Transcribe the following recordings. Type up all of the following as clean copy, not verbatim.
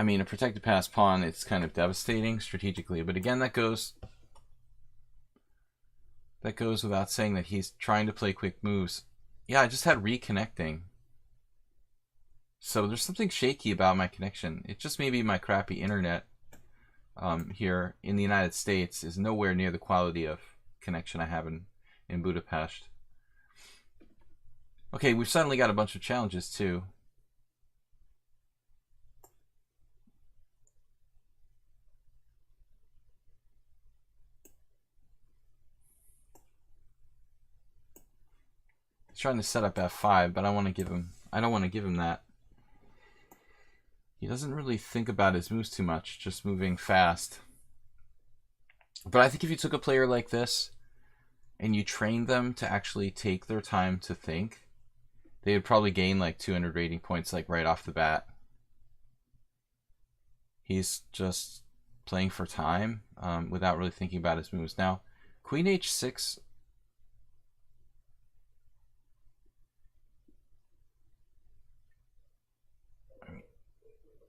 I mean, a protected pass pawn, it's kind of devastating strategically. But again, that goes without saying that he's trying to play quick moves. Yeah, I just had reconnecting. So there's something shaky about my connection. It just may be my crappy internet here in the United States is nowhere near the quality of connection I have in Budapest. Okay, we've suddenly got a bunch of challenges too. He's trying to set up f5, but I don't want to give him that. He doesn't really think about his moves too much, just moving fast. But I think if you took a player like this and you trained them to actually take their time to think, they would probably gain like 200 rating points like right off the bat. He's just playing for time without really thinking about his moves. Now, Queen h6.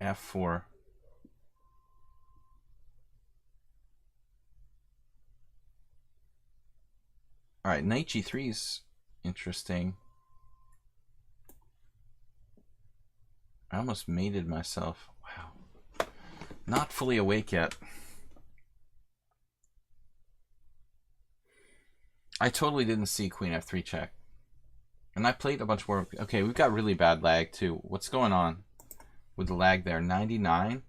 f4. All right, knight g3 is interesting. I almost mated myself. Wow. Not fully awake yet. I totally didn't see queen f3 check. And I played a bunch more. Okay, we've got really bad lag too. What's going on with the lag there? 99?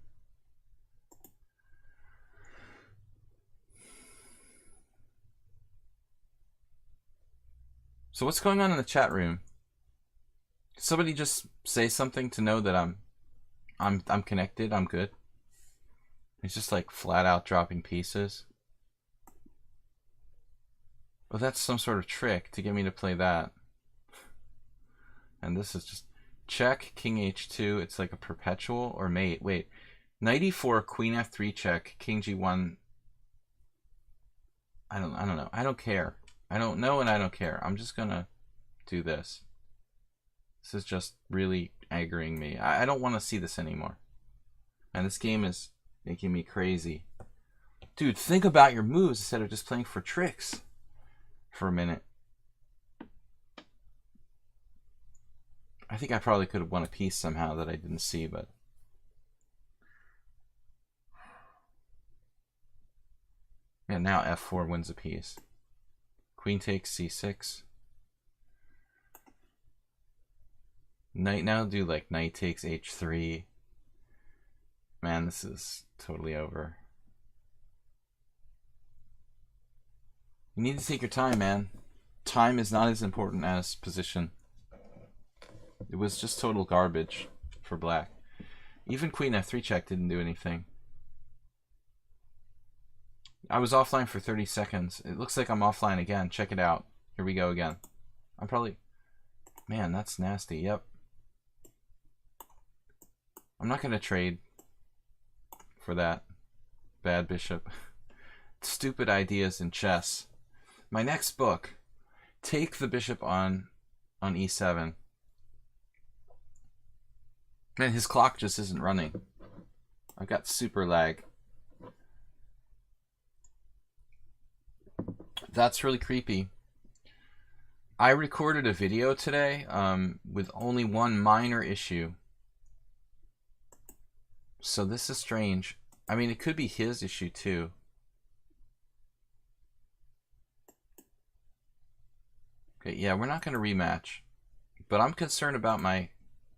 So what's going on in the chat room? Somebody just say something to know that I'm connected, I'm good. It's just like flat out dropping pieces. Well, that's some sort of trick to get me to play that. And this is just check, king h2, it's like a perpetual or mate. Wait, knight e4, queen f3 check, king g1. I don't know. I don't care. I don't know and I don't care. I'm just gonna do this. This is just really angering me. I don't want to see this anymore. And this game is making me crazy. Dude, think about your moves instead of just playing for tricks for a minute. I think I probably could have won a piece somehow that I didn't see, but... yeah, now f4 wins a piece. Queen takes c6. Knight now do like knight takes h3. Man, this is totally over. You need to take your time, man. Time is not as important as position. It was just total garbage for black. Even queen f3 check didn't do anything. I was offline for 30 seconds. It looks like I'm offline again. Check it out. Here we go again. I'm probably... man, that's nasty. Yep. I'm not going to trade for that. Bad bishop. Stupid ideas in chess. My next book. Take the bishop on e7. Man, his clock just isn't running. I've got super lag. That's really creepy. I recorded a video today with only one minor issue. So this is strange. I mean, it could be his issue too. Okay, yeah, we're not going to rematch. But I'm concerned about my...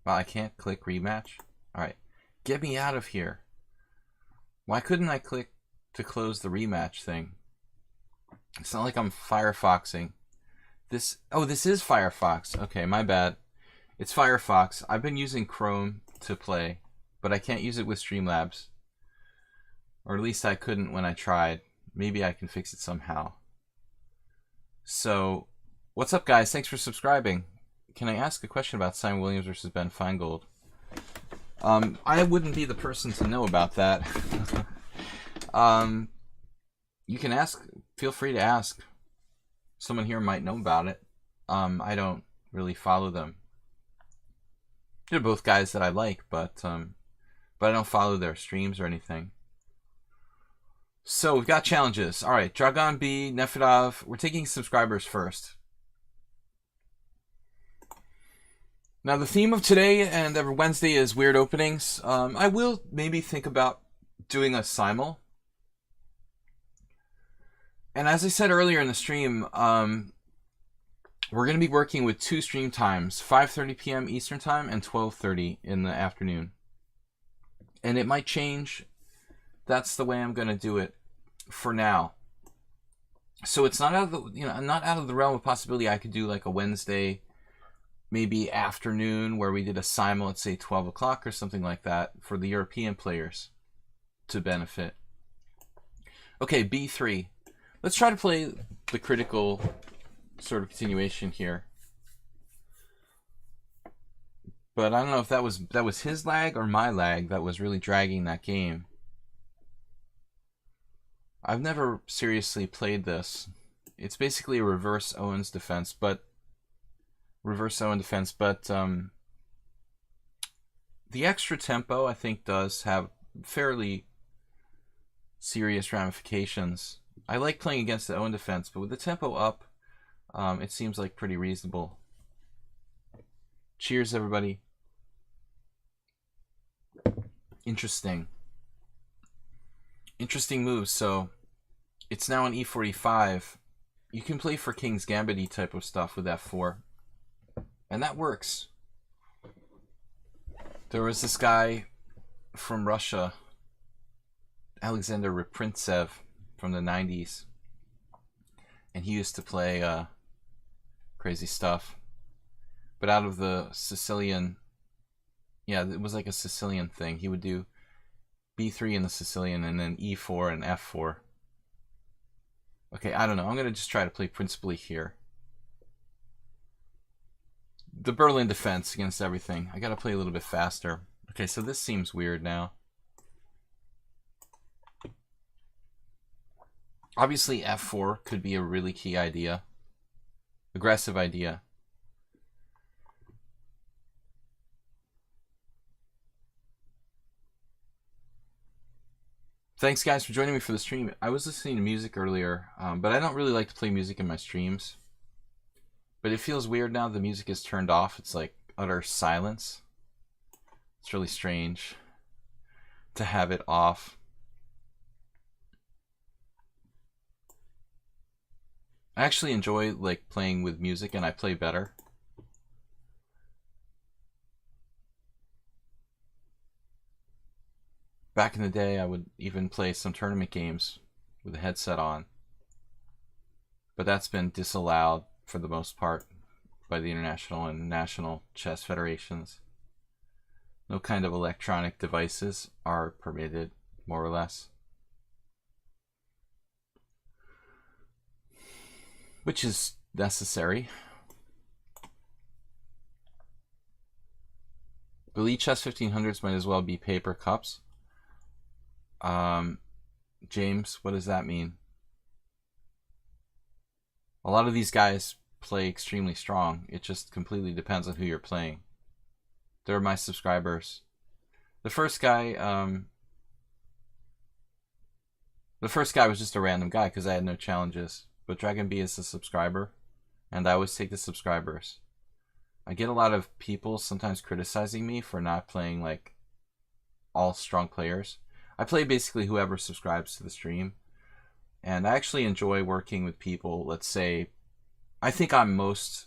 well, I can't click rematch. Alright, get me out of here. Why couldn't I click to close the rematch thing? It's not like I'm Firefoxing. This... oh, this is Firefox. Okay, my bad. It's Firefox. I've been using Chrome to play, but I can't use it with Streamlabs. Or at least I couldn't when I tried. Maybe I can fix it somehow. So, what's up, guys? Thanks for subscribing. Can I ask a question about Simon Williams versus Ben Feingold? I wouldn't be the person to know about that. You can ask. Feel free to ask. Someone here might know about it. I don't really follow them. They're both guys that I like, but but I don't follow their streams or anything. So we've got challenges. All right, Dragon B, Nefedov. We're taking subscribers first. Now the theme of today and every Wednesday is weird openings. I will maybe think about doing a simul. And as I said earlier in the stream, we're going to be working with 2 stream times, 5:30 p.m. Eastern Time and 12:30 in the afternoon. And it might change. That's the way I'm going to do it for now. So it's not out of the, not out of the realm of possibility I could do like a Wednesday, maybe afternoon, where we did a simul at say 12 o'clock or something like that for the European players to benefit. Okay, B3. Let's try to play the critical sort of continuation here. But I don't know if that was his lag or my lag that was really dragging that game. I've never seriously played this. It's basically a reverse Owen's defense, but the extra tempo I think does have fairly serious ramifications. I like playing against the Owen defense, but with the tempo up, it seems like pretty reasonable. Cheers, everybody. Interesting moves. So it's now an e45. You can play for King's Gambit type of stuff with f4, and that works. There was this guy from Russia, Alexander Reprintsev, from the 90s, and he used to play crazy stuff, but out of the Sicilian, yeah, it was like a Sicilian thing. He would do b3 in the Sicilian and then e4 and f4. Okay, I don't know. I'm going to just try to play principally here. The Berlin defense against everything. I got to play a little bit faster. Okay, so this seems weird now. Obviously, f4 could be a really key idea. Aggressive idea. Thanks, guys, for joining me for the stream. I was listening to music earlier, but I don't really like to play music in my streams. But it feels weird now the music is turned off. It's like utter silence. It's really strange to have it off. I actually enjoy like playing with music, and I play better. Back in the day, I would even play some tournament games with a headset on. But that's been disallowed for the most part by the international and national chess federations. No kind of electronic devices are permitted, more or less. Which is necessary. The lichess 1500s might as well be paper cups. James, what does that mean? A lot of these guys play extremely strong. It just completely depends on who you're playing. They're my subscribers. The first guy was just a random guy because I had no challenges. But Dragon B is a subscriber, and I always take the subscribers. I get a lot of people sometimes criticizing me for not playing like all strong players. I play basically whoever subscribes to the stream. And I actually enjoy working with people. Let's say, I think I'm most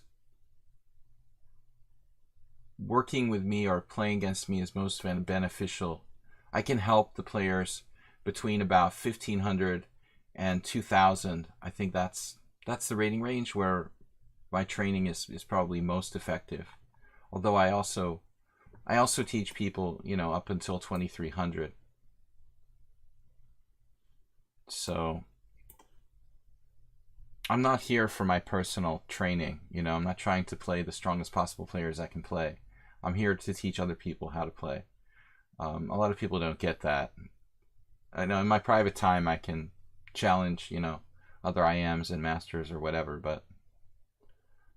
working with me or playing against me is most beneficial. I can help the players between about 1500 and 2000. I think that's the rating range where my training is probably most effective. Although I also teach people, up until 2300. So I'm not here for my personal training. I'm not trying to play the strongest possible players I can play. I'm here to teach other people how to play. A lot of people don't get that. I know in my private time I can challenge, other IMs and masters or whatever, but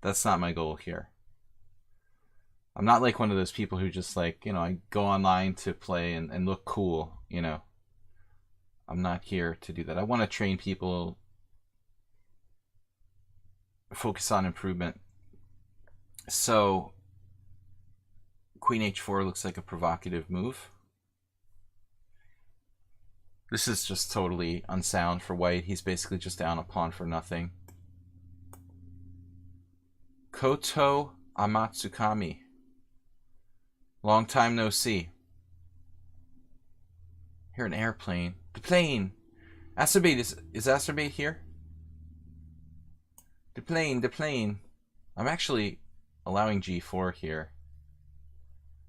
that's not my goal here. I'm not like one of those people who just like, you know, I go online to play and look cool, you know. I'm not here to do that. I want to train people, focus on improvement. So, Queen h4 looks like a provocative move. This is just totally unsound for white. He's basically just down a pawn for nothing. Koto Amatsukami. Long time no see. Hear an airplane. The plane! Acerbate, is Acerbate here? The plane. I'm actually allowing g4 here.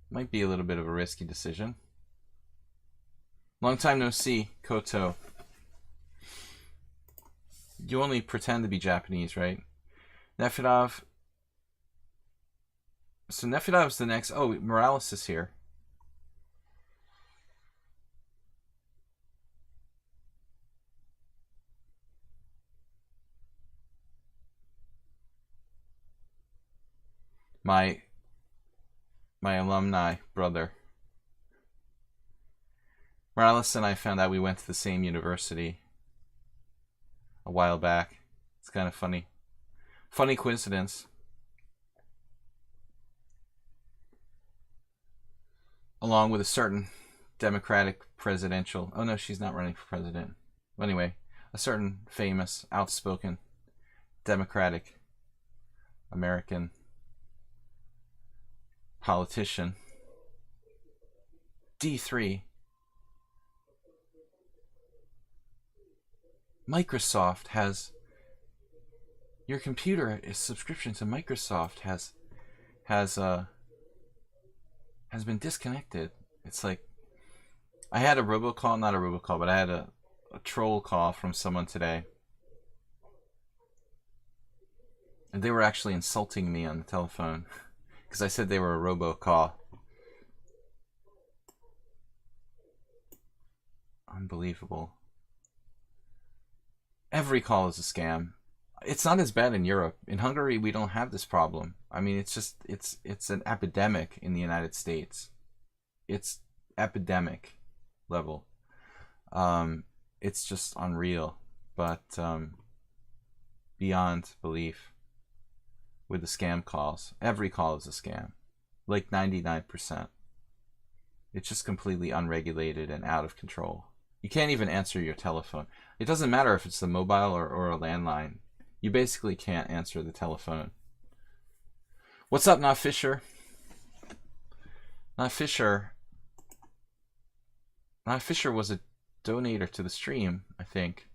Might be a little bit of a risky decision. Long time no see, Koto. You only pretend to be Japanese, right? Nefedov. So Nefedov's the next. Oh, Morales is here. My alumni brother. Morales and I found out we went to the same university a while back. It's kind of funny. Funny coincidence. Along with a certain Democratic presidential... Oh no, she's not running for president. Anyway, a certain famous, outspoken, Democratic American politician. D3. Microsoft has... Your computer is subscription to Microsoft has been disconnected. It's like... I had a robocall, not a robocall, but I had a troll call from someone today. And they were actually insulting me on the telephone because I said they were a robocall. Unbelievable. Every call is a scam. It's not as bad in Europe. In Hungary, we don't have this problem. I mean, it's just, it's an epidemic in the United States. It's epidemic level. It's just unreal, but beyond belief with the scam calls. Every call is a scam, like 99%. It's just completely unregulated and out of control. You can't even answer your telephone. It doesn't matter if it's the mobile or a landline. You basically can't answer the telephone. What's up, Not Fisher? Not Fisher was a donator to the stream, I think.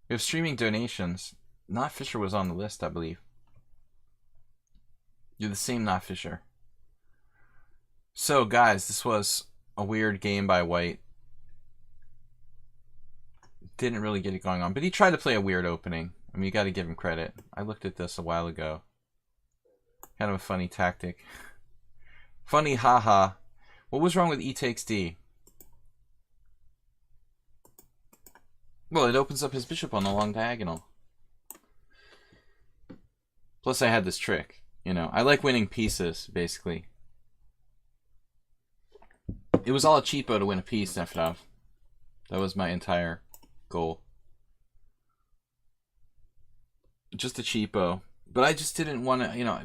We have streaming donations. Not Fisher was on the list, I believe. You're the same Not Fisher. So, guys, this was a weird game by White. Didn't really get it going on, but he tried to play a weird opening. I mean, you got to give him credit. I looked at this a while ago. Kind of a funny tactic. Funny, haha. What was wrong with E takes D? Well, it opens up his bishop on the long diagonal. Plus, I had this trick. You know, I like winning pieces, basically. It was all a cheapo to win a piece, Nefedov. That was my entire goal. Just a cheapo. But I just didn't want to, you know,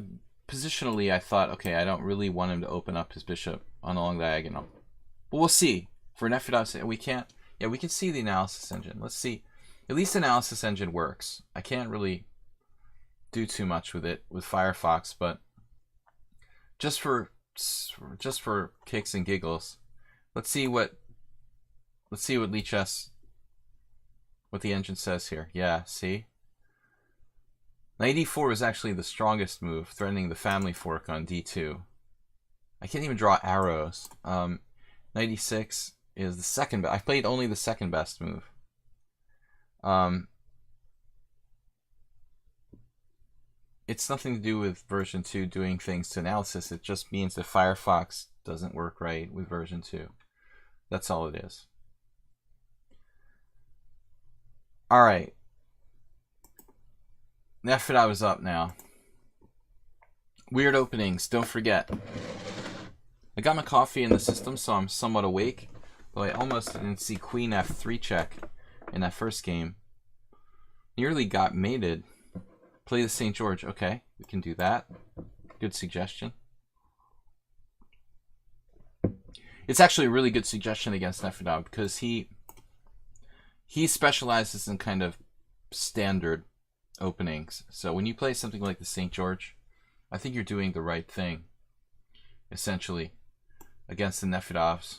positionally I thought, okay, I don't really want him to open up his bishop on the long diagonal. But we'll see. For Nefedov, we can't, yeah, we can see the analysis engine. Let's see. At least the analysis engine works. I can't really do too much with it with Firefox, but just for kicks and giggles, let's see what lichess, what the engine says here. Yeah, see? Knight e4 is actually the strongest move, threatening the family fork on d2. I can't even draw arrows. Knight e6 is the second best. I played only the second best move. It's nothing to do with version 2 doing things to analysis. It just means that Firefox doesn't work right with version 2. That's all it is. All right. Nefedov is up now. Weird openings, don't forget. I got my coffee in the system, so I'm somewhat awake. But I almost didn't see queen f3 check in that first game. Nearly got mated. Play the St. George. Okay, we can do that. Good suggestion. It's actually a really good suggestion against Nefedov because he specializes in kind of standard openings. So when you play something like the St. George, I think you're doing the right thing, essentially, against the Nefedovs.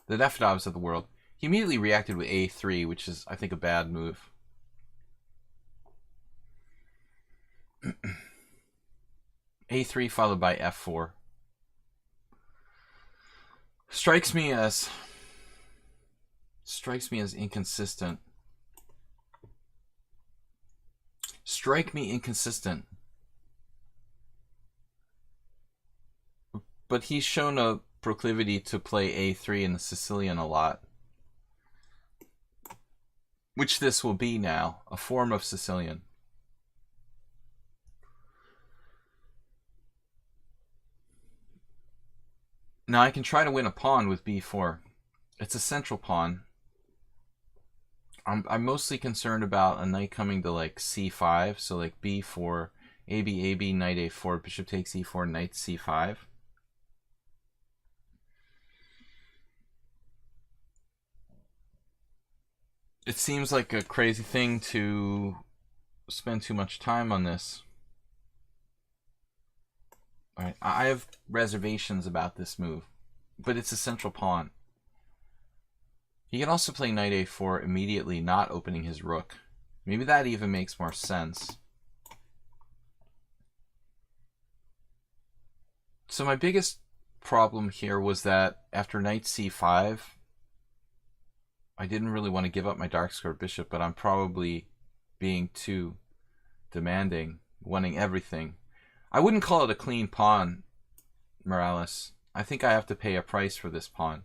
The Nefedovs of the world. He immediately reacted with a3, which is, I think, a bad move. a3 followed by f4. Strikes me as inconsistent. Strike me inconsistent. But he's shown a proclivity to play a3 in the Sicilian a lot. Which this will be now, a form of Sicilian. Now I can try to win a pawn with b4. It's a central pawn. I'm mostly concerned about a knight coming to like c5, so like b4, ab, knight a4, bishop takes e4, knight c5. It seems like a crazy thing to spend too much time on this. All right, I have reservations about this move, but it's a central pawn. He can also play knight a4 immediately, not opening his rook. Maybe that even makes more sense. So my biggest problem here was that after knight c5, I didn't really want to give up my dark square bishop, but I'm probably being too demanding, wanting everything. I wouldn't call it a clean pawn, Morales. I think I have to pay a price for this pawn.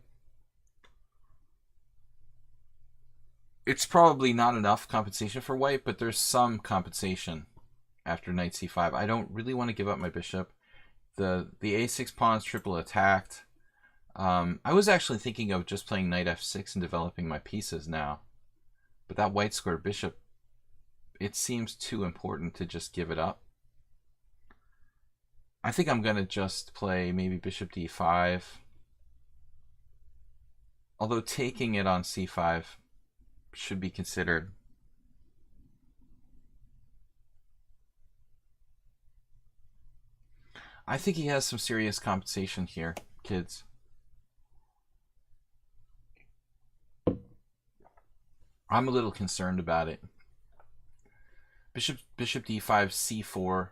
It's probably not enough compensation for white, but there's some compensation after knight c5. I don't really want to give up my bishop. The a6 pawn's triple attacked. I was actually thinking of just playing knight f6 and developing my pieces now. But that white square bishop, it seems too important to just give it up. I think I'm going to just play maybe bishop d5. Although taking it on c5 should be considered. I think he has some serious compensation here, kids. I'm a little concerned about it. Bishop d5, c4.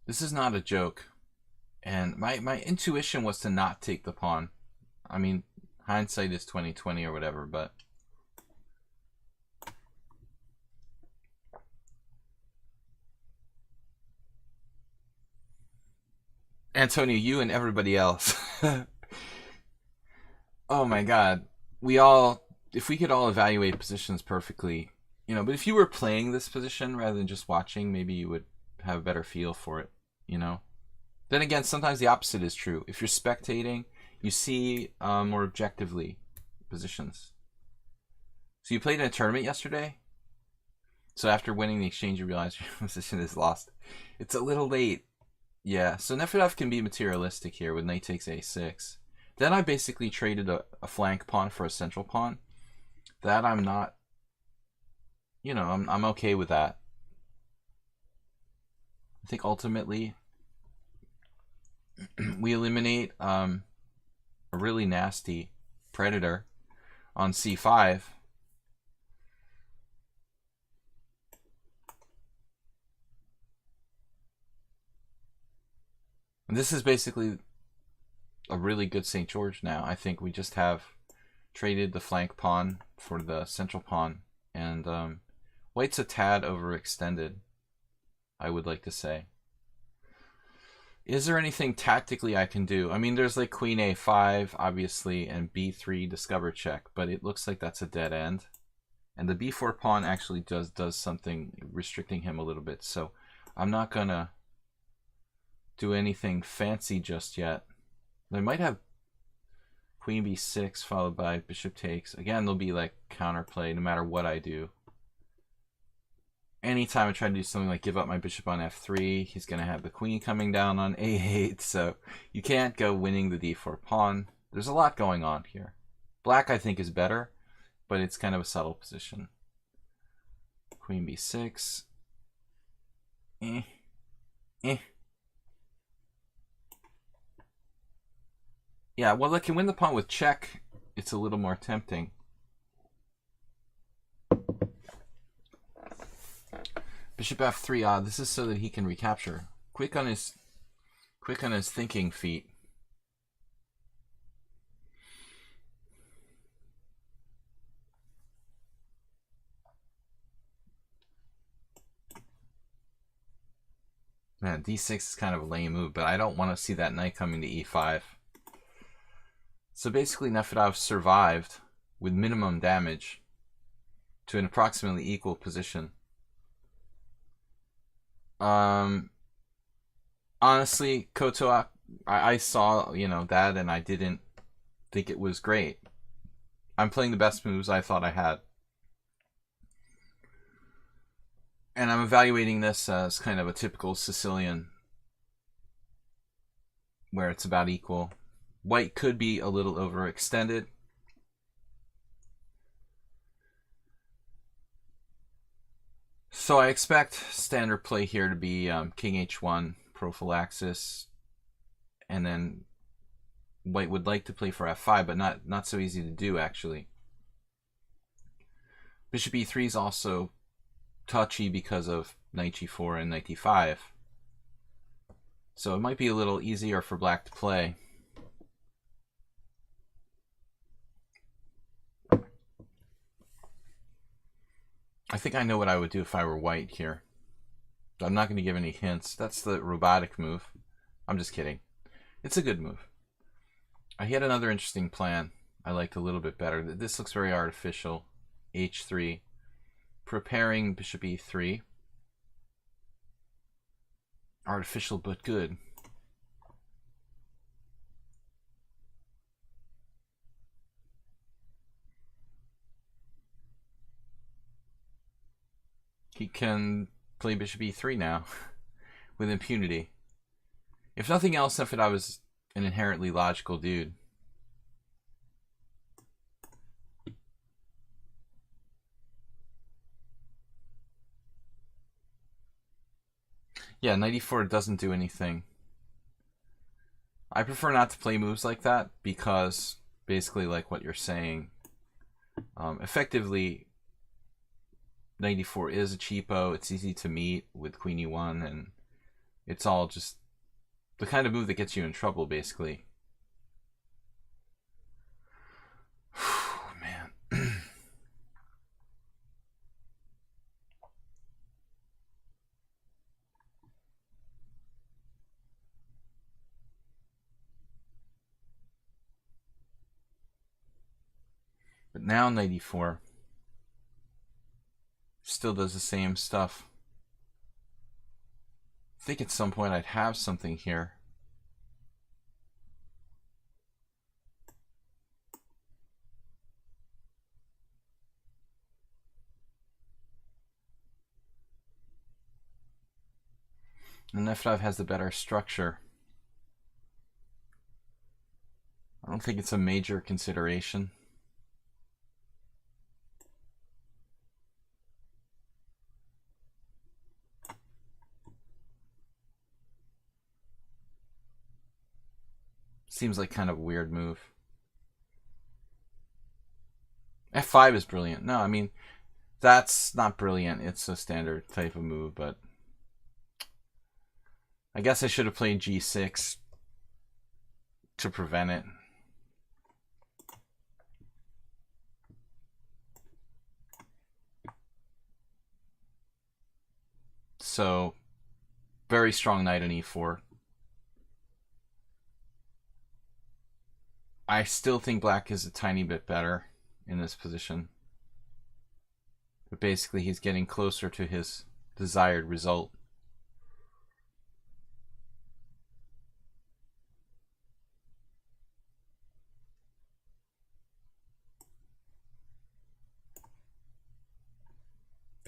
This is not a joke. And my intuition was to not take the pawn. I mean, hindsight is 20/20 or whatever, but Antonio, you and everybody else. Oh my god. If we could all evaluate positions perfectly, you know, but if you were playing this position rather than just watching, maybe you would have a better feel for it, you know? Then again, sometimes the opposite is true. If you're spectating, you see more objectively positions. So you played in a tournament yesterday? So after winning the exchange, you realize your position is lost. It's a little late. Yeah, so Nefedov can be materialistic here with knight takes a6. Then I basically traded a flank pawn for a central pawn. That I'm not, you know, I'm okay with that. I think ultimately we eliminate a really nasty predator on c5. And this is basically a really good St. George now. I think we just have traded the flank pawn for the central pawn. And white's a tad overextended, I would like to say. Is there anything tactically I can do? I mean, there's like queen a5, obviously, and b3 discover check, but it looks like that's a dead end. And the b4 pawn actually does something restricting him a little bit. So I'm not gonna do anything fancy just yet. They might have queen b6 followed by bishop takes. Again, there'll be like counterplay no matter what I do. Anytime I try to do something like give up my bishop on f3, he's going to have the queen coming down on a8, so you can't go winning the d4 pawn. There's a lot going on here. Black, I think, is better, but it's kind of a subtle position. Queen b6. Yeah, well, I can win the pawn with check. It's a little more tempting. Bishop f3. This is so that he can recapture. Quick on his thinking feet. Man, d6 is kind of a lame move, but I don't want to see that knight coming to e5. So basically, Nefedov survived with minimum damage to an approximately equal position. Honestly, Koto, I saw, that, and I didn't think it was great. I'm playing the best moves I thought I had. And I'm evaluating this as kind of a typical Sicilian, where it's about equal. White could be a little overextended. So I expect standard play here to be king h1, prophylaxis, and then white would like to play for f5, but not so easy to do, actually. Bishop e3 is also touchy because of knight g4 and knight d5. So it might be a little easier for black to play. I think I know what I would do if I were white here. I'm not going to give any hints. That's the robotic move. I'm just kidding. It's a good move. He had another interesting plan I liked a little bit better. This looks very artificial. h3. Preparing bishop e3. Artificial but good. He can play bishop e3 now with impunity. If nothing else, Nefedov was an inherently logical dude. Yeah, knight e4 doesn't do anything. I prefer not to play moves like that because, basically like what you're saying, effectively knight e4 is a cheapo. It's easy to meet with queen e1, and it's all just the kind of move that gets you in trouble, basically. Man. But now knight e4 still does the same stuff. I think at some point I'd have something here. And Nefedov has the better structure. I don't think it's a major consideration. Seems like kind of a weird move. f5 is brilliant. No, I mean, that's not brilliant. It's a standard type of move, but I guess I should have played g6 to prevent it. So, very strong knight on e4. I still think black is a tiny bit better in this position. But basically, he's getting closer to his desired result.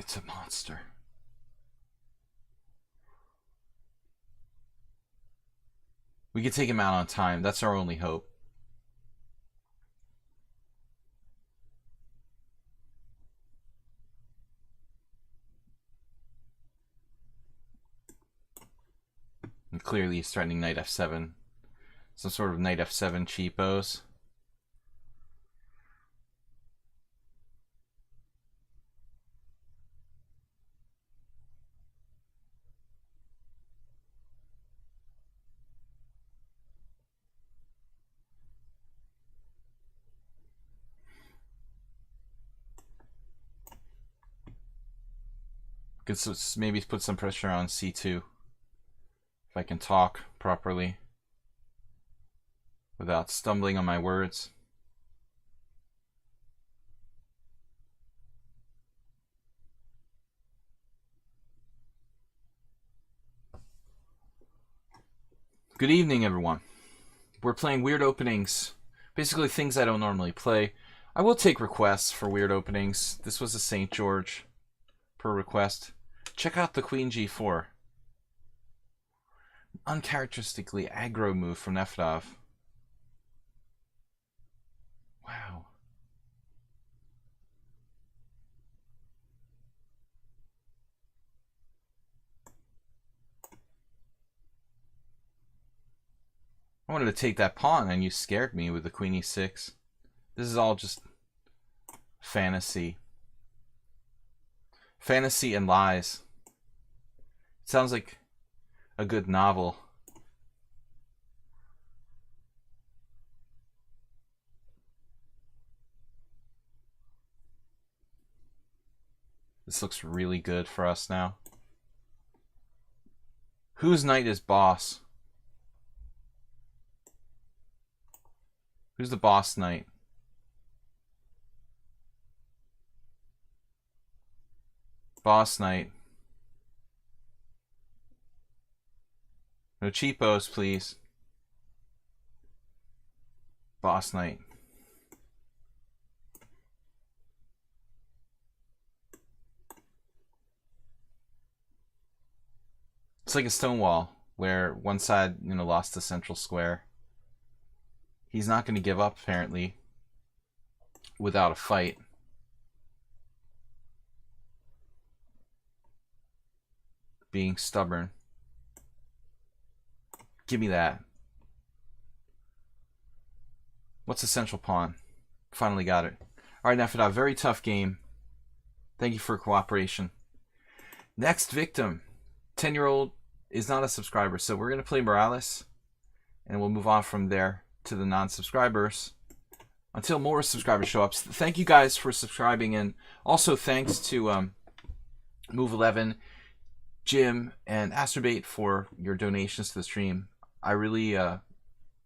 It's a monster. We could take him out on time. That's our only hope. And clearly he's threatening knight f7. Some sort of knight f7 cheapos. Could maybe put some pressure on c2. If I can talk properly without stumbling on my words. Good evening, everyone. We're playing weird openings. Basically things I don't normally play. I will take requests for weird openings. This was a St. George per request. Check out the Queen G4. Uncharacteristically aggro move from Nefedov. Wow. I wanted to take that pawn and you scared me with the Queen E6. This is all just fantasy. Fantasy and lies. It sounds like a good novel. This looks really good for us now. Whose knight is boss? Who's the boss knight? Boss knight. No cheapos, please. Boss knight. It's like a stone wall where one side, lost the central square. He's not going to give up, apparently, without a fight. Being stubborn. Give me that. What's the central pawn? Finally got it. Alright, Nefedov, very tough game. Thank you for cooperation. Next victim. 10-year-old is not a subscriber, so we're going to play Morales. And we'll move on from there to the non-subscribers until more subscribers show up. Thank you guys for subscribing, and also thanks to Move11, Jim, and Astrobate for your donations to the stream. I really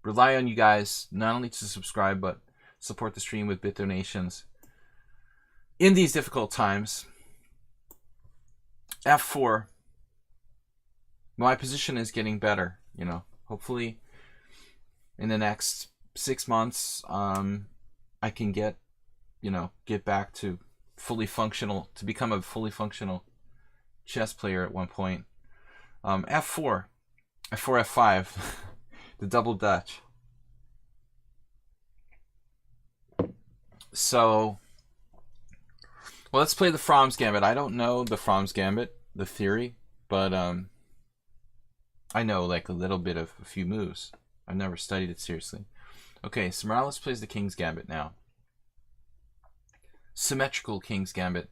rely on you guys not only to subscribe but support the stream with bit donations in these difficult times. F4. My position is getting better, hopefully in the next 6 months I can get back to become a fully functional chess player at one point. F4, F5, the double Dutch. So, well, let's play the Fromm's Gambit. I don't know the Fromm's Gambit, the theory, but I know like a little bit of a few moves. I've never studied it seriously. Okay, so Morales plays the King's Gambit now. Symmetrical King's Gambit.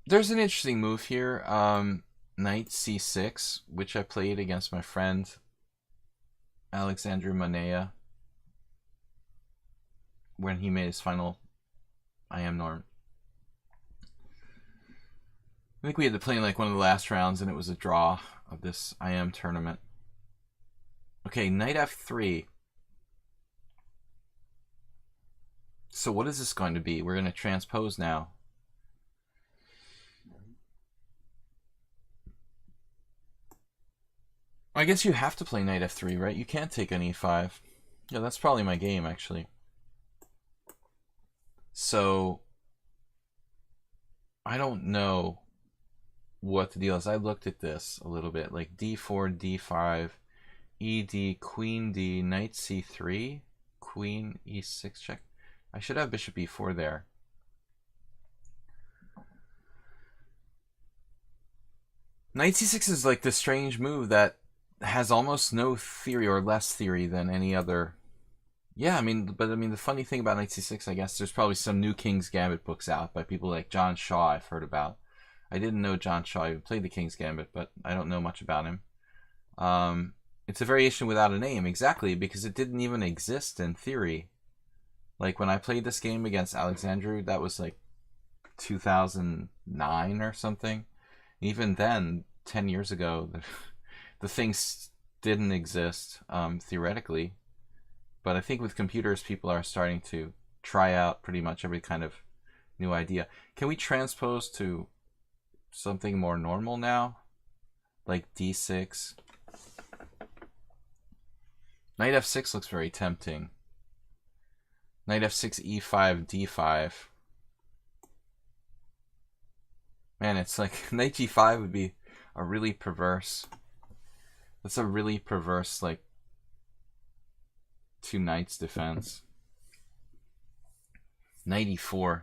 There's an interesting move here. Knight c6, which I played against my friend Alexandru Manea when he made his final IM norm. I think we had to play in like one of the last rounds and it was a draw of this IM tournament. Okay, knight f3. So what is this going to be? We're going to transpose now. I guess you have to play knight f3, right? You can't take an e5. Yeah, that's probably my game, actually. So I don't know what the deal is. I looked at this a little bit, like d4, d5, ed, queen d, knight c3, queen e6 check. I should have bishop e4 there. Knight c6 is like the strange move that has almost no theory, or less theory than any other. Yeah, I mean, but I mean, the funny thing about Knight c6, I guess there's probably some new King's Gambit books out by people like John Shaw I've heard about. I didn't know John Shaw even played the King's Gambit, but I don't know much about him. It's a variation without a name, exactly, because it didn't even exist in theory. Like, when I played this game against Alexandru, that was like 2009 or something. Even then, 10 years ago, the things didn't exist, theoretically. But I think with computers, people are starting to try out pretty much every kind of new idea. Can we transpose to something more normal now? Like d6. Knight f6 looks very tempting. Knight f6, e5, d5. Man, it's like knight g5 would be a really perverse. That's a really perverse, like, two knights defense. Knight e4.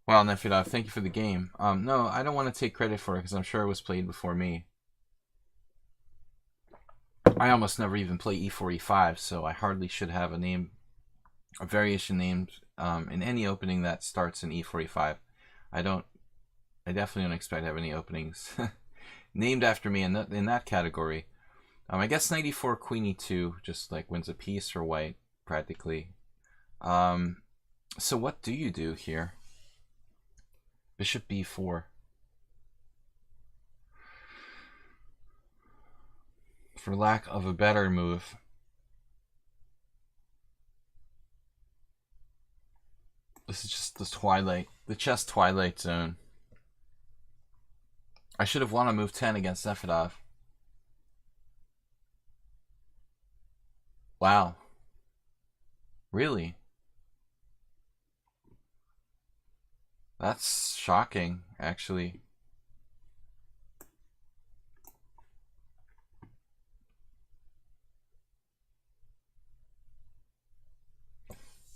Well, Nefidov, thank you for the game. No, I don't want to take credit for it because I'm sure it was played before me. I almost never even play e4, e5, so I hardly should have a variation named in any opening that starts in e4, e5. I definitely don't expect to have any openings named after me in that category. I guess knight e4, queen e2 just like wins a piece for white, practically. So what do you do here? Bishop b4. For lack of a better move. This is just the chess twilight zone. I should have won on move 10 against Nefidov. Wow. Really? That's shocking, actually.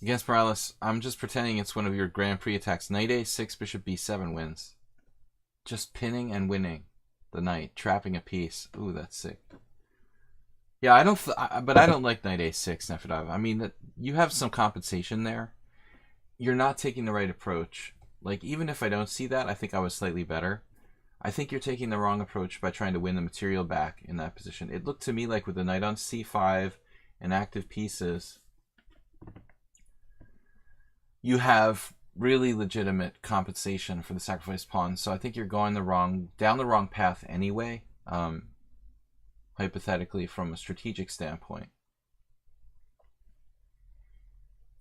Against Morales, I'm just pretending it's one of your Grand Prix attacks. Knight a6, bishop b7 wins. Just pinning and winning the knight, trapping a piece. Ooh, that's sick. Yeah, but I don't like knight a6, Nefidov. I mean, you have some compensation there. You're not taking the right approach. Like, even if I don't see that, I think I was slightly better. I think you're taking the wrong approach by trying to win the material back in that position. It looked to me like with the knight on c5 and active pieces, you have really legitimate compensation for the sacrificed pawn. So I think you're going down the wrong path anyway, hypothetically from a strategic standpoint.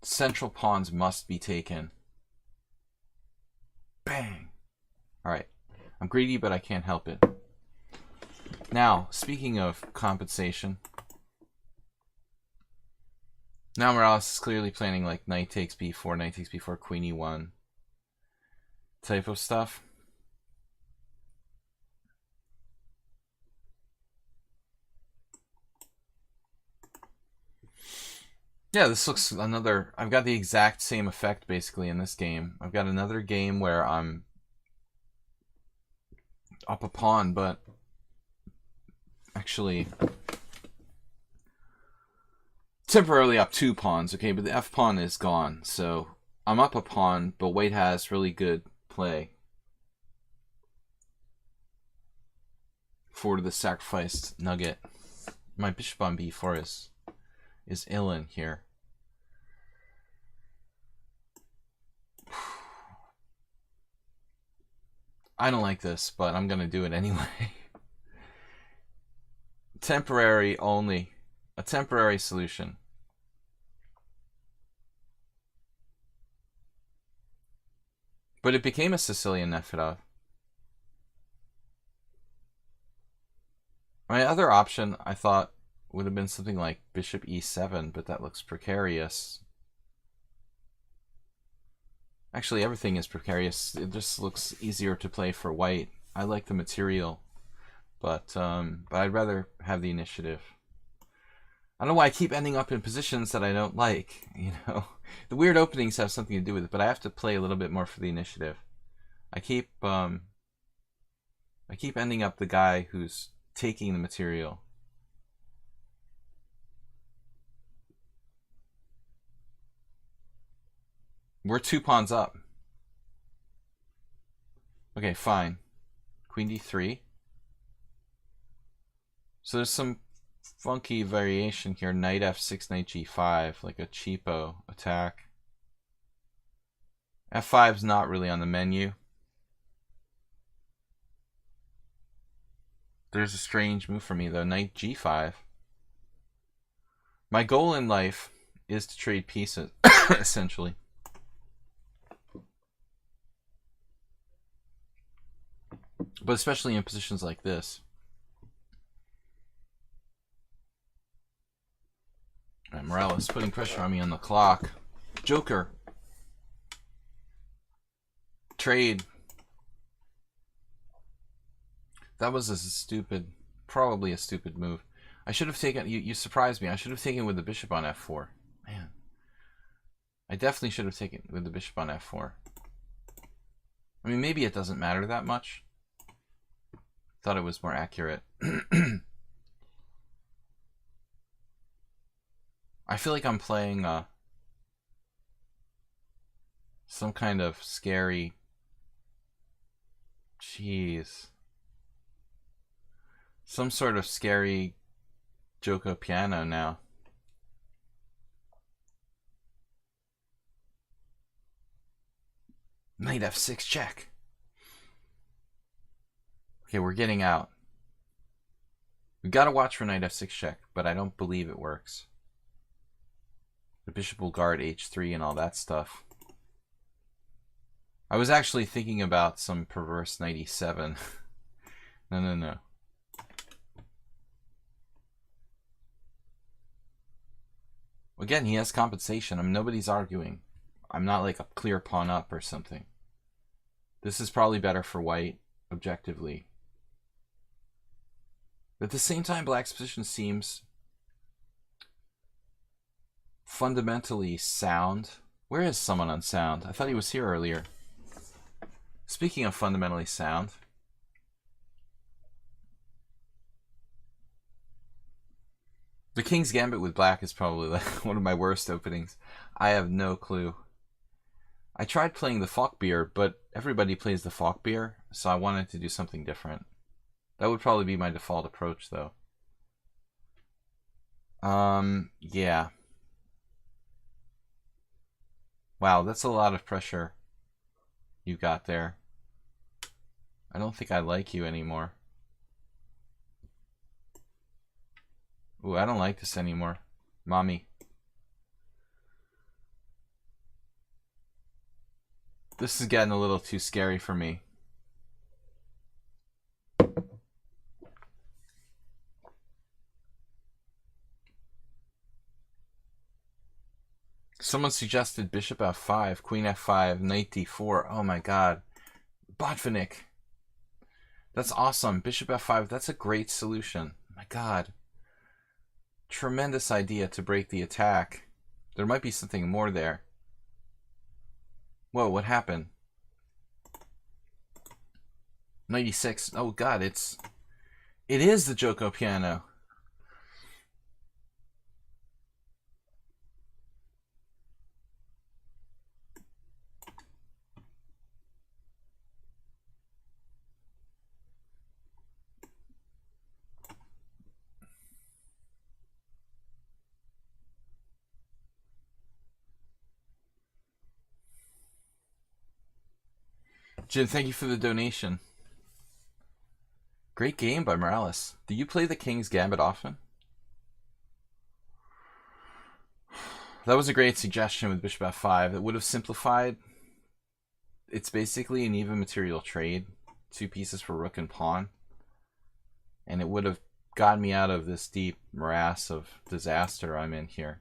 Central pawns must be taken. Bang! Alright. I'm greedy, but I can't help it. Now, speaking of compensation, now Morales is clearly planning like knight takes b4, knight takes b4, queen e1 type of stuff. Yeah, this looks I've got the exact same effect basically in this game. I've got another game where I'm up a pawn, but actually temporarily up 2 pawns, okay, but the f pawn is gone, so I'm up a pawn, but white has really good play for the sacrificed nugget. My bishop on b4 is ill in here. I don't like this, but I'm gonna do it anyway. Temporary only. A temporary solution. But it became a Sicilian Nefidov. My other option, I thought, would have been something like bishop e7, but that looks precarious. Actually, everything is precarious. It just looks easier to play for white. I like the material, but I'd rather have the initiative. I don't know why I keep ending up in positions that I don't like. You know, the weird openings have something to do with it, but I have to play a little bit more for the initiative. I keep ending up the guy who's taking the material. We're 2 pawns up. Okay, fine. Queen d3. So there's some funky variation here. Knight f6, knight g5, like a cheapo attack. f5's not really on the menu. There's a strange move for me though, knight g5. My goal in life is to trade pieces, essentially. But especially in positions like this. Alright, Morales putting pressure on me on the clock. Joker. Trade. That was a stupid, probably a stupid move. I should have taken, you surprised me. I should have taken with the bishop on f4. Man. I definitely should have taken with the bishop on f4. I mean, maybe it doesn't matter that much. Thought it was more accurate. I feel like I'm playing some kind of scary... Jeez. Some sort of scary Joko piano now. Knight f6 check. Okay, we're getting out. We gotta watch for knight f6 check, but I don't believe it works. The bishop will guard h3 and all that stuff. I was actually thinking about some perverse knight e7. No. Again, he has compensation. Nobody's arguing. I'm not like a clear pawn up or something. This is probably better for white, objectively. But at the same time, black's position seems fundamentally sound. Where is someone on sound? I thought he was here earlier. Speaking of fundamentally sound. The King's Gambit with black is probably like one of my worst openings. I have no clue. I tried playing the Falkbeer, but everybody plays the Falkbeer, so I wanted to do something different. That would probably be my default approach, though. Yeah. Wow, that's a lot of pressure you got there. I don't think I like you anymore. Ooh, I don't like this anymore. Mommy. This is getting a little too scary for me. Someone suggested bishop f5, queen f5, knight d4. Oh my god. Botvinnik. That's awesome. Bishop f5, that's a great solution. My god. Tremendous idea to break the attack. There might be something more there. Whoa, what happened? 96. Oh god, it is the Joko piano. Jim, thank you for the donation. Great game by Morales. Do you play the King's Gambit often? That was a great suggestion with bishop f5. It would have simplified. It's basically an even material trade. 2 pieces for rook and pawn. And it would have gotten me out of this deep morass of disaster I'm in here.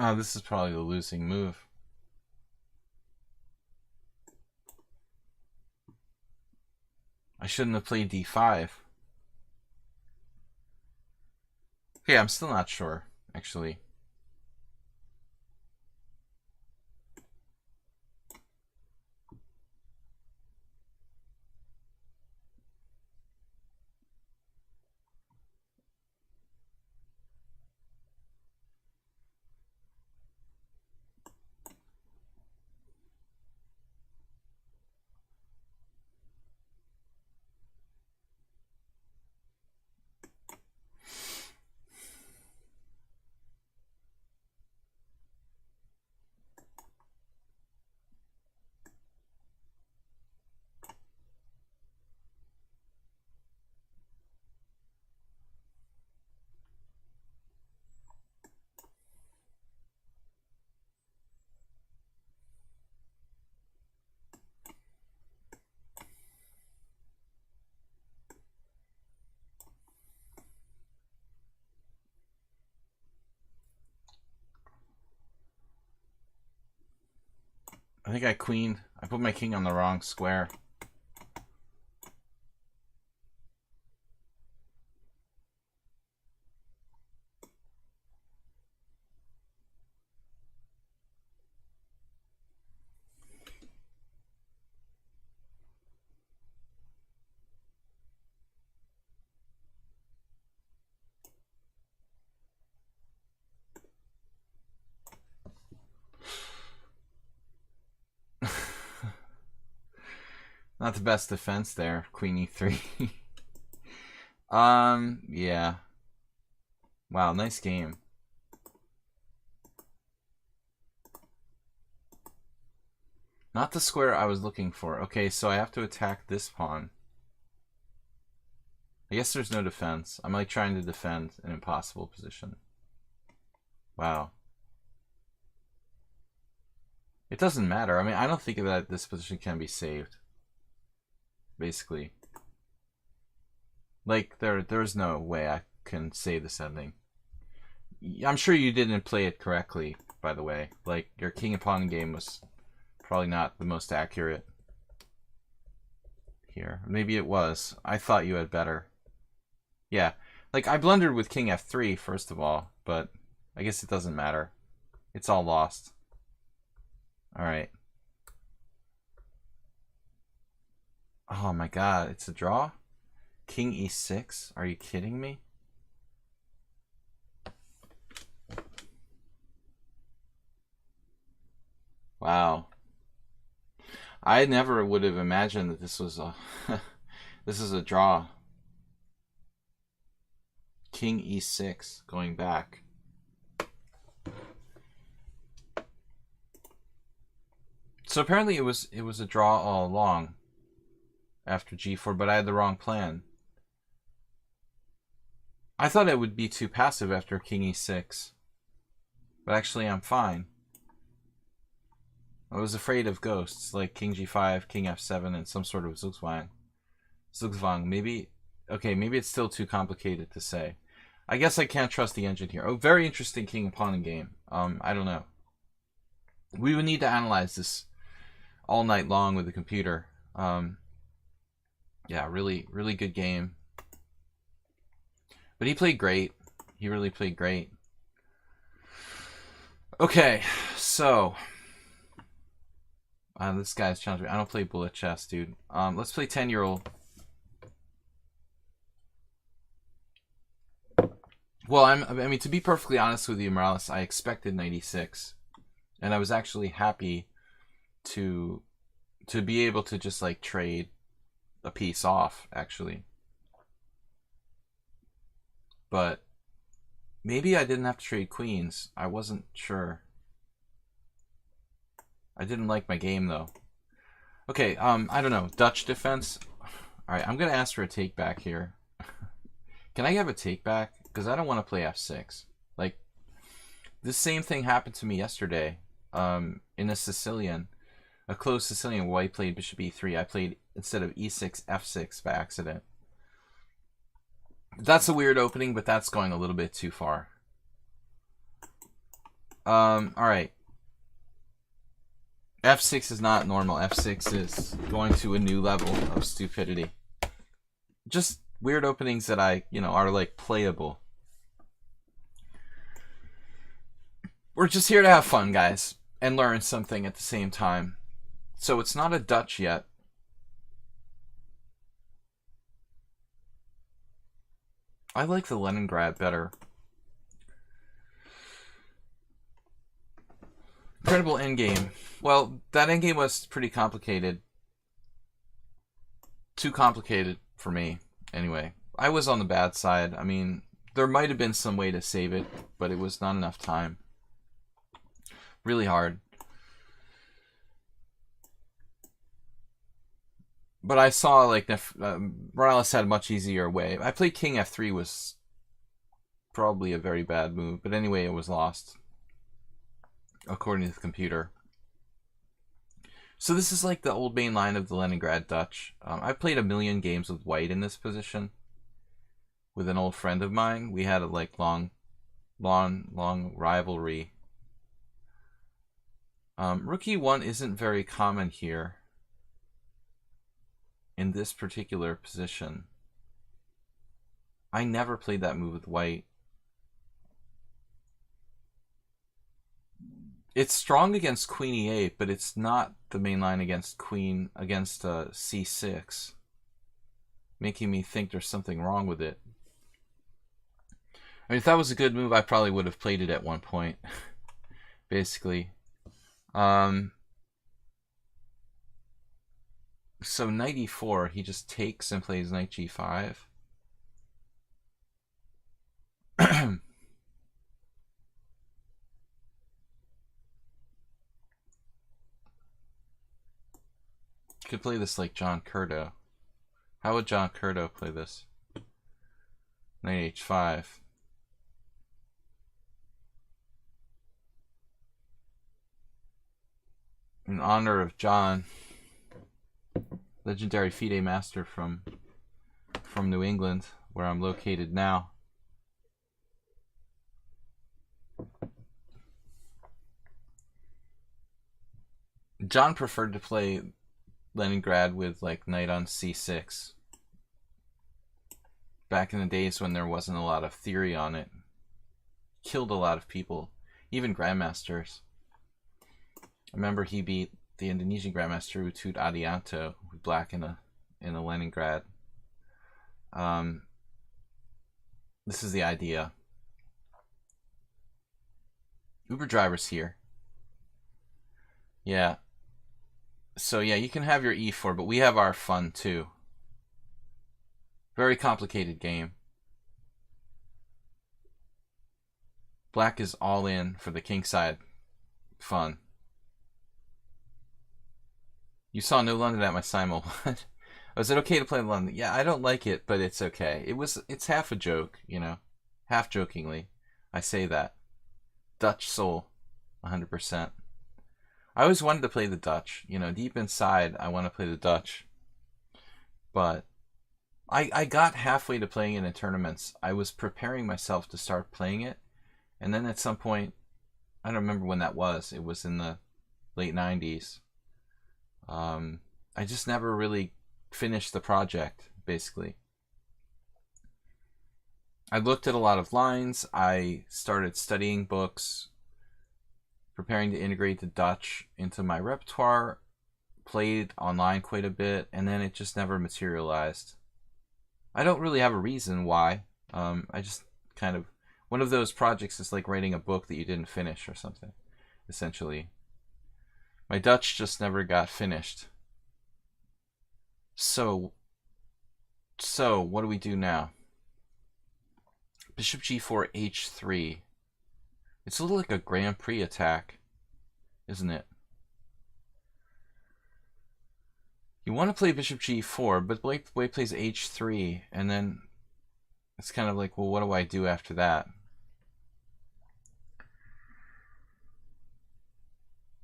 Oh, this is probably the losing move. I shouldn't have played d5. Okay, I'm still not sure, actually. I think I queened. I put my king on the wrong square. Not the best defense there, queen e3. Yeah. Wow, nice game. Not the square I was looking for. Okay, so I have to attack this pawn. I guess there's no defense. I'm like trying to defend an impossible position. Wow. It doesn't matter. I mean, I don't think that this position can be saved. Basically. Like, there's no way I can save this ending. I'm sure you didn't play it correctly, by the way. Like, your king and pawn game was probably not the most accurate here. Maybe it was. I thought you had better. Yeah. Like, I blundered with king f3, first of all, but I guess it doesn't matter. It's all lost. Alright. Oh my god, it's a draw? King e6? Are you kidding me? Wow. I never would have imagined that this was a this is a draw. King e6 going back. So apparently it was a draw all along after g4, but I had the wrong plan. I thought it would be too passive after king e6, but actually I'm fine. I was afraid of ghosts like king g5, king f7, and some sort of zugzwang. Maybe, okay, maybe it's still too complicated to say. I guess I can't trust the engine here. Oh, very interesting king and pawn game. I don't know. We would need to analyze this all night long with the computer. Yeah, really, really good game. But he played great. He really played great. Okay, so this guy's challenging me. I don't play bullet chess, dude. Let's play 10-year-old. Well, I mean, to be perfectly honest with you, Morales, I expected 96, and I was actually happy to be able to just like trade a piece off, actually. But maybe I didn't have to trade queens. I wasn't sure. I didn't like my game though. Okay, I don't know. Dutch defense. All right, I'm gonna ask for a take back here. Can I have a take back? Because I don't want to play f6. Like, this same thing happened to me yesterday. In a Sicilian, a closed Sicilian, where I played bishop e3. I played, instead of e6, f6 by accident. That's a weird opening, but that's going a little bit too far. Alright. F6 is not normal. F6 is going to a new level of stupidity. Just weird openings that are like playable. We're just here to have fun, guys, and learn something at the same time. So it's not a Dutch yet. I like the Leningrad better. Incredible endgame. Well, that endgame was pretty complicated. Too complicated for me, anyway. I was on the bad side. I mean, there might have been some way to save it, but it was not enough time. Really hard. But I saw, like, Morales had a much easier way. I played King F3 was probably a very bad move. But anyway, it was lost, according to the computer. So this is like the old main line of the Leningrad Dutch. I played a million games with white in this position with an old friend of mine. We had a like long rivalry. Rook E1 isn't very common here in this particular position. I never played that move with white. It's strong against Queen E8, but it's not the main line against C6, making me think there's something wrong with it. I mean, if that was a good move, I probably would have played it at one point, basically. So knight e4, he just takes and plays knight g5. Could play this like John Curto. How would John Curto play this? Knight h5. In honor of John, legendary FIDE master from New England, where I'm located now. John preferred to play Leningrad with like knight on c6. Back in the days when there wasn't a lot of theory on it. Killed a lot of people, even grandmasters. I remember he beat the Indonesian grandmaster Utut Adianto with black in a Leningrad. This is the idea. Uber driver's here. Yeah. So yeah, you can have your e4, but we have our fun too. Very complicated game. Black is all in for the kingside fun. You saw no London at my simul. What? Was it okay to play London? Yeah, I don't like it, but it's okay. It's half a joke, you know. Half jokingly. I say that. Dutch soul. 100%. I always wanted to play the Dutch. You know, deep inside, I want to play the Dutch. But I got halfway to playing it in tournaments. I was preparing myself to start playing it. And then at some point, I don't remember when that was. It was in the late 90s. I just never really finished the project, basically. I looked at a lot of lines. I started studying books, preparing to integrate the Dutch into my repertoire, played online quite a bit, and then it just never materialized. I don't really have a reason why. I just kind of... One of those projects is like writing a book that you didn't finish or something, essentially. My Dutch just never got finished. So what do we do now? Bishop g4, h3. It's a little like a Grand Prix attack, isn't it? You want to play bishop g4, but Blake plays h3, and then it's kind of like, well, what do I do after that?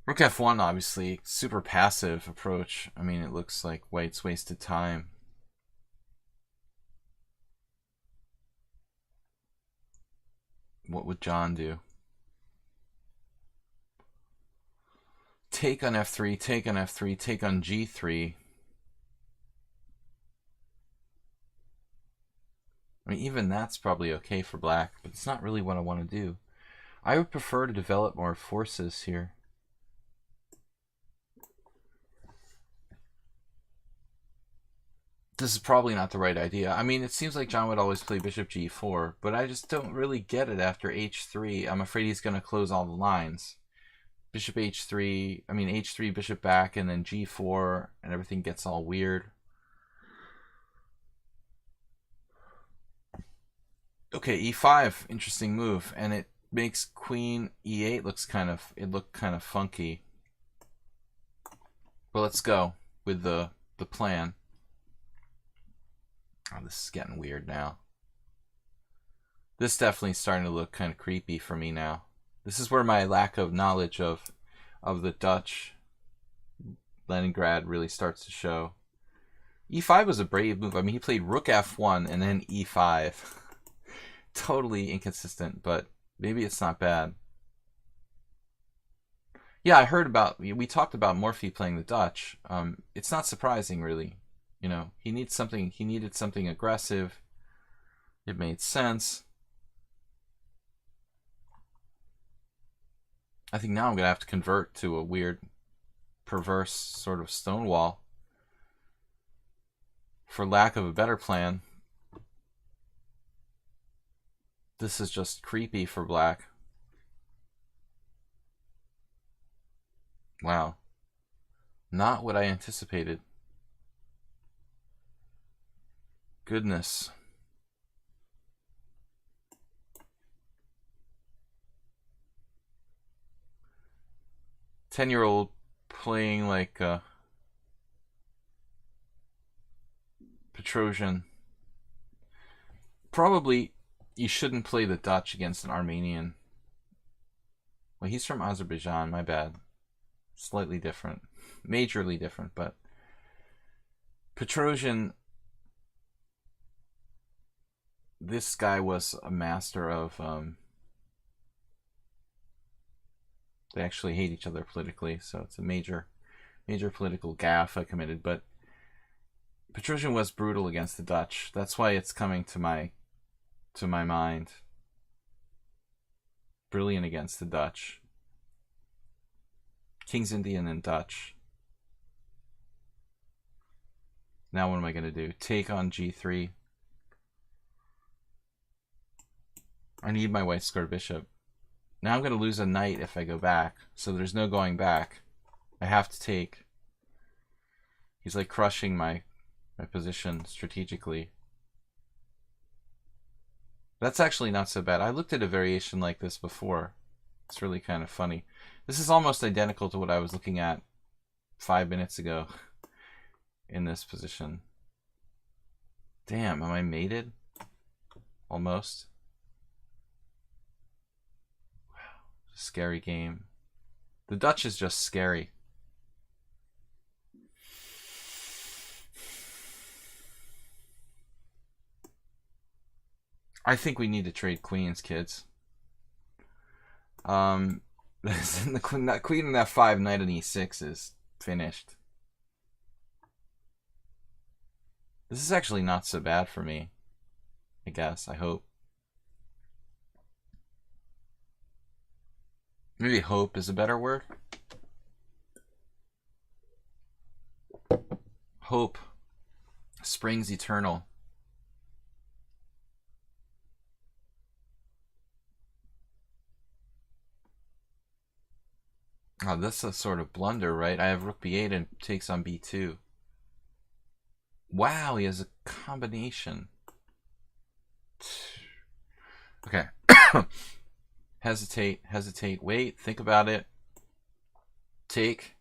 Rook f1, obviously, super passive approach. I mean, it looks like white's wasted time. What would John do? take on f3, take on f3, take on g3. I mean, even that's probably okay for black, but it's not really what I want to do. I would prefer to develop more forces here. This is probably not the right idea. I mean, it seems like John would always play bishop g4, but I just don't really get it after h3. I'm afraid he's going to close all the lines. Bishop h3, I mean h3, bishop back, and then g4, and everything gets all weird. Okay, e5, interesting move, and it makes queen e8 look kind of funky. But let's go with the plan. Oh, this is getting weird now. This definitely starting to look kind of creepy for me now. This is where my lack of knowledge of the Dutch Leningrad really starts to show. e5 was a brave move. I mean, he played rook f1 and then e5. Totally inconsistent, but maybe it's not bad. Yeah, I heard about, we talked about Morphy playing the Dutch. It's not surprising, really. You know, he needed something aggressive. It made sense. I think now I'm going to have to convert to a weird, perverse sort of stonewall. For lack of a better plan. This is just creepy for black. Wow. Not what I anticipated. Goodness. Ten-year-old playing like Petrosian. Probably you shouldn't play the Dutch against an Armenian. Well, he's from Azerbaijan, my bad. Slightly different. Majorly different, but Petrosian, this guy was a master of they actually hate each other politically, so it's a major political gaffe I committed, but Petrosian was brutal against the Dutch. That's why it's coming to my mind. Brilliant against the Dutch. King's Indian and Dutch. Now what am I going to do? Take on g3. I need my white square bishop. Now I'm going to lose a knight if I go back, so there's no going back. I have to take. He's like crushing my position strategically. That's actually not so bad. I looked at a variation like this before. It's really kind of funny. This is almost identical to what I was looking at 5 minutes ago in this position. Damn, am I mated? Almost. Wow, scary game. The Dutch is just scary. I think we need to trade queens, kids. The queen in f5, knight on e6 is finished. This is actually not so bad for me, I guess, I hope. Maybe hope is a better word. Hope springs eternal. Oh, that's a sort of blunder, right? I have rook b8 and takes on b2. Wow, he has a combination. Okay. Hesitate, wait, think about it. Take.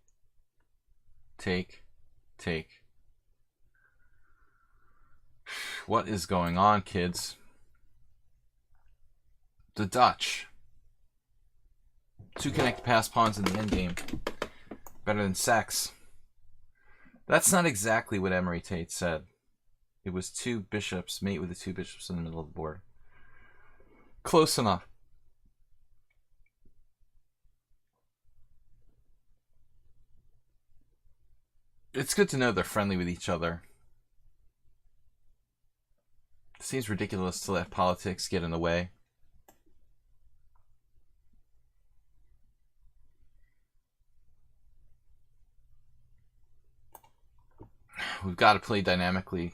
What is going on, kids? The Dutch. 2 connect pass pawns in the endgame. Better than sex. That's not exactly what Emery Tate said. It was 2 bishops, mate with the 2 bishops in the middle of the board. Close enough. it's good to know they're friendly with each other. It seems ridiculous to let politics get in the way. We've got to play dynamically.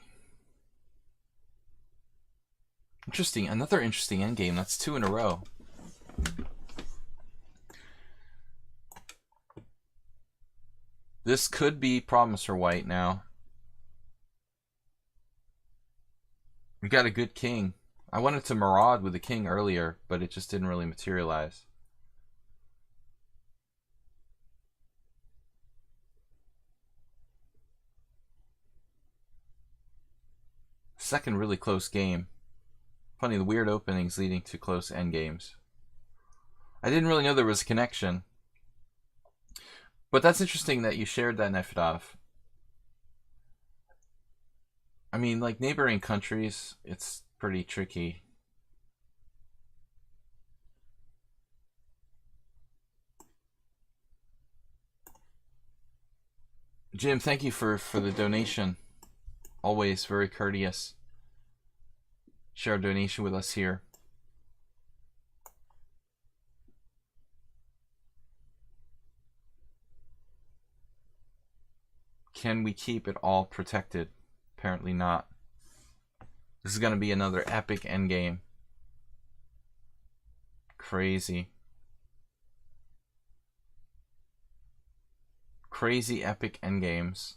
Interesting. Another interesting endgame. That's 2 in a row. This could be problems for white now. We got a good king. I wanted to maraud with the king earlier, but it just didn't really materialize. Second really close game. Funny, the weird openings leading to close endgames. I didn't really know there was a connection. But that's interesting that you shared that, Nefedov. I mean, like neighboring countries, it's pretty tricky. Jim, thank you for the donation. Always very courteous. Share a donation with us here. Can we keep it all protected? Apparently not. This is going to be another epic endgame. Crazy. Crazy epic endgames.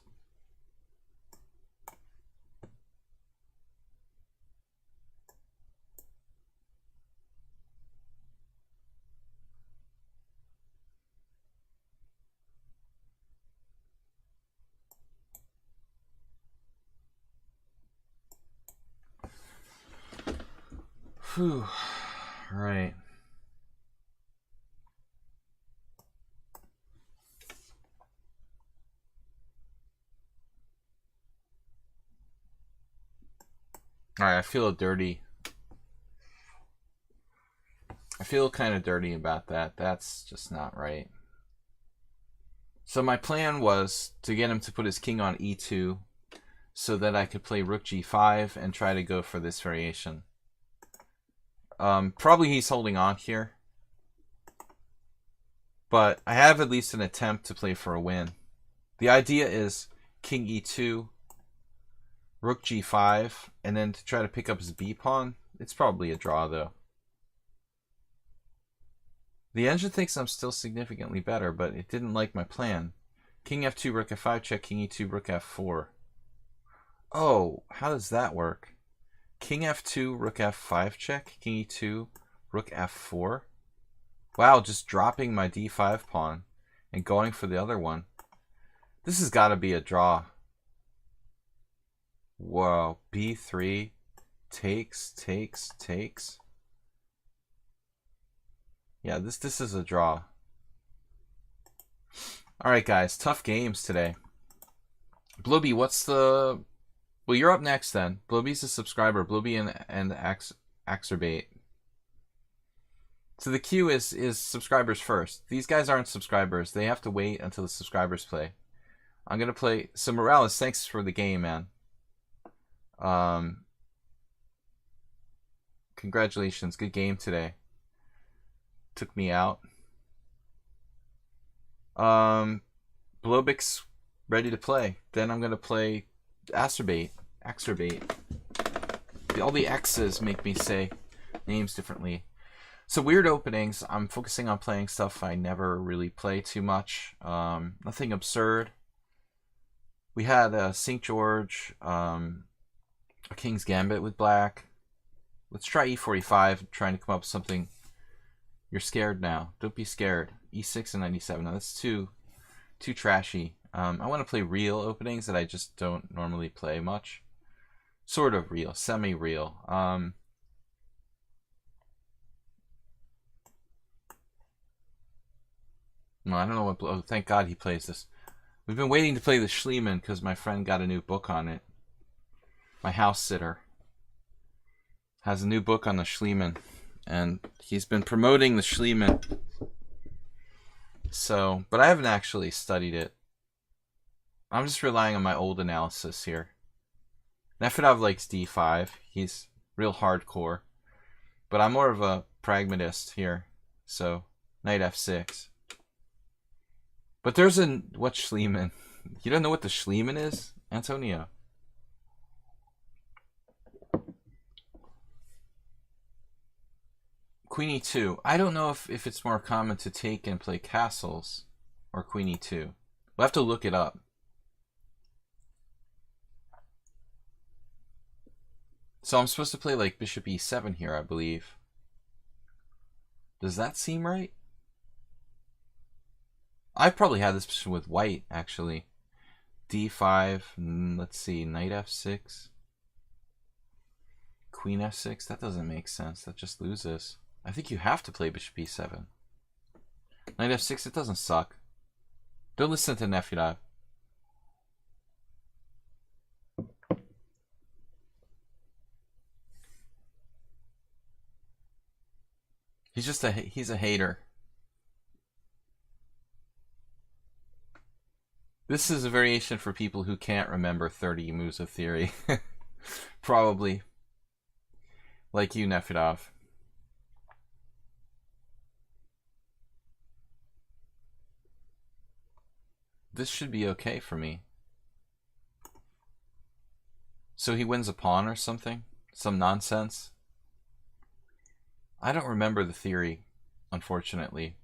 Whew. Right. Alright, I feel dirty. I feel kind of dirty about that. That's just not right. So my plan was to get him to put his king on e2 so that I could play rook g5 and try to go for this variation. Probably he's holding on here. But I have at least an attempt to play for a win. The idea is king e2, rook g5, and then to try to pick up his b-pawn. It's probably a draw, though. The engine thinks I'm still significantly better, but it didn't like my plan. King f2, rook f5, check, king e2, rook f4. Oh, how does that work? King f2, rook f5 check, king e2, rook f4. Wow, just dropping my d5 pawn and going for the other one. This has got to be a draw. Whoa, b3 takes. Yeah, this is a draw. All right, guys, tough games today. Blobby, what's the... Well, you're up next then. Blobby's a subscriber. Blobby and Axerbate. So the queue is subscribers first. These guys aren't subscribers. They have to wait until the subscribers play. I'm going to play... So Morales, thanks for the game, man. Congratulations. Good game today. Took me out. Blobix ready to play. Then I'm going to play... Axerbate. All the X's make me say names differently. So weird openings. I'm focusing on playing stuff I never really play too much. Nothing absurd. We had St. George, a King's Gambit with black. Let's try e45, trying to come up with something. You're scared now. Don't be scared. e6 and 97. Now that's too trashy. I want to play real openings that I just don't normally play much. Sort of real, semi-real. No, I don't know what... Oh, thank God he plays this. We've been waiting to play the Schliemann because my friend got a new book on it. My house sitter has a new book on the Schliemann, and he's been promoting the Schliemann. So, but I haven't actually studied it. I'm just relying on my old analysis here. Nefedov likes d5. He's real hardcore. But I'm more of a pragmatist here. So, knight f6. But there's a... What's Schliemann? You don't know what the Schliemann is, Antonio? Queen e2. I don't know if it's more common to take and play castles or queen e2. We'll have to look it up. So I'm supposed to play like bishop e7 here, I believe. Does that seem right? I've probably had this position with white, actually. d5, let's see, knight f6. Queen f6, that doesn't make sense. That just loses. I think you have to play bishop e7. Knight f6, it doesn't suck. Don't listen to Nefedov. He's a hater. This is a variation for people who can't remember 30 moves of theory. Probably. Like you, Nefedov. This should be okay for me. So he wins a pawn or something? Some nonsense? I don't remember the theory, unfortunately.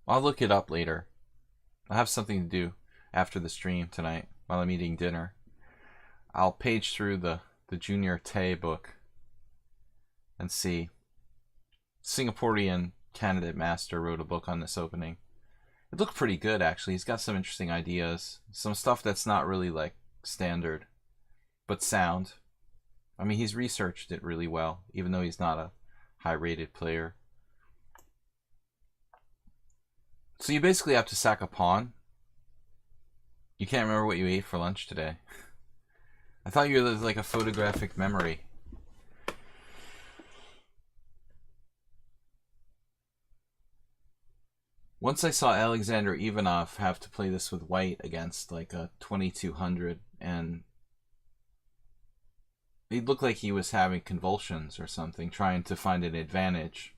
I'll look it up later. I have something to do after the stream tonight while I'm eating dinner. I'll page through the Junior Tay book and see. Singaporean candidate master wrote a book on this opening. It looked pretty good, actually. He's got some interesting ideas. Some stuff that's not really, like, standard, but sound. I mean, he's researched it really well, even though he's not a high-rated player. So you basically have to sack a pawn. You can't remember what you ate for lunch today. I thought you were like a photographic memory. Once I saw Alexander Ivanov have to play this with white against like a 2200, and it looked like he was having convulsions or something, trying to find an advantage.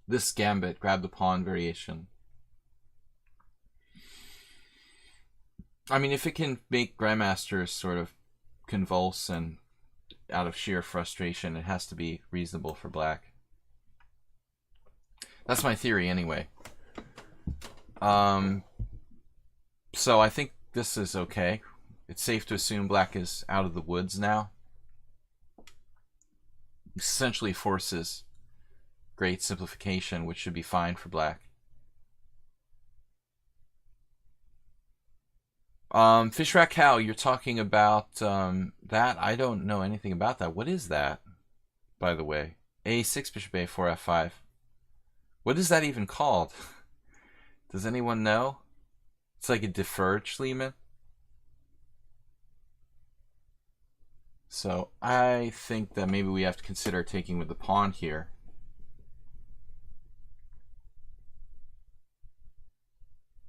This gambit, grab the pawn variation. I mean, if it can make grandmasters sort of convulse and out of sheer frustration, it has to be reasonable for black. That's my theory anyway. So I think this is okay. It's safe to assume black is out of the woods now. Essentially forces great simplification, which should be fine for black. Fishrack Cow, you're talking about that? I don't know anything about that. What is that, by the way? A6, bishop a4, f5. What is that even called? Does anyone know? It's like a deferred Schliemann. So I think that maybe we have to consider taking with the pawn here.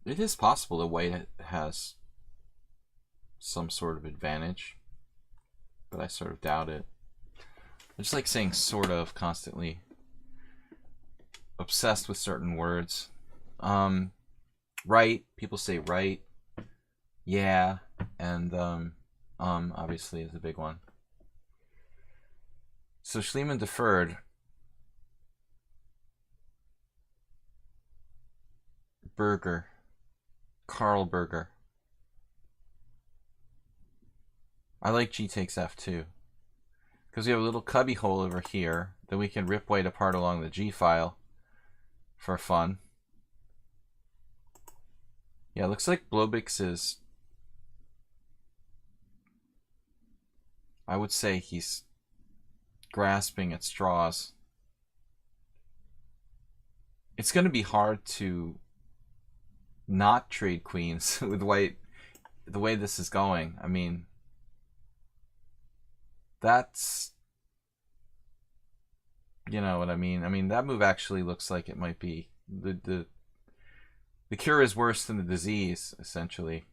It is possible that white has some sort of advantage, but I sort of doubt it. I just like saying sort of constantly. Obsessed with certain words. Right, people say right. Yeah, and obviously is a big one. So Schliemann deferred. Berger. Karl Berger. I like g takes f2. Because we have a little cubby hole over here that we can rip white apart along the g file for fun. Yeah, it looks like Blobix is... I would say he's grasping at straws. It's going to be hard to not trade queens with white the way this is going. I mean, that's You know what I mean? I mean, that move actually looks like it might be the cure is worse than the disease, essentially.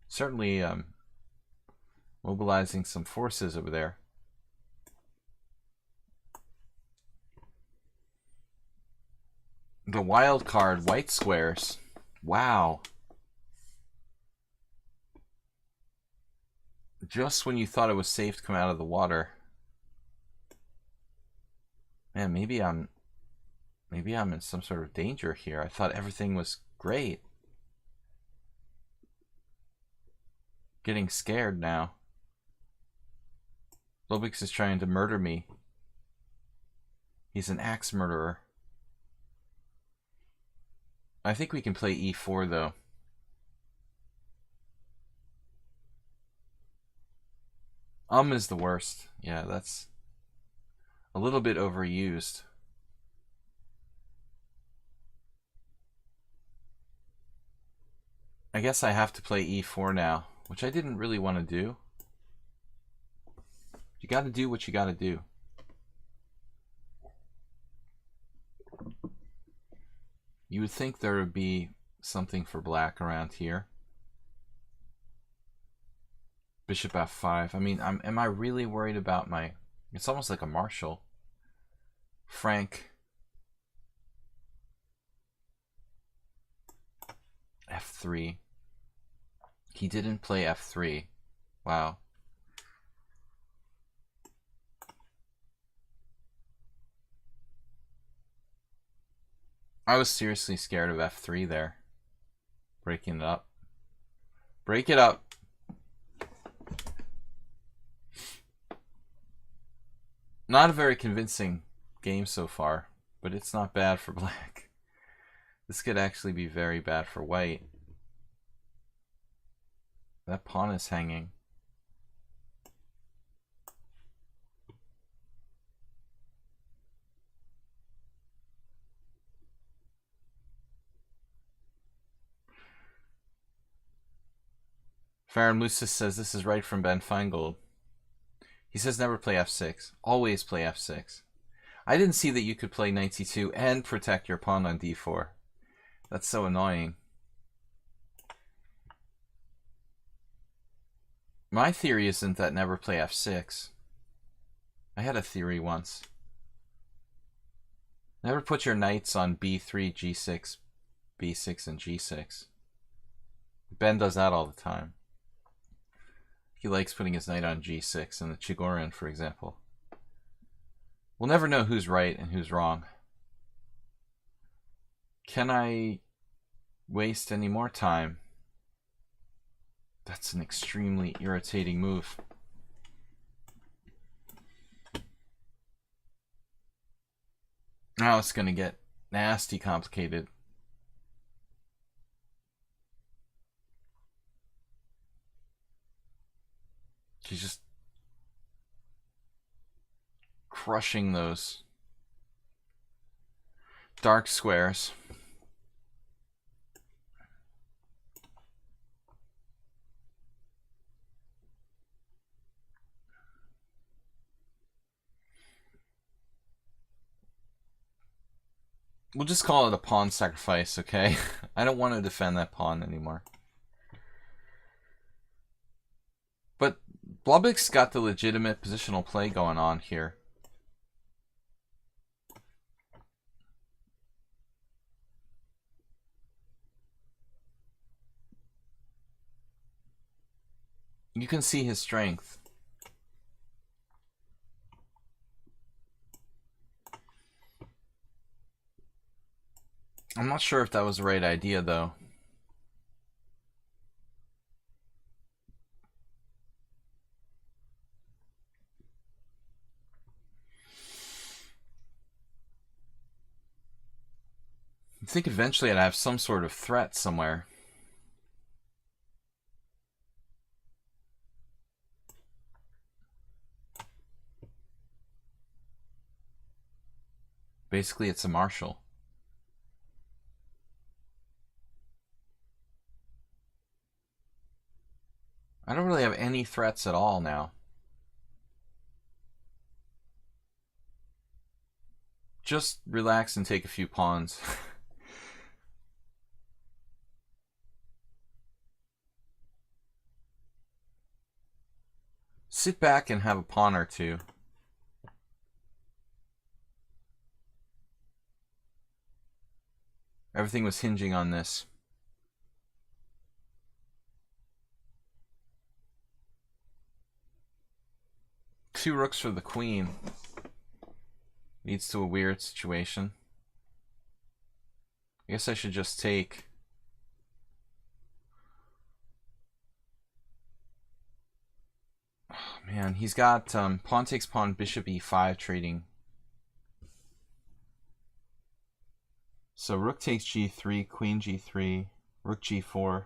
Certainly mobilizing some forces over there. The wild card, white squares. Wow. Just when you thought it was safe to come out of the water. Man, maybe I'm in some sort of danger here. I thought everything was great. Getting scared now. Lobix is trying to murder me. He's an axe murderer. I think we can play e4 though. Is the worst. Yeah, that's a little bit overused. I guess I have to play e4 now, which I didn't really want to do. You got to do what you got to do. You would think there would be something for black around here. Bishop f5. I mean, am I really worried about my... It's almost like a Marshall. Frank. f3. He didn't play f3. Wow. I was seriously scared of f3 there. Breaking it up. Break it up. Not a very convincing game so far, but it's not bad for black. This could actually be very bad for white. That pawn is hanging. Farron Lucis says this is right from Ben Feingold. He says never play f6. Always play f6. I didn't see that you could play knight c2 and protect your pawn on d4. That's so annoying. My theory isn't that never play f6. I had a theory once. Never put your knights on b3, g6, b6, and g6. Ben does that all the time. He likes putting his knight on g6 in the Chigorin, for example. We'll never know who's right and who's wrong. Can I waste any more time? That's an extremely irritating move. Now it's going to get nasty complicated. She's just crushing those dark squares. We'll just call it a pawn sacrifice, okay? I don't want to defend that pawn anymore. But Blubik's got the legitimate positional play going on here. You can see his strength. I'm not sure if that was the right idea, though. I think eventually I'd have some sort of threat somewhere. Basically, it's a Marshall. any threats at all now. Just relax and take a few pawns. Sit back and have a pawn or two. Everything was hinging on this. Two rooks for the queen. Leads to a weird situation. I guess I should just take. Oh, man, he's got pawn takes pawn, bishop e5 trading. So rook takes g3, queen g3, rook g4.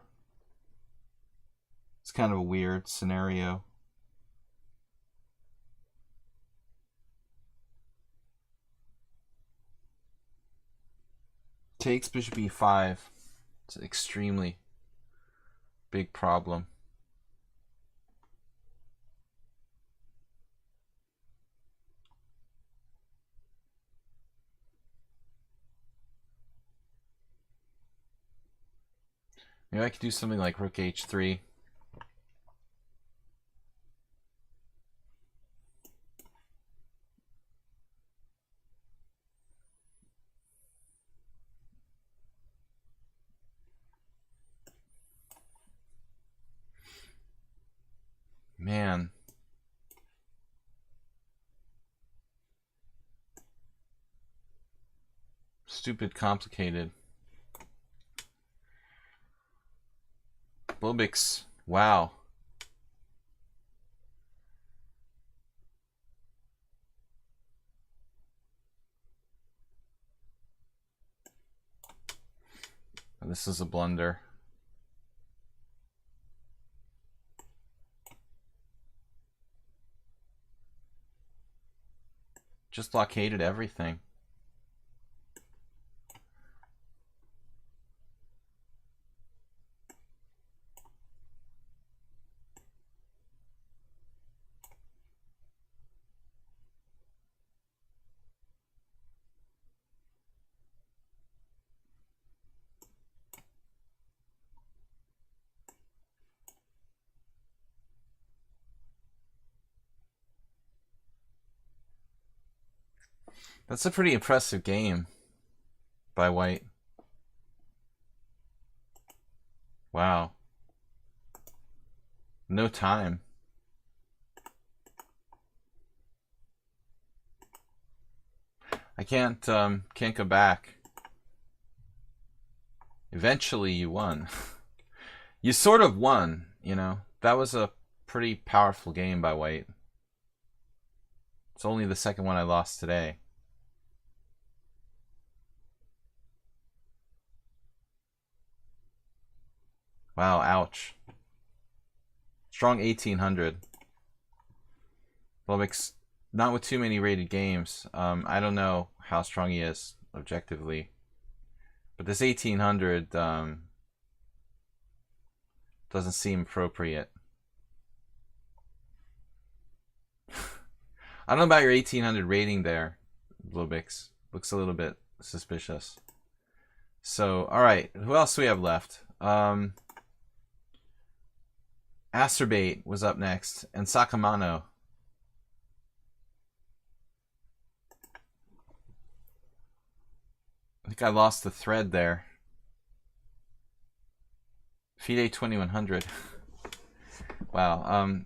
It's kind of a weird scenario. Takes bishop e5. It's an extremely big problem. Maybe I could do something like rook h3. Man. Stupid complicated. Blobix. Wow. This is a blunder. Just blockaded everything. That's a pretty impressive game by White. Wow. No time. I can't go back. Eventually you won. You sort of won, you know. That was a pretty powerful game by White. It's only the second one I lost today. Wow, ouch. Strong 1800. Blobix, not with too many rated games. I don't know how strong he is objectively. But this 1800 doesn't seem appropriate. I don't know about your 1800 rating there, Blobix. Looks a little bit suspicious. So, alright, who else do we have left? Asterbait was up next, and Sakamano. I think I lost the thread there. FIDE 2100. Wow.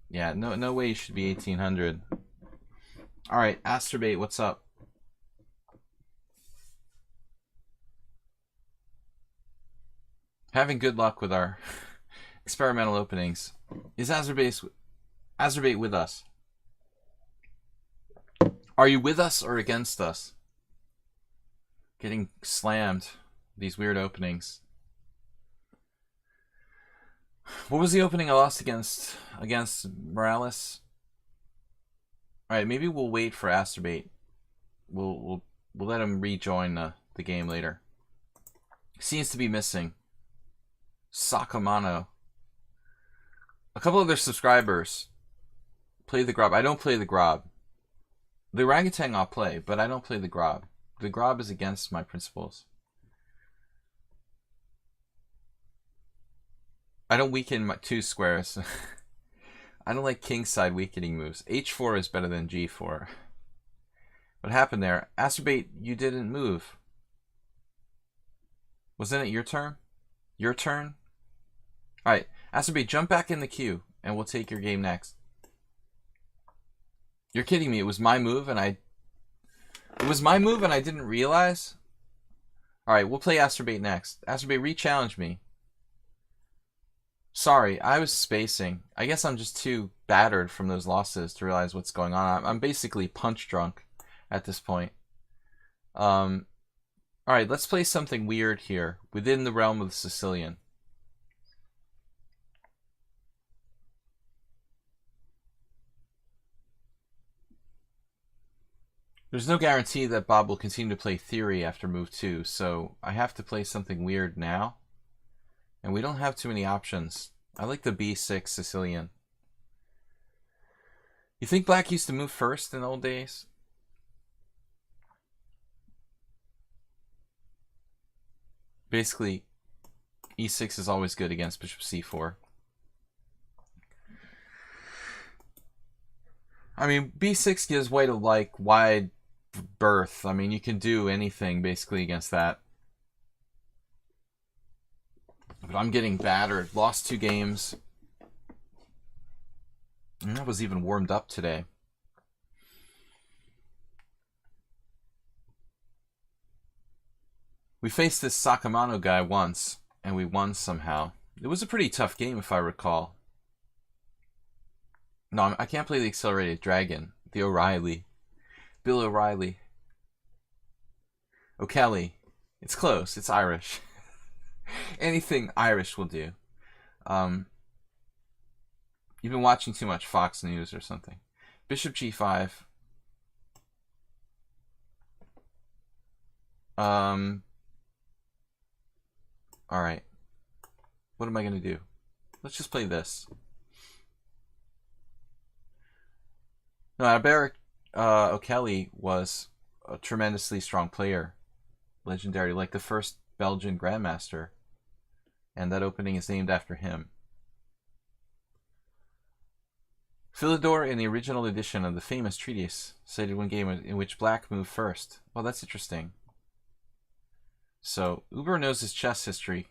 Yeah. No way you should be 1800. All right, Asterbait, what's up? Having good luck with our experimental openings. Is Azerbait with us? Are you with us or against us? Getting slammed. These weird openings. What was the opening I lost against Morales? All right, maybe we'll wait for Asterbait. We'll let him rejoin the game later. Seems to be missing. Sakamano. A couple other subscribers play the Grob. I don't play the Grob. The orangutan I'll play, but I don't play the Grob. The Grob is against my principles. I don't weaken my 2 squares. I don't like kingside weakening moves. H4 is better than G4. What happened there? Acerbate, you didn't move. Wasn't it your turn? Your turn? Alright, Acerbate, jump back in the queue, and we'll take your game next. You're kidding me. It was my move, and I... It was my move, and I didn't realize? Alright, we'll play Acerbate next. Acerbate, re-challenge me. Sorry, I was spacing. I guess I'm just too battered from those losses to realize what's going on. I'm basically punch drunk at this point. Alright, let's play something weird here within the realm of the Sicilian. There's no guarantee that Bob will continue to play Theory after move 2, so I have to play something weird now. And we don't have too many options. I like the B6 Sicilian. You think Black used to move first in the old days? Basically, E6 is always good against Bishop C4. I mean, B6 gives White a wide berth. I mean, you can do anything basically against that. But I'm getting battered. Lost 2 games. And I was even warmed up today. We faced this Sakamano guy once, and we won somehow. It was a pretty tough game, if I recall. No, I can't play the Accelerated Dragon. The O'Reilly. Bill O'Reilly. O'Kelly. It's close. It's Irish. Anything Irish will do. You've been watching too much Fox News or something. Bishop G5. Alright. What am I going to do? Let's just play this. No, Albert O'Kelly was a tremendously strong player. Legendary, like the first Belgian Grandmaster. And that opening is named after him. Philidor, in the original edition of the famous treatise, cited one game in which Black moved first. Well, that's interesting. So, Uber knows his chess history.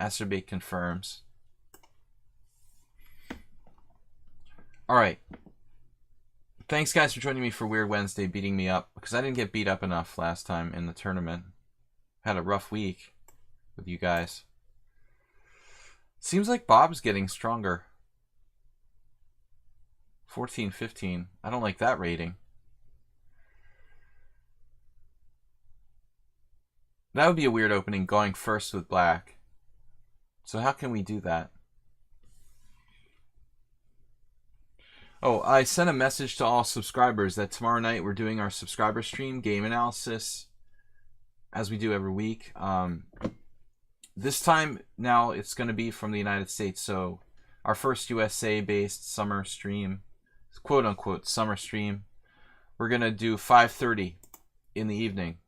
Acerbate confirms. Alright. Thanks, guys, for joining me for Weird Wednesday, beating me up. Because I didn't get beat up enough last time in the tournament. Had a rough week with you guys. Seems like Bob's getting stronger. 14-15. I don't like that rating. That would be a weird opening, going first with Black. So how can we do that? Oh, I sent a message to all subscribers that tomorrow night we're doing our subscriber stream, game analysis, as we do every week. This time, now, it's going to be from the United States, so our first USA-based summer stream, quote-unquote summer stream, we're going to do 5:30 in the evening.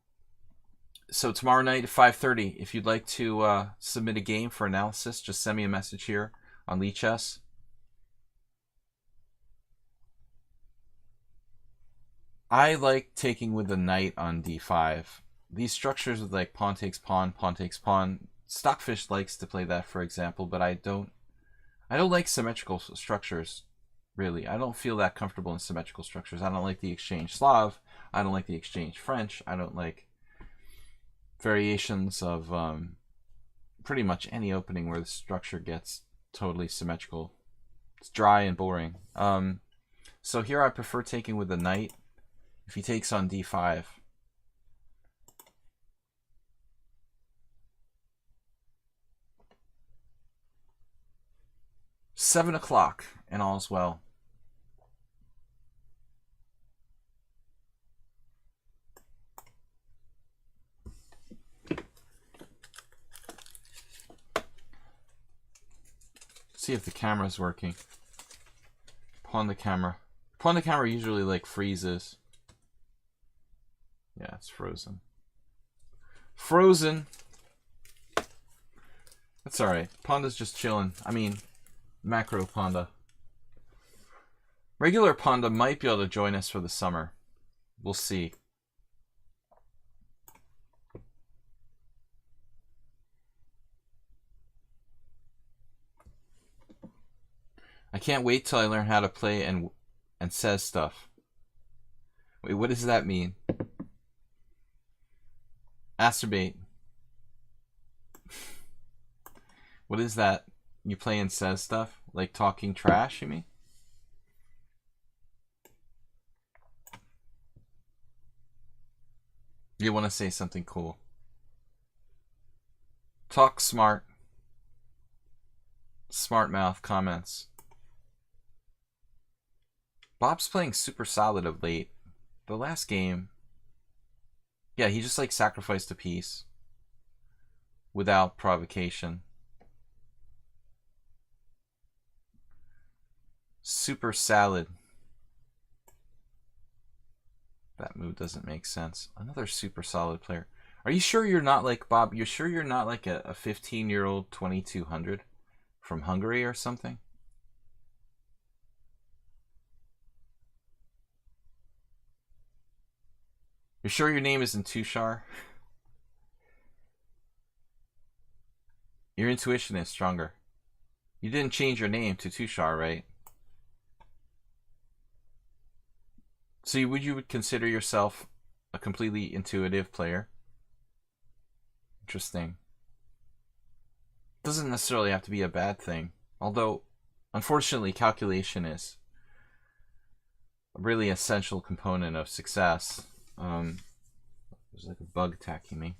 So tomorrow night at 5:30, if you'd like to submit a game for analysis, just send me a message here on lichess. I like taking with the knight on d5. These structures with like pawn takes pawn, pawn takes pawn, Stockfish likes to play that, for example, but I don't like symmetrical structures, really. I don't feel that comfortable in symmetrical structures. I don't like the exchange Slav. I don't like the exchange French. I don't like variations of pretty much any opening where the structure gets totally symmetrical. It's dry and boring. So here I prefer taking with the knight. If he takes on d5, 7 o'clock, and all's well. See see if the camera's working. Pawn the camera. Pawn the camera usually like freezes. Yeah, it's frozen. Frozen. That's alright. Panda's just chilling. I mean, macro Panda. Regular Panda might be able to join us for the summer. We'll see. I can't wait till I learn how to play and says stuff. Wait, what does that mean? Acerbate. What is that? You play and says stuff? Like talking trash, you mean? You want to say something cool. Talk smart. Smart mouth comments. Bob's playing super solid of late. The last game, yeah, he just like sacrificed a piece without provocation. Super salad. That move doesn't make sense. Another super solid player. Are you sure you're not like Bob? You're sure you're not like a 15-year-old 2200 from Hungary or something? You're sure your name isn't Tushar? Your intuition is stronger. You didn't change your name to Tushar, right? So you would consider yourself a completely intuitive player? Interesting. Doesn't necessarily have to be a bad thing. Although, unfortunately, calculation is a really essential component of success. There's like a bug attacking me.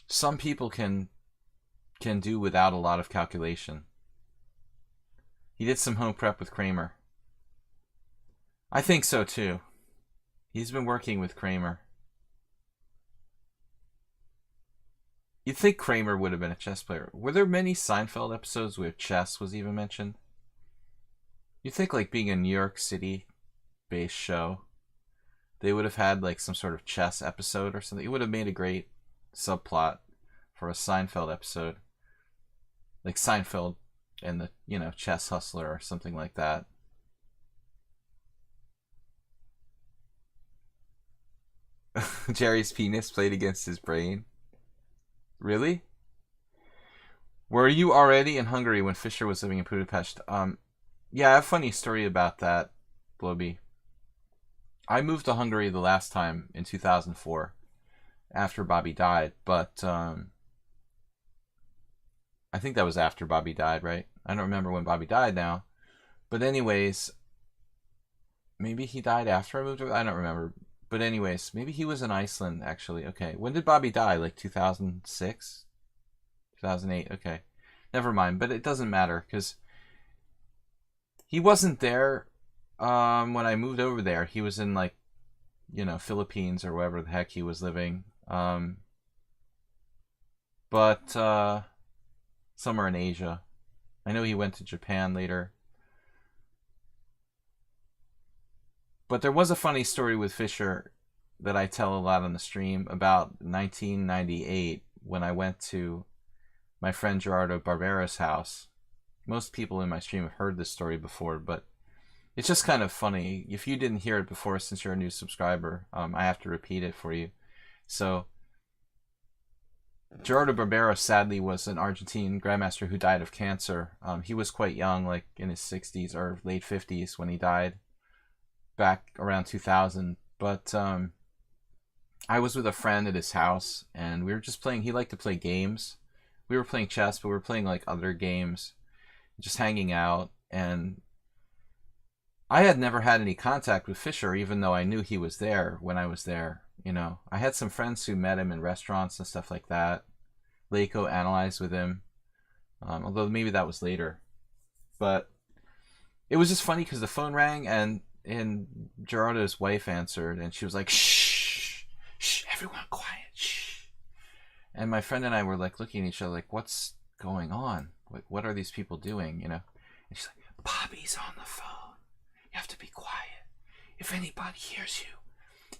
Some people can do without a lot of calculation. He did some home prep with Kramer. I think so too. He's been working with Kramer. You'd think Kramer would have been a chess player. Were there many Seinfeld episodes where chess was even mentioned? You'd think like being a New York City based show, they would have had like some sort of chess episode or something. It would have made a great subplot for a Seinfeld episode. Like Seinfeld and the, you know, chess hustler or something like that. Jerry's penis played against his brain. Really? Were you already in Hungary when Fischer was living in Budapest? Yeah, I have a funny story about that, Bloby. I moved to Hungary the last time in 2004 after Bobby died, but I think that was after Bobby died, right? I don't remember when Bobby died now. But anyways, maybe he died after I moved over? I don't remember. But anyways, maybe he was in Iceland, actually. Okay, when did Bobby die? Like 2006? 2008? Okay. Never mind, but it doesn't matter, because he wasn't there when I moved over there. He was in, like, you know, Philippines or wherever the heck he was living. But somewhere in Asia. I know he went to Japan later. But there was a funny story with Fischer that I tell a lot on the stream about 1998 when I went to my friend Gerardo Barbera's house. Most people in my stream have heard this story before, but it's just kind of funny. If you didn't hear it before, since you're a new subscriber, I have to repeat it for you. So, Gerardo Barbera sadly was an Argentine grandmaster who died of cancer. He was quite young, like in his 60s or late 50s when he died. Back around 2000, but I was with a friend at his house and we were just playing. He liked to play games. We were playing chess, but we were playing like other games, just hanging out. And I had never had any contact with Fischer, even though I knew he was there when I was there. You know, I had some friends who met him in restaurants and stuff like that. Leiko analyzed with him, although maybe that was later. But it was just funny because the phone rang and Gerardo's wife answered, and she was like, "Shh, shh, everyone quiet, shh." And my friend and I were like looking at each other like, "What's going on? what are these people doing, you know? And she's like, Bobby's on the phone. You have to be quiet. If anybody hears you,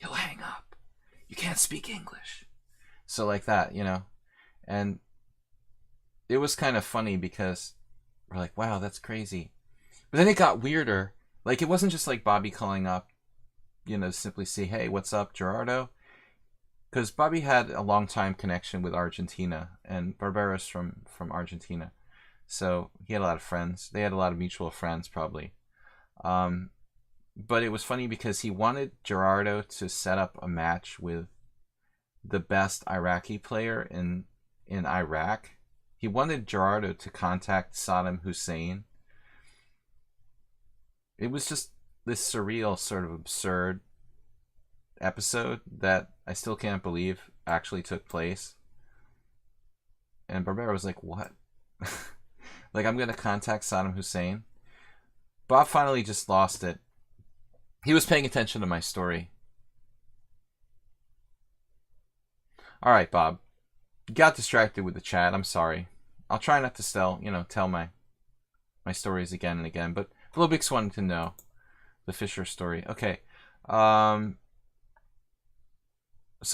he'll hang up. You can't speak English. So like that, you know? And it was kind of funny because we're like, wow, that's crazy. But then it got weirder. Like, it wasn't just like Bobby calling up, you know, simply say, hey, what's up, Gerardo? Because Bobby had a long time connection with Argentina, and Barbera's from Argentina. So he had a lot of friends. They had a lot of mutual friends, probably. But it was funny because he wanted Gerardo to set up a match with the best Iraqi player in Iraq. He wanted Gerardo to contact Saddam Hussein. It was just this surreal, sort of absurd episode that I still can't believe actually took place. And Barbera was like, what? Like, I'm going to contact Saddam Hussein? Bob finally just lost it. He was paying attention to my story. Alright, Bob. You got distracted with the chat. I'm sorry. I'll try not to tell my stories again and again. But Blobix wanted to know the Fisher story. Okay. So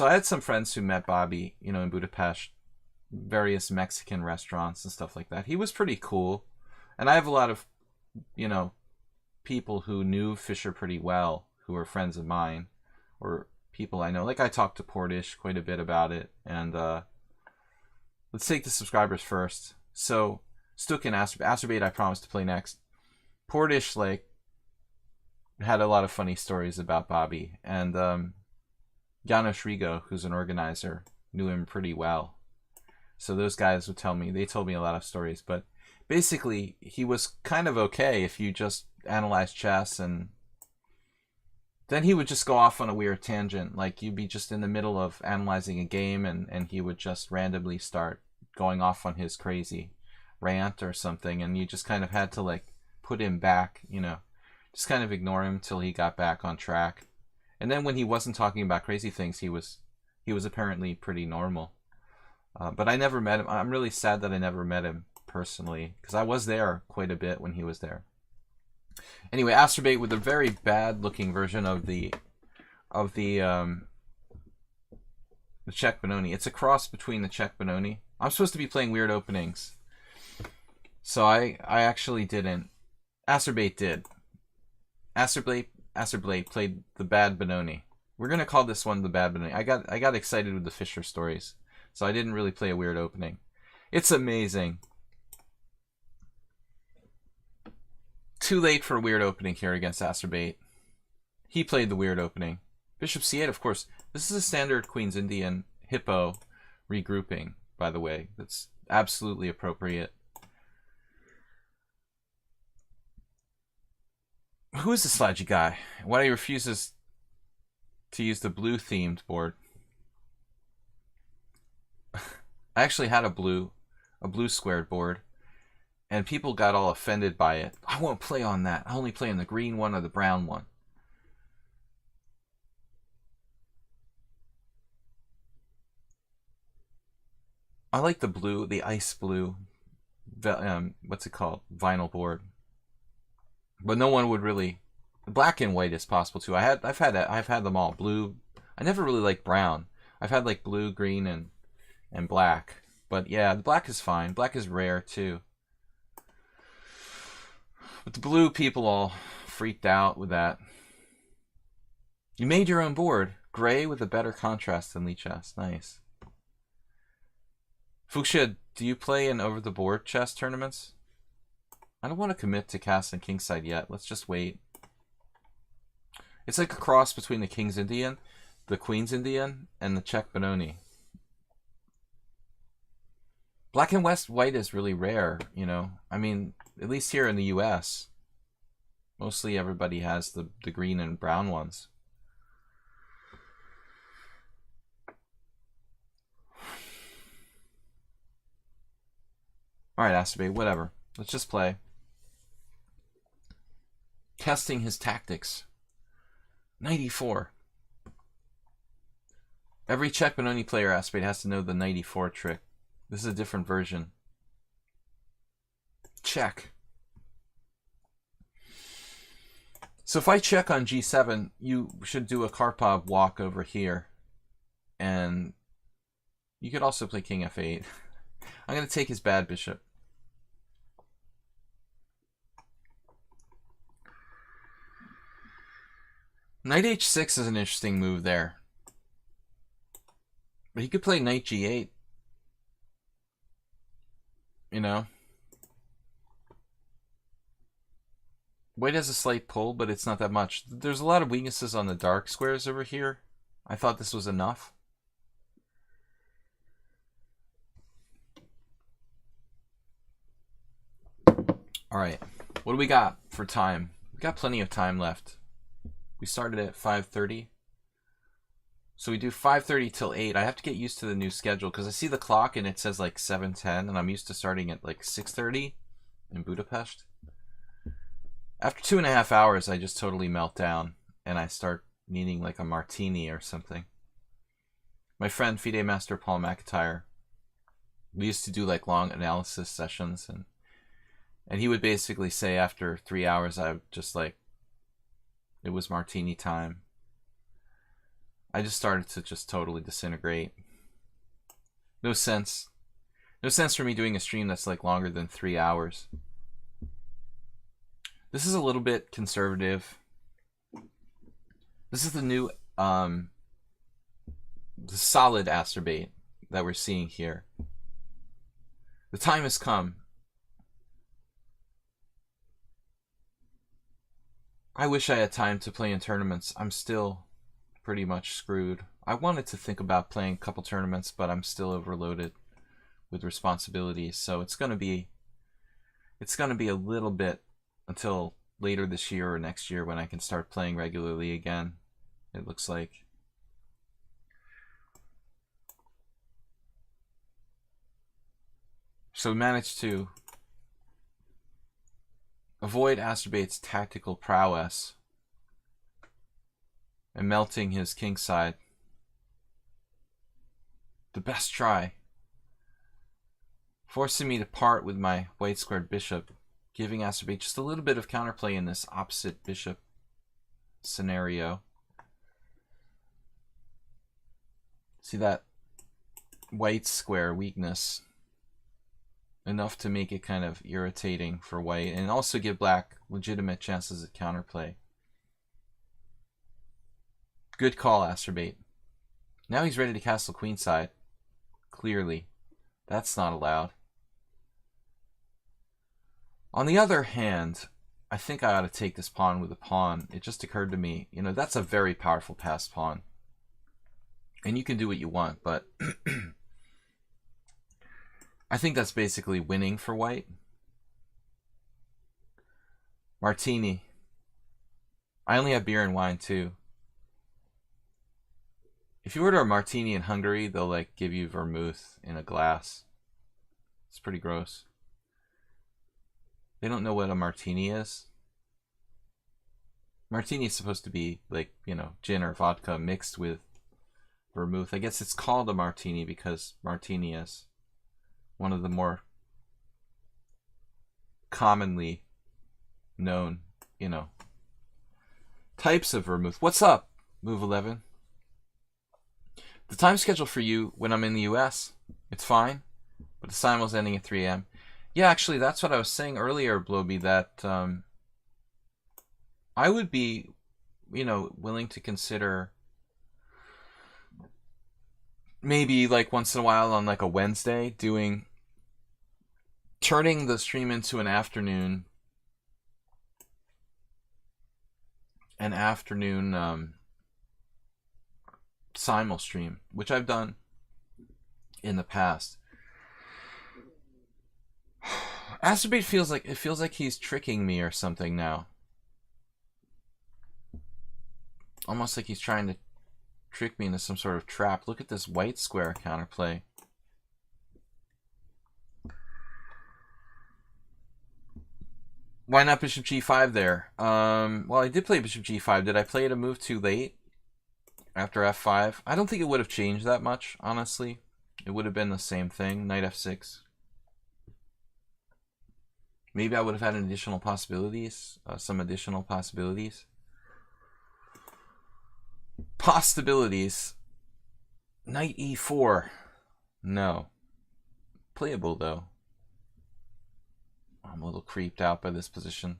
I had some friends who met Bobby, you know, in Budapest, various Mexican restaurants and stuff like that. He was pretty cool. And I have a lot of, you know, people who knew Fisher pretty well, who are friends of mine, or people I know. Like, I talked to Portish quite a bit about it. And let's take the subscribers first. So Stuk and Asterbait I promised to play next. Portish, like, had a lot of funny stories about Bobby. And Janos Rigo, who's an organizer, knew him pretty well. So those guys would tell me, they told me a lot of stories. But basically, he was kind of okay if you just analyze chess, and then he would just go off on a weird tangent. Like, you'd be just in the middle of analyzing a game, and he would just randomly start going off on his crazy rant or something, and you just kind of had to, like, put him back, you know, just kind of ignore him till he got back on track. And then when he wasn't talking about crazy things, he was apparently pretty normal. But I never met him. I'm really sad that I never met him personally, because I was there quite a bit when he was there. Anyway, Asterbait with a very bad looking version of the Czech Benoni. It's a cross between the Czech Benoni. I'm supposed to be playing weird openings, so I actually didn't. Asterbait did. Asterbait played the bad Benoni. We're gonna call this one the bad Benoni. I got excited with the Fisher stories, so I didn't really play a weird opening. It's amazing. Too late for a weird opening here against Asterbait. He played the weird opening. Bishop c8, of course. This is a standard Queen's Indian hippo regrouping, by the way. That's absolutely appropriate. Who is the Sladgie guy? Why he refuses to use the blue themed board? I actually had a blue squared board, and people got all offended by it. I won't play on that. I only play on the green one or the brown one. I like the blue, the ice blue, what's it called? Vinyl board. But no one would really. Black and white is possible too. I've had them all. Blue. I never really liked brown. I've had like blue, green, and black. But yeah, the black is fine. Black is rare too. But the blue people all freaked out with that. You made your own board. Gray with a better contrast than lichess. Nice. Fuchsia, do you play in over-the-board chess tournaments? I don't want to commit to casting kingside yet. Let's just wait. It's like a cross between the King's Indian, the Queen's Indian, and the Czech Benoni. Black and white is really rare, you know. I mean, at least here in the US, mostly everybody has the green and brown ones. Alright, Asterbait, whatever. Let's just play. Testing his tactics. 94. Every Czech Benoni player, Asterbait, has to know the 94 trick. This is a different version. check. So if I check on g7, you should do a Karpov walk over here. And you could also play king f8. I'm going to take his bad bishop. Knight h6 is an interesting move there. But he could play knight g8. You know? White has a slight pull, but it's not that much. There's a lot of weaknesses on the dark squares over here. I thought this was enough. Alright, what do we got for time? We got plenty of time left. We started at 5:30. So we do 5:30 till 8. I have to get used to the new schedule because I see the clock and it says like 7:10 and I'm used to starting at like 6:30 in Budapest. After 2.5 hours, I just totally melt down and I start needing like a martini or something. My friend FIDE Master Paul McIntyre, we used to do like long analysis sessions and he would basically say after 3 hours, I just like, it was martini time. I just started to just totally disintegrate. No sense. No sense for me doing a stream that's like longer than 3 hours. This is a little bit conservative. This is the new, the solid astrobate that we're seeing here. The time has come. I wish I had time to play in tournaments. I'm still pretty much screwed. I wanted to think about playing a couple tournaments, but I'm still overloaded with responsibilities. So it's gonna be a little bit until later this year or next year when I can start playing regularly again, it looks like. So we managed to avoid Astrobate's tactical prowess and melting his king side. The best try. Forcing me to part with my white squared bishop, giving Astrobate just a little bit of counterplay in this opposite bishop scenario. See that white square weakness? Enough to make it kind of irritating for white and also give black legitimate chances at counterplay. Good call, Astrobate. Now he's ready to castle queenside. Clearly. That's not allowed. On the other hand, I think I ought to take this pawn with a pawn. It just occurred to me, you know, that's a very powerful passed pawn. And you can do what you want, but I think that's basically winning for white. Martini. I only have beer and wine too. If you order a martini in Hungary, they'll like give you vermouth in a glass. It's pretty gross. They don't know what a martini is. Martini is supposed to be like, you know, gin or vodka mixed with vermouth. I guess it's called a martini because martini is one of the more commonly known, you know, types of vermouth. What's up, Move 11? The time schedule for you when I'm in the US, it's fine, but the simul's ending at 3 a.m. Yeah, actually, that's what I was saying earlier, Bloby, that I would be, you know, willing to consider maybe like once in a while on like a Wednesday turning the stream into an afternoon simul stream, which I've done in the past. Astrobate feels like he's tricking me or something now. Almost like he's trying to trick me into some sort of trap. Look at this white square counterplay. Why not bishop g5 there? Well, I did play bishop g5. Did I play it a move too late after f5? I don't think it would have changed that much, honestly. It would have been the same thing. Knight f6. Maybe I would have had an additional possibilities. Some additional possibilities. Possibilities. Knight e4. No. Playable, though. I'm a little creeped out by this position.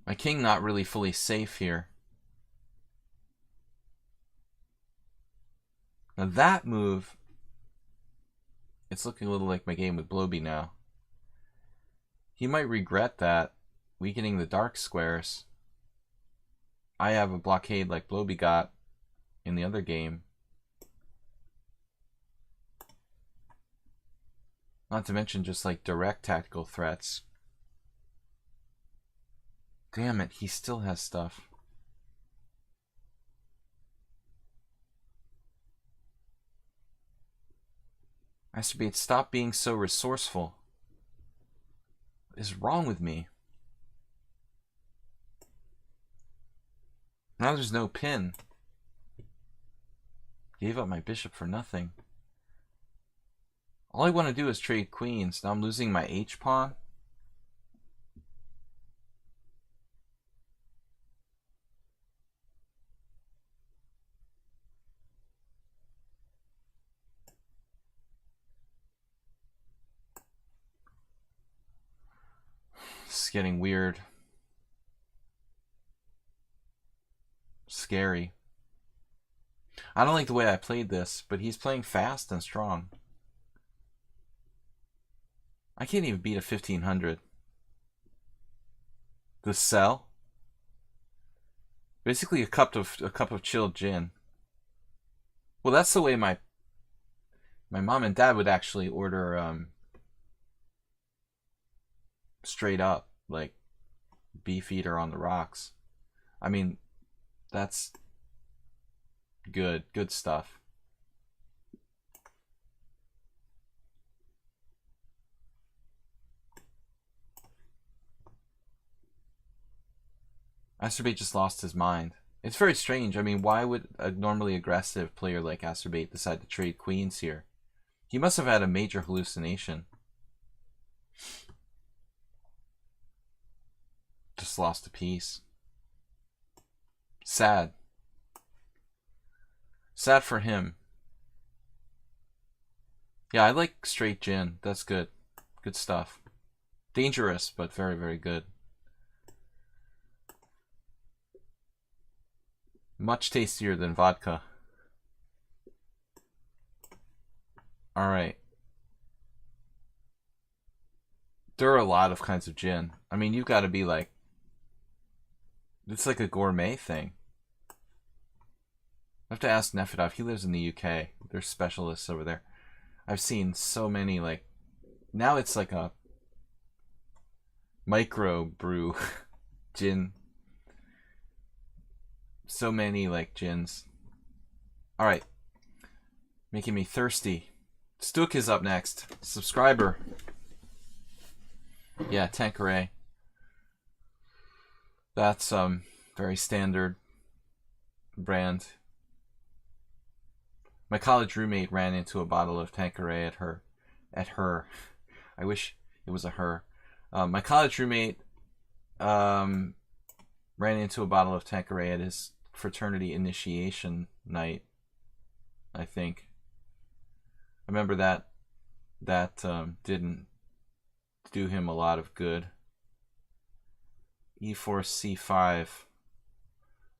My king not really fully safe here. Now that move, it's looking a little like my game with Bloby now. He might regret that, weakening the dark squares. I have a blockade like Bloby got in the other game. Not to mention just like direct tactical threats. Damn it, he still has stuff. Masturbate, stop being so resourceful. What is wrong with me? Now there's no pin. Gave up my bishop for nothing. All I want to do is trade queens. Now I'm losing my h-pawn. It's getting weird. Scary. I don't like the way I played this, but he's playing fast and strong. I can't even beat a 1500. The cell? Basically a cup of chilled gin. Well, that's the way my mom and dad would actually order straight up, like beefeater on the rocks. I mean, that's good stuff. Asterbate just lost his mind. It's very strange. I mean, why would a normally aggressive player like Asterbate decide to trade queens here? He must have had a major hallucination. Just lost a piece. Sad. Sad for him. Yeah, I like straight gin. That's good. Good stuff. Dangerous, but very, very good. Much tastier than vodka. Alright. There are a lot of kinds of gin. I mean, you've got to be like... It's like a gourmet thing. I have to ask Nefedov. He lives in the UK. They're specialists over there. I've seen so many, like... Now it's like a... micro brew gin. So many, like, gins. Alright. Making me thirsty. Stuk is up next. Subscriber. Yeah, Tanqueray. That's very standard brand. My college roommate ran into a bottle of Tanqueray at her. I wish it was a her. My college roommate ran into a bottle of Tanqueray at his fraternity initiation night, I think. I remember that didn't do him a lot of good. E4, C5.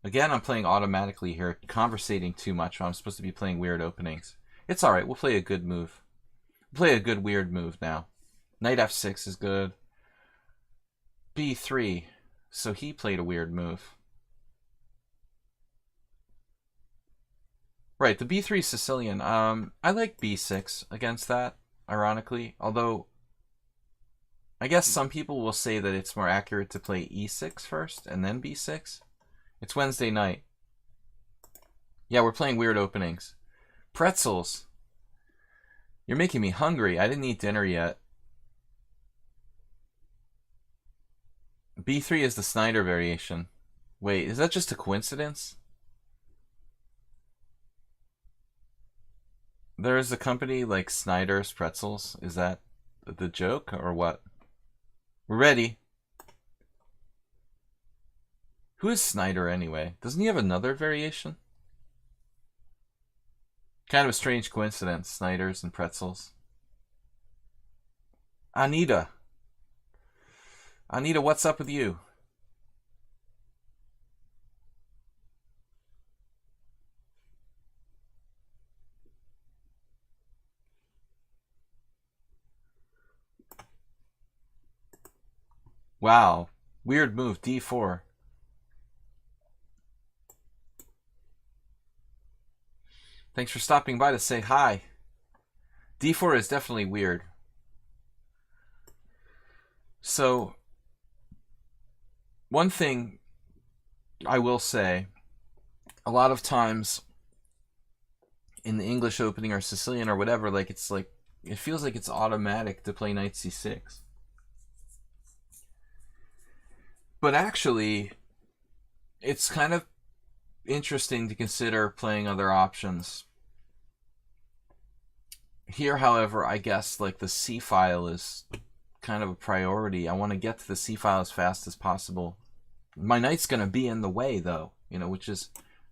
Again, I'm playing automatically here, conversating too much. I'm supposed to be playing weird openings. It's alright, we'll play a good move. We'll play a good weird move now. Knight F6 is good. B3. So he played a weird move. Right, the B3 Sicilian. I like B6 against that, ironically. Although, I guess some people will say that it's more accurate to play E6 first and then B6. It's Wednesday night. Yeah, we're playing weird openings. Pretzels. You're making me hungry. I didn't eat dinner yet. B3 is the Snyder variation. Wait, is that just a coincidence? There is a company like Snyder's Pretzels. Is that the joke or what? We're ready. Who is Snyder anyway? Doesn't he have another variation? Kind of a strange coincidence, Snyder's and pretzels. Anita. Anita, what's up with you? Wow. Weird move, d4. Thanks for stopping by to say hi. d4 is definitely weird. So, one thing I will say, a lot of times in the English opening or Sicilian or whatever, like it feels like it's automatic to play knight c6. But actually, it's kind of interesting to consider playing other options. Here, however, I guess like the C file is kind of a priority. I want to get to the C file as fast as possible. My knight's going to be in the way, though, you know,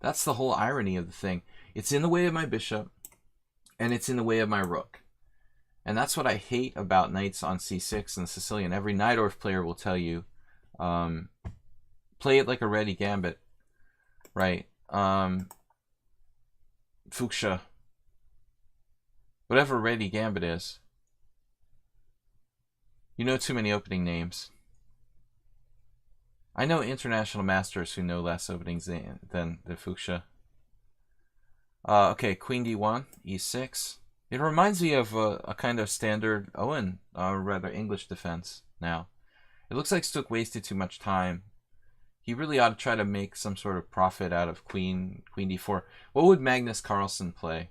that's the whole irony of the thing. It's in the way of my bishop, and it's in the way of my rook. And that's what I hate about knights on c6 and Sicilian. Every Najdorf player will tell you, play it like a ready gambit, right? Fuchsia. Whatever ready gambit is. You know too many opening names. I know international masters who know less openings than Fuchsia. Okay, queen d1, e6. It reminds me of a kind of standard Owen, rather English defense now. It looks like Stook wasted too much time. He really ought to try to make some sort of profit out of queen d4. What would Magnus Carlsen play?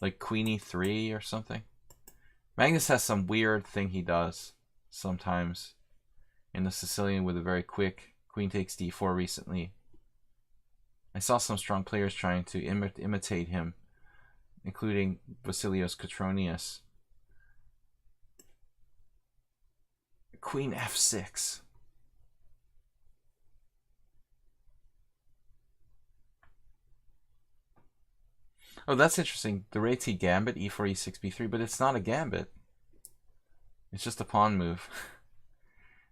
Like queen e3 or something? Magnus has some weird thing he does sometimes in the Sicilian with a very quick queen takes d4 recently. I saw some strong players trying to imitate him, including Vasilios Kotronius. Queen f6. Oh, that's interesting. The Reti gambit, e4, e6, b3, but it's not a gambit. It's just a pawn move.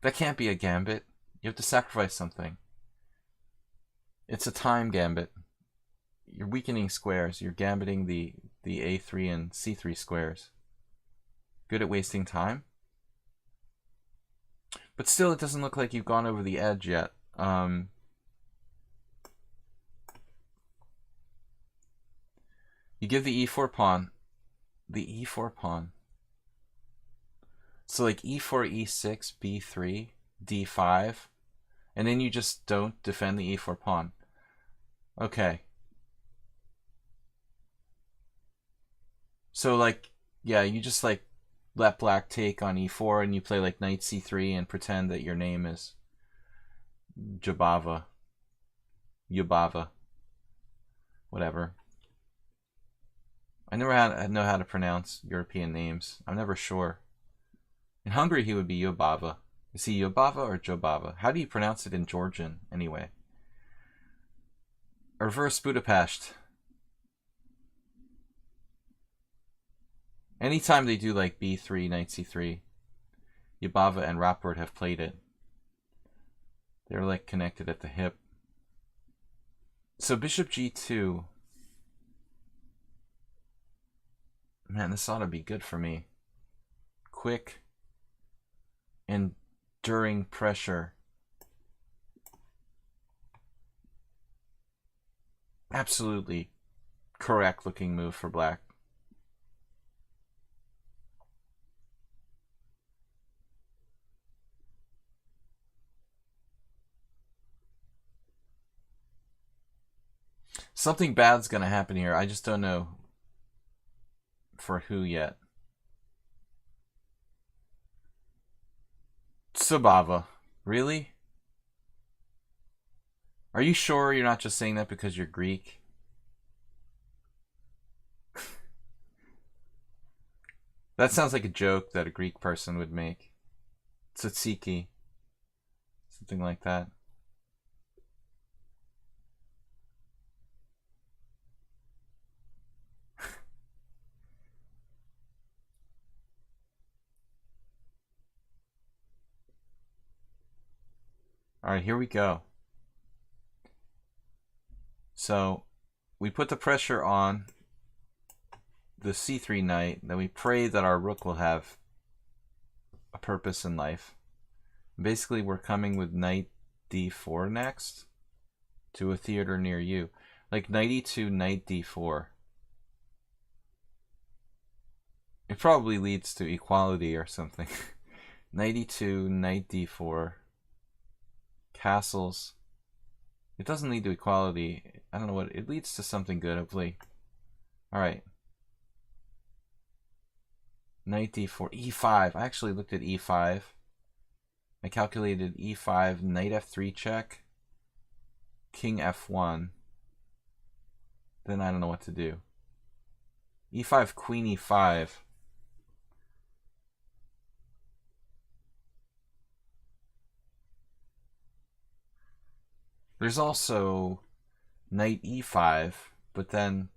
That can't be a gambit. You have to sacrifice something. It's a time gambit. You're weakening squares. You're gambiting the a3 and c3 squares. Good at wasting time. But still, it doesn't look like you've gone over the edge yet. You give the e4 pawn. The e4 pawn. So like e4, e6, b3, d5. And then you just don't defend the e4 pawn. Okay. So like, yeah, you just like let black take on e4 and you play like knight c3 and pretend that your name is Jabava. Yubava. Whatever. I never know how to pronounce European names. I'm never sure. In Hungary, he would be Yubava. Is he Yubava or Jobava? How do you pronounce it in Georgian, anyway? Reverse Budapest. Anytime they do like b3, knight c3, Yubava and Rapport have played it. They're like connected at the hip. So bishop g2. Man, this ought to be good for me. Quick, enduring pressure. Absolutely correct looking move for black. Something bad's gonna happen here. I just don't know for who yet. Sabava. Really? Are you sure you're not just saying that because you're Greek? That sounds like a joke that a Greek person would make. Tzatziki. Something like that. Alright, here we go. So, we put the pressure on the c3 knight, then we pray that our rook will have a purpose in life. Basically, we're coming with knight d4 next to a theater near you. Like knight e2, knight d4. It probably leads to equality or something. Knight e2, knight d4. Castles. It doesn't lead to equality. I don't know what. It leads to something good, hopefully. Alright. Knight d4. e5. I actually looked at e5. I calculated e5, knight f3 check, king f1. Then I don't know what to do. e5, queen e5. There's also knight e5, but then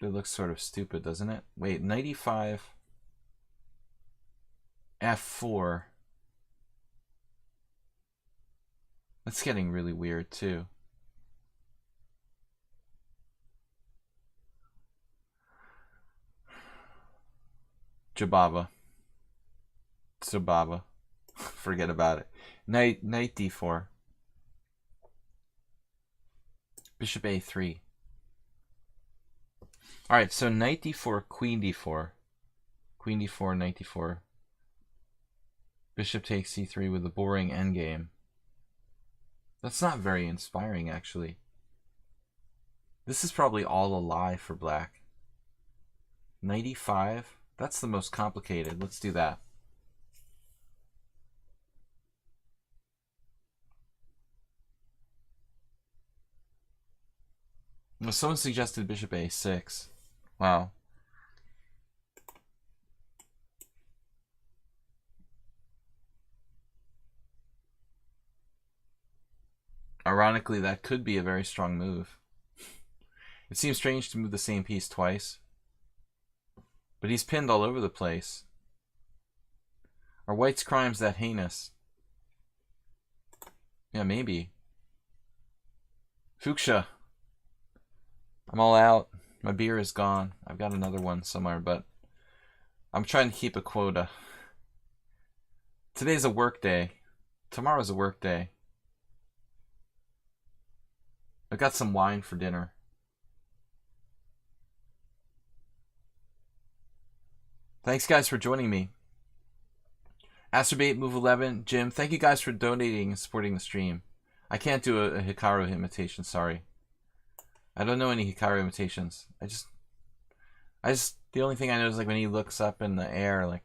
it looks sort of stupid, doesn't it? Wait, knight e5, f4. That's getting really weird too. Jababa. Zababa. Forget about it. Knight d4. Bishop a3. Alright, so knight d4, queen d4. Queen d4, knight d4. Bishop takes c3 with a boring endgame. That's not very inspiring, actually. This is probably all a lie for black. Knight e5. That's the most complicated. Let's do that. Well, someone suggested bishop a6. Wow. Ironically, that could be a very strong move. It seems strange to move the same piece twice. But he's pinned all over the place. Are white's crimes that heinous? Yeah, maybe. Fuchsia. I'm all out. My beer is gone. I've got another one somewhere, but I'm trying to keep a quota. Today's a work day. Tomorrow's a work day. I got some wine for dinner. Thanks, guys, for joining me. Astrobate, Move 11, Jim, thank you guys for donating and supporting the stream. I can't do a Hikaru imitation, sorry. I don't know any Hikaru imitations. I just, the only thing I know is like when he looks up in the air, like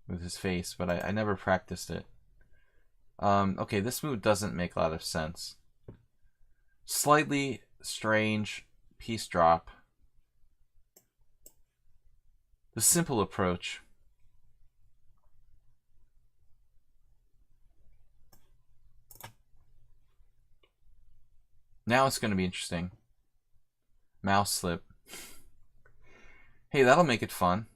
with his face, but I never practiced it. Okay, this move doesn't make a lot of sense. Slightly strange piece drop. The simple approach. Now it's going to be interesting. Mouse slip. Hey, that'll make it fun.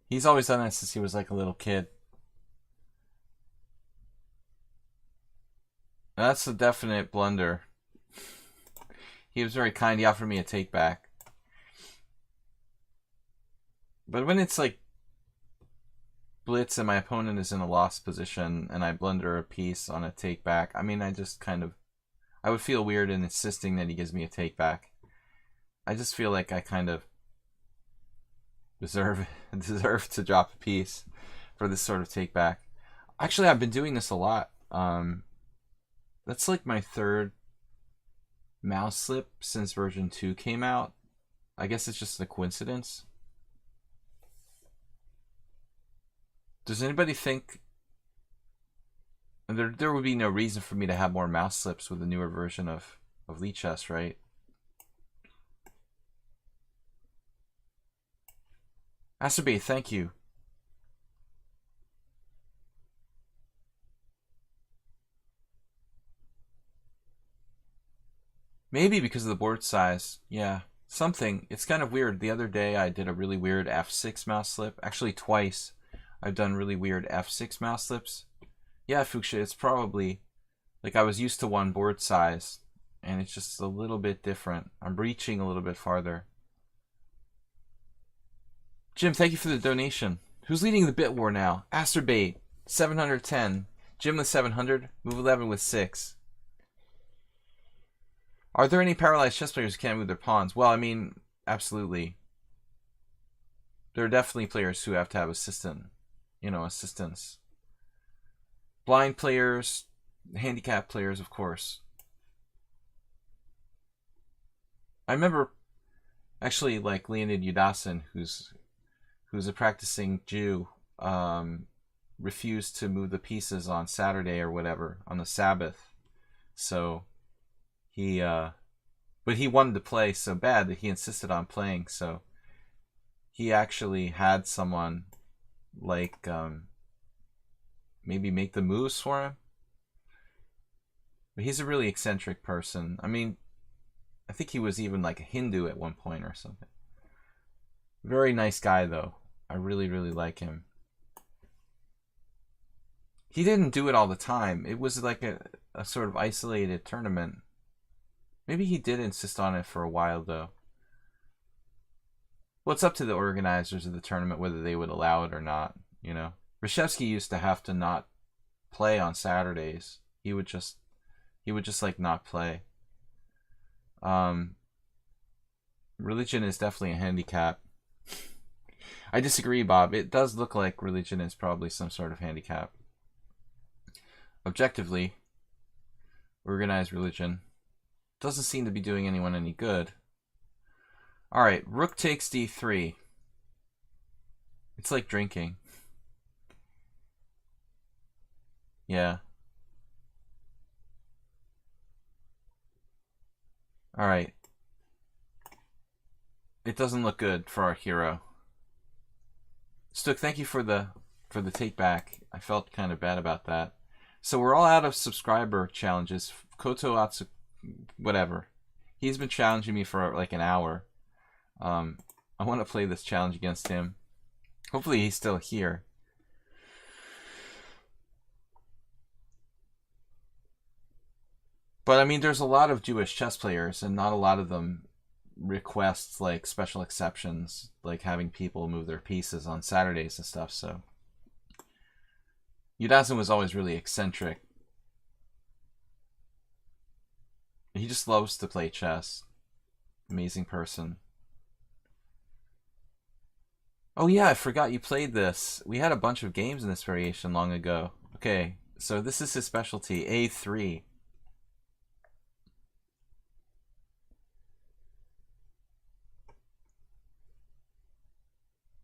He's always done that since he was like a little kid. That's a definite blunder. He was very kind. He offered me a take back. But when it's like blitz and my opponent is in a lost position and I blunder a piece on a take back, I mean, I just kind of, I would feel weird in insisting that he gives me a take back. I just feel like I kind of deserve to drop a piece for this sort of take back. Actually, I've been doing this a lot. That's like my third mouse slip since version 2 came out. I guess it's just a coincidence. Does anybody think And there would be no reason for me to have more mouse slips with the newer version of lichess, right? Acerbe, thank you. Maybe because of the board size. Yeah, something. It's kind of weird. The other day I did a really weird F6 mouse slip. Actually, twice I've done really weird F6 mouse slips. Yeah, Fuchsia, it's probably like I was used to one board size, and it's just a little bit different. I'm reaching a little bit farther. Jim, thank you for the donation. Who's leading the bit war now? Asterbait, 710. Jim with 700. Move 11 with 6. Are there any paralyzed chess players who can't move their pawns? Well, I mean, absolutely. There are definitely players who have to have assistance. Blind players, handicapped players, of course. I remember, actually, like Leonid Yudasin, who's a practicing Jew, refused to move the pieces on Saturday or whatever, on the Sabbath. So but he wanted to play so bad that he insisted on playing. So he actually had someone like maybe make the moves for him. But he's a really eccentric person. I mean, I think he was even like a Hindu at one point or something. Very nice guy though. I really, really like him. He didn't do it all the time. It was like a sort of isolated tournament. Maybe he did insist on it for a while, though. Well, it's up to the organizers of the tournament whether they would allow it or not, you know. Reshevsky used to have to not play on Saturdays. He would just like not play. Religion is definitely a handicap. I disagree, Bob. It does look like religion is probably some sort of handicap. Objectively, organized religion doesn't seem to be doing anyone any good. Alright, rook takes d3. It's like drinking. Yeah. Alright. It doesn't look good for our hero. Stook, thank you for the take back. I felt kind of bad about that. So we're all out of subscriber challenges. Koto Atsu, whatever. He's been challenging me for like an hour. I want to play this challenge against him. Hopefully he's still here. But I mean, there's a lot of Jewish chess players, and not a lot of them request like special exceptions, like having people move their pieces on Saturdays and stuff. So Yudasin was always really eccentric. He just loves to play chess. Amazing person. Oh yeah, I forgot you played this. We had a bunch of games in this variation long ago. Okay, so this is his specialty, A3.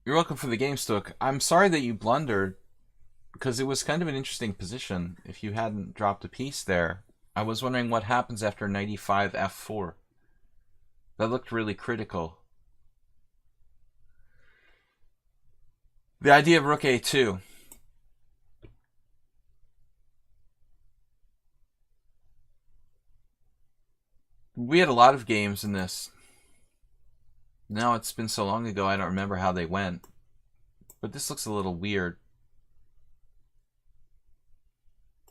You're welcome for the game, Stook. I'm sorry that you blundered, because it was kind of an interesting position if you hadn't dropped a piece there. I was wondering what happens after 95 F4. That looked really critical. The idea of rook A2. We had a lot of games in this. Now it's been so long ago I don't remember how they went. But this looks a little weird.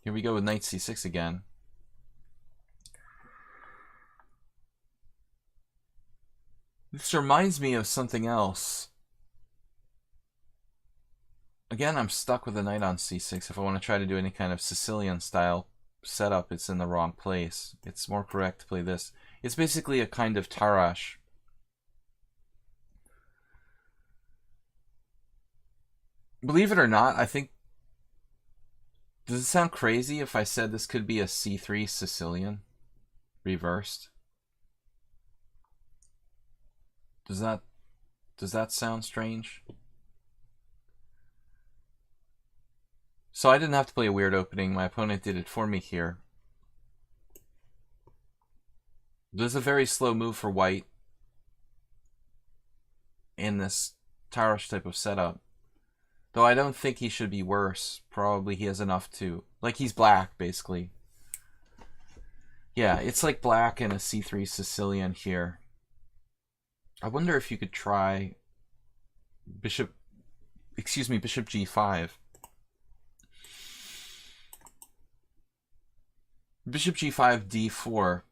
Here we go with knight c6 again. This reminds me of something else. Again, I'm stuck with a knight on c6. If I want to try to do any kind of Sicilian style setup, it's in the wrong place. It's more correct to play this. It's basically a kind of Tarrasch. Believe it or not, I think... Does it sound crazy if I said this could be a c3 Sicilian? Reversed? Does that sound strange? So I didn't have to play a weird opening. My opponent did it for me here. This is a very slow move for white in this Taurush type of setup. Though I don't think he should be worse. Probably he has enough to... Like, he's black, basically. Yeah, it's like black and a c3 Sicilian here. I wonder if you could try bishop g5. Bishop g5, d4.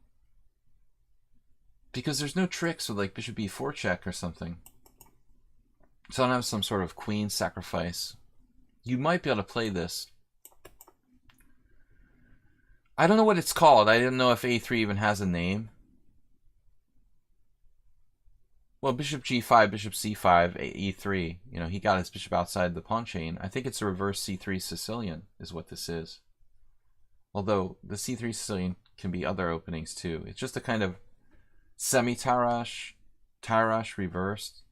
Because there's no tricks with like bishop b4 check or something. So I don't have some sort of queen sacrifice. You might be able to play this. I don't know what it's called. I didn't know if a3 even has a name. Well, bishop g5, bishop c5, e3. You know, he got his bishop outside the pawn chain. I think it's a reverse c3 Sicilian is what this is. Although the c3 Sicilian can be other openings too. It's just a kind of semi-Taurush, Taurush reversed,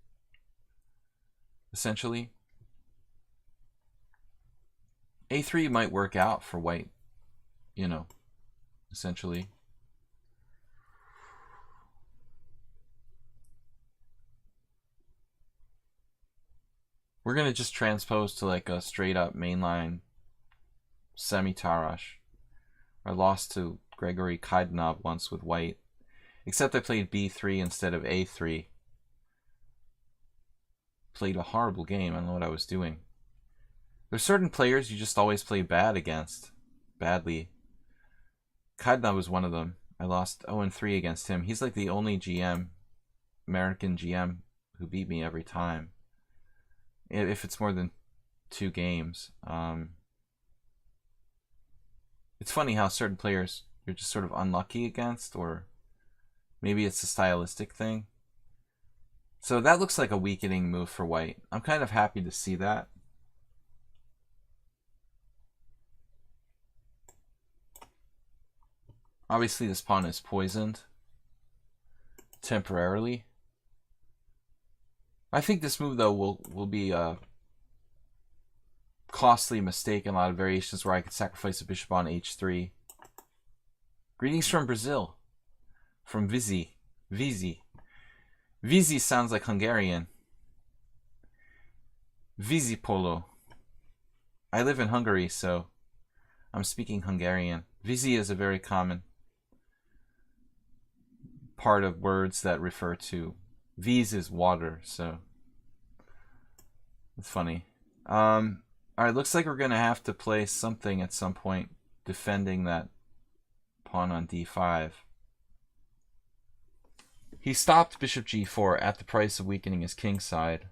essentially. a3 might work out for white, you know, essentially. We're going to just transpose to like a straight up mainline semi-Taurush. I lost to Gregory Kaidanov once with white. Except I played b3 instead of a3. Played a horrible game. I don't know what I was doing. There's certain players you just always play bad against. Badly. Kaidanov was one of them. I lost 0-3 against him. He's like the only GM, American GM, who beat me every time. If it's more than 2 games. It's funny how certain players you're just sort of unlucky against, or maybe it's a stylistic thing. So that looks like a weakening move for white. I'm kind of happy to see that. Obviously this pawn is poisoned temporarily. I think this move though will be a costly mistake in a lot of variations where I could sacrifice a bishop on h3. Greetings from Brazil. From Vizi. Vizi sounds like Hungarian. Vizi Polo. I live in Hungary, so I'm speaking Hungarian. Vizi is a very common part of words that refer to... Viz is water, so... It's funny. Alright, looks like we're going to have to play something at some point defending that pawn on d5. He stopped bishop g4 at the price of weakening his king side.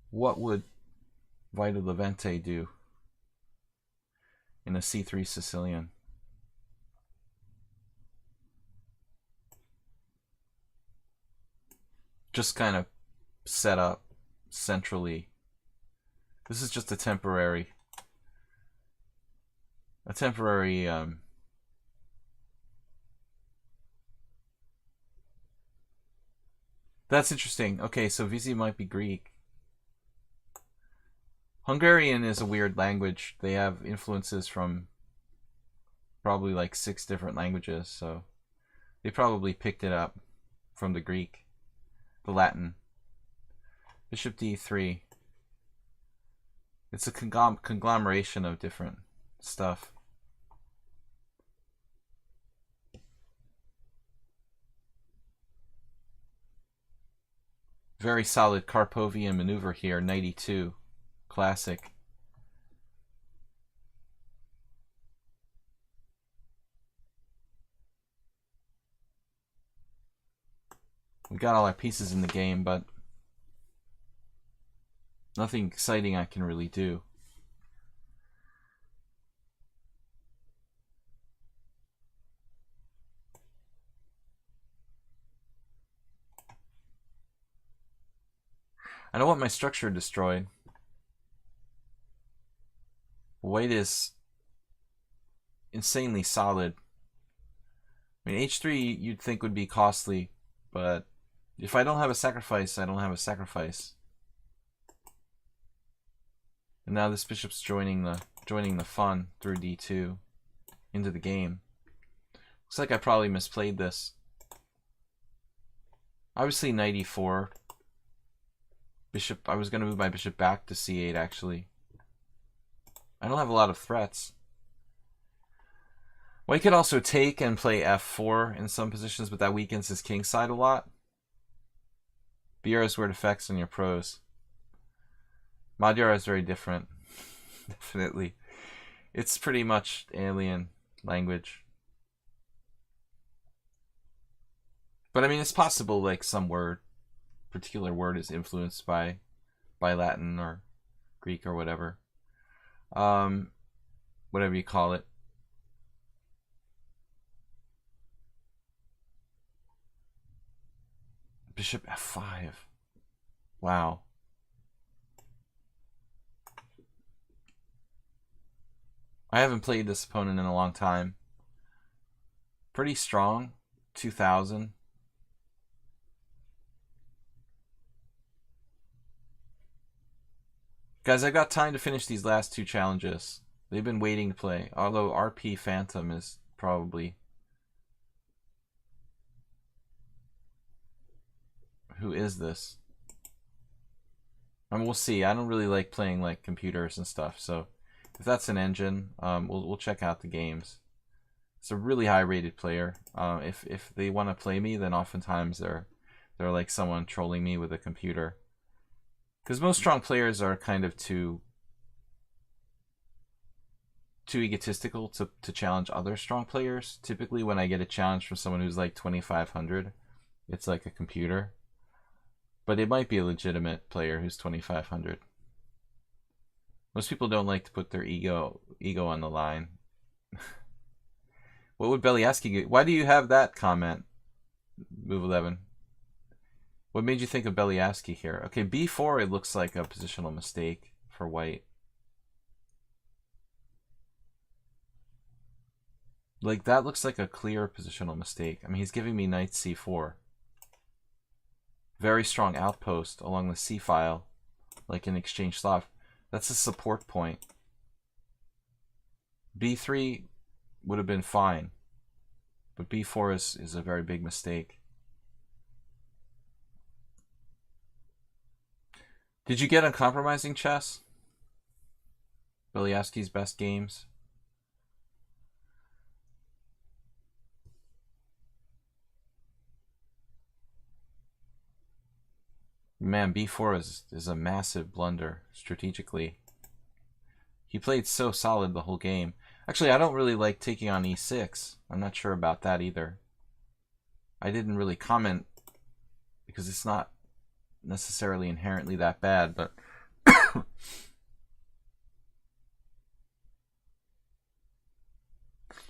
What would Vita Levente do in a c3 Sicilian? Just kind of set up centrally. This is just a temporary that's interesting. Okay, so Vizi might be Greek. Hungarian is a weird language. They have influences from probably like 6 different languages, so they probably picked it up from the Greek, the Latin. Bishop d3. It's a conglomeration of different stuff. Very solid Karpovian maneuver here, 92. Classic. We got all our pieces in the game, but nothing exciting I can really do. I don't want my structure destroyed. White is insanely solid. I mean, h3 you'd think would be costly, but if I don't have a sacrifice, I don't have a sacrifice. And now this bishop's joining the fun through d2 into the game. Looks like I probably misplayed this. Obviously knight e4. Bishop, I was going to move my bishop back to c8 actually. I don't have a lot of threats. White could also take and play f4 in some positions, but that weakens his king side a lot. Biera's word effects on your pros. Magyar is very different. Definitely. It's pretty much alien language. But I mean, it's possible like some particular word is influenced by Latin or Greek or whatever. Whatever you call it. Bishop f5. Wow. I haven't played this opponent in a long time. Pretty strong. 2000. Guys, I've got time to finish these last two challenges. They've been waiting to play. Although RP Phantom is probably... Who is this? I mean, we'll see. I don't really like playing like computers and stuff, so if that's an engine, we'll check out the games. It's a really high-rated player. If they want to play me, then oftentimes they're like someone trolling me with a computer. Because most strong players are kind of too egotistical to challenge other strong players. Typically, when I get a challenge from someone who's like 2,500, it's like a computer. But it might be a legitimate player who's 2,500. Most people don't like to put their ego on the line. What would Belyaski get? Why do you have that comment, Move 11? What made you think of Belyaski here? Okay, b4, it looks like a positional mistake for white. Like, that looks like a clear positional mistake. I mean, he's giving me knight c4. Very strong outpost along the c file, like in exchange Slav. That's a support point. b3 would have been fine, but b4 is a very big mistake. Did you get Uncompromising Chess? Belyaski's best games? Man, b4 is a massive blunder strategically. He played so solid the whole game. Actually, I don't really like taking on e6. I'm not sure about that either. I didn't really comment because it's not necessarily inherently that bad, but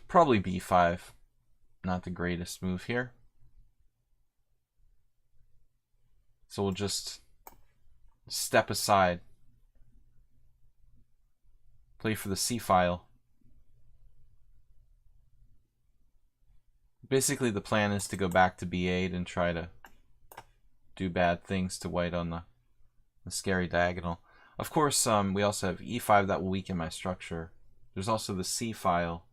probably b5. Not the greatest move here. So we'll just step aside. Play for the c file. Basically the plan is to go back to b8 and try to do bad things to white on the scary diagonal. Of course, we also have e5 that will weaken my structure. There's also the c file.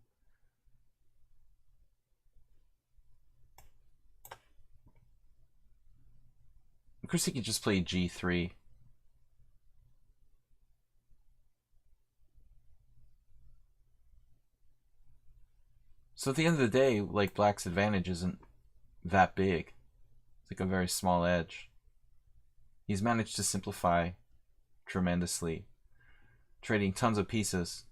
Of course, he could just play g3. So at the end of the day, like, black's advantage isn't that big. It's like a very small edge. He's managed to simplify tremendously, trading tons of pieces.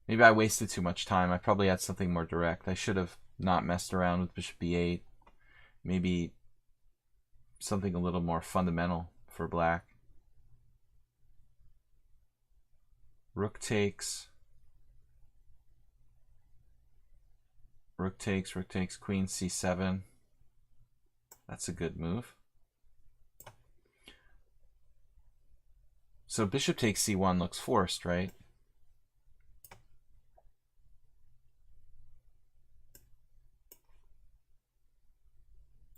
Maybe I wasted too much time. I probably had something more direct. I should have not messed around with bishop b8. Maybe something a little more fundamental for black. Rook takes. Rook takes, queen c7. That's a good move. So bishop takes c1 looks forced, right?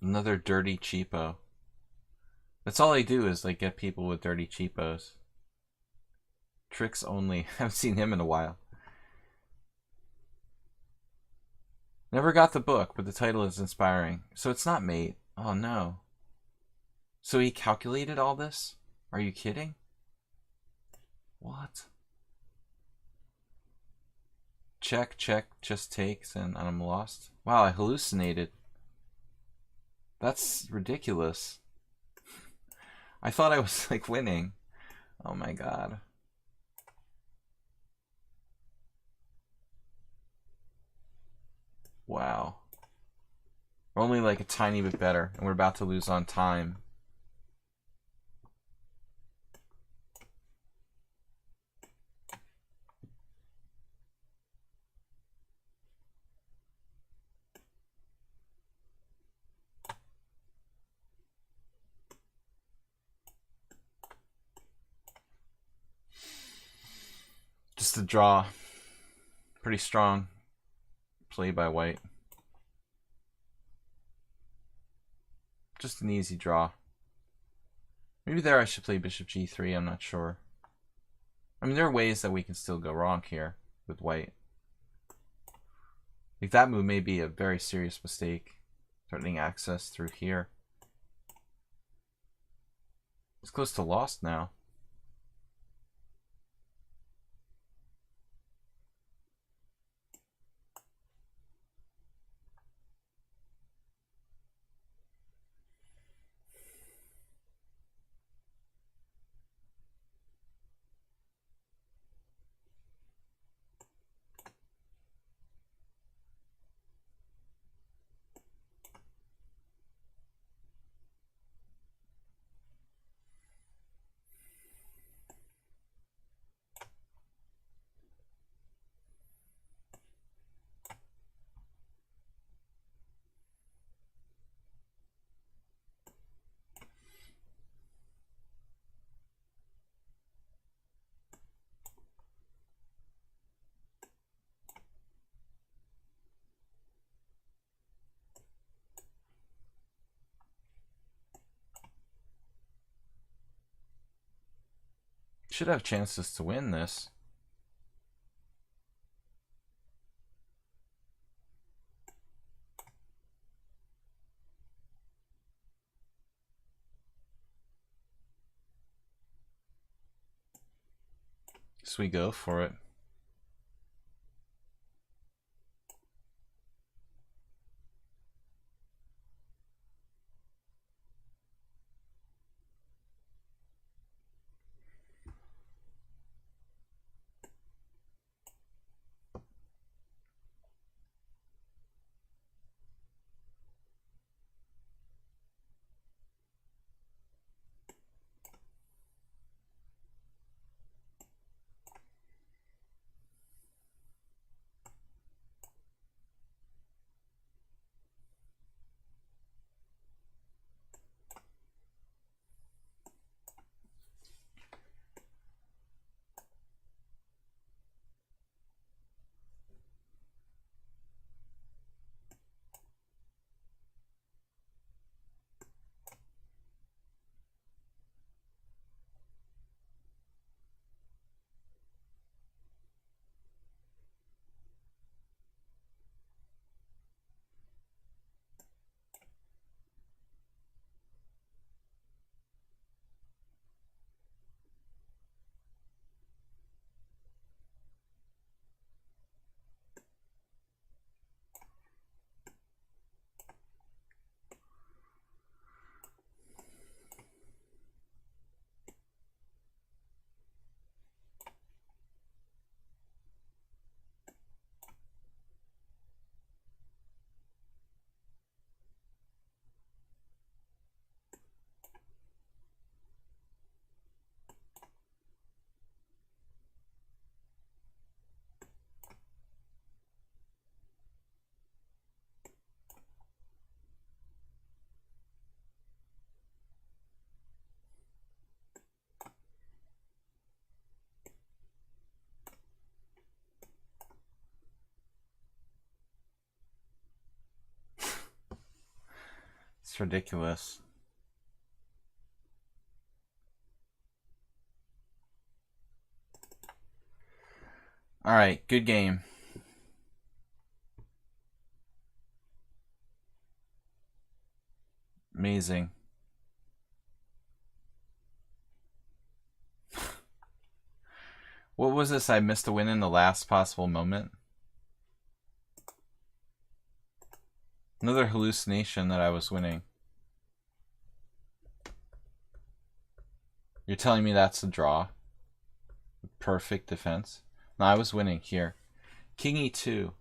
Another dirty cheapo. That's all I do is like get people with dirty cheapos. Tricks only. Haven't seen him in a while. Never got the book, but the title is inspiring. So it's not mate. Oh no. So he calculated all this? Are you kidding? What? Check, just takes, and I'm lost. Wow, I hallucinated. That's ridiculous. I thought I was like winning. Oh my god. Wow. We're only like a tiny bit better, and we're about to lose on time. Just a draw. Pretty strong play by white. Just an easy draw. Maybe there I should play bishop g3, I'm not sure. I mean, there are ways that we can still go wrong here with white. Like that move may be a very serious mistake. Threatening access through here. It's close to lost now. Should have chances to win this. So we go for it. It's ridiculous. Alright, good game. Amazing. What was this? I missed a win in the last possible moment? Another hallucination that I was winning. You're telling me that's a draw? Perfect defense? No, I was winning here. King e2.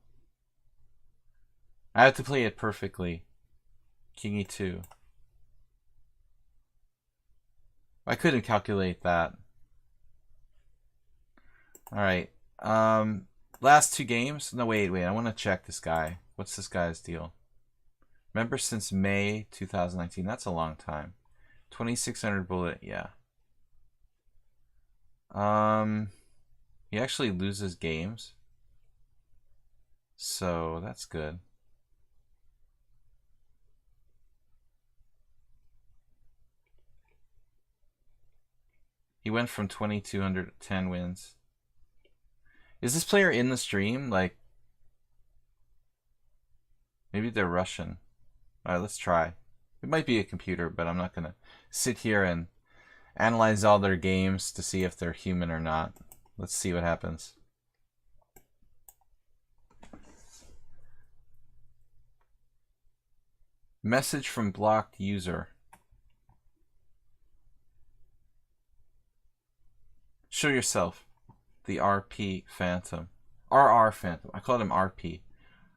I have to play it perfectly. King e2. I couldn't calculate that. Alright. Last two games? No, wait. I want to check this guy. What's this guy's deal? Member since May 2019. That's a long time. 2600 bullet, yeah. He actually loses games. So that's good. He went from 2200 to 10 wins. Is this player in the stream? Like, maybe they're Russian. Alright, let's try. It might be a computer, but I'm not going to sit here and analyze all their games to see if they're human or not. Let's see what happens. Message from blocked user. Show yourself. The RP Phantom. RR Phantom. I called him RP.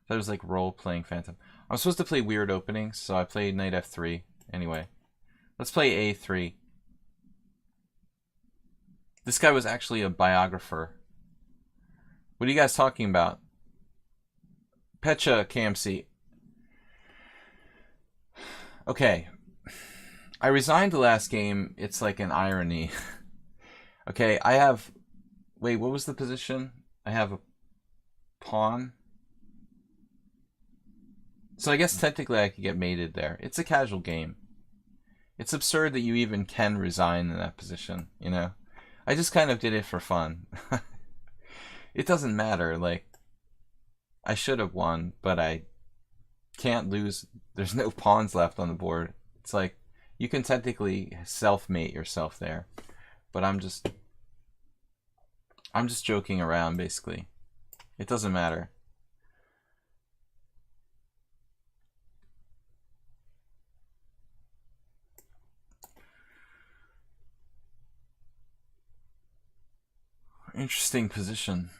That was like role-playing Phantom. I'm supposed to play weird openings, so I played knight f3. Anyway, let's play a3. This guy was actually a biographer. What are you guys talking about? Pecha KMC. Okay. I resigned the last game. It's like an irony. Okay, I have... Wait, what was the position? I have a pawn. So I guess technically I could get mated there. It's a casual game. It's absurd that you even can resign in that position, you know? I just kind of did it for fun. It doesn't matter, like, I should have won, but I can't lose. There's no pawns left on the board. It's like, you can technically self-mate yourself there, but I'm just joking around, basically. It doesn't matter. Interesting position.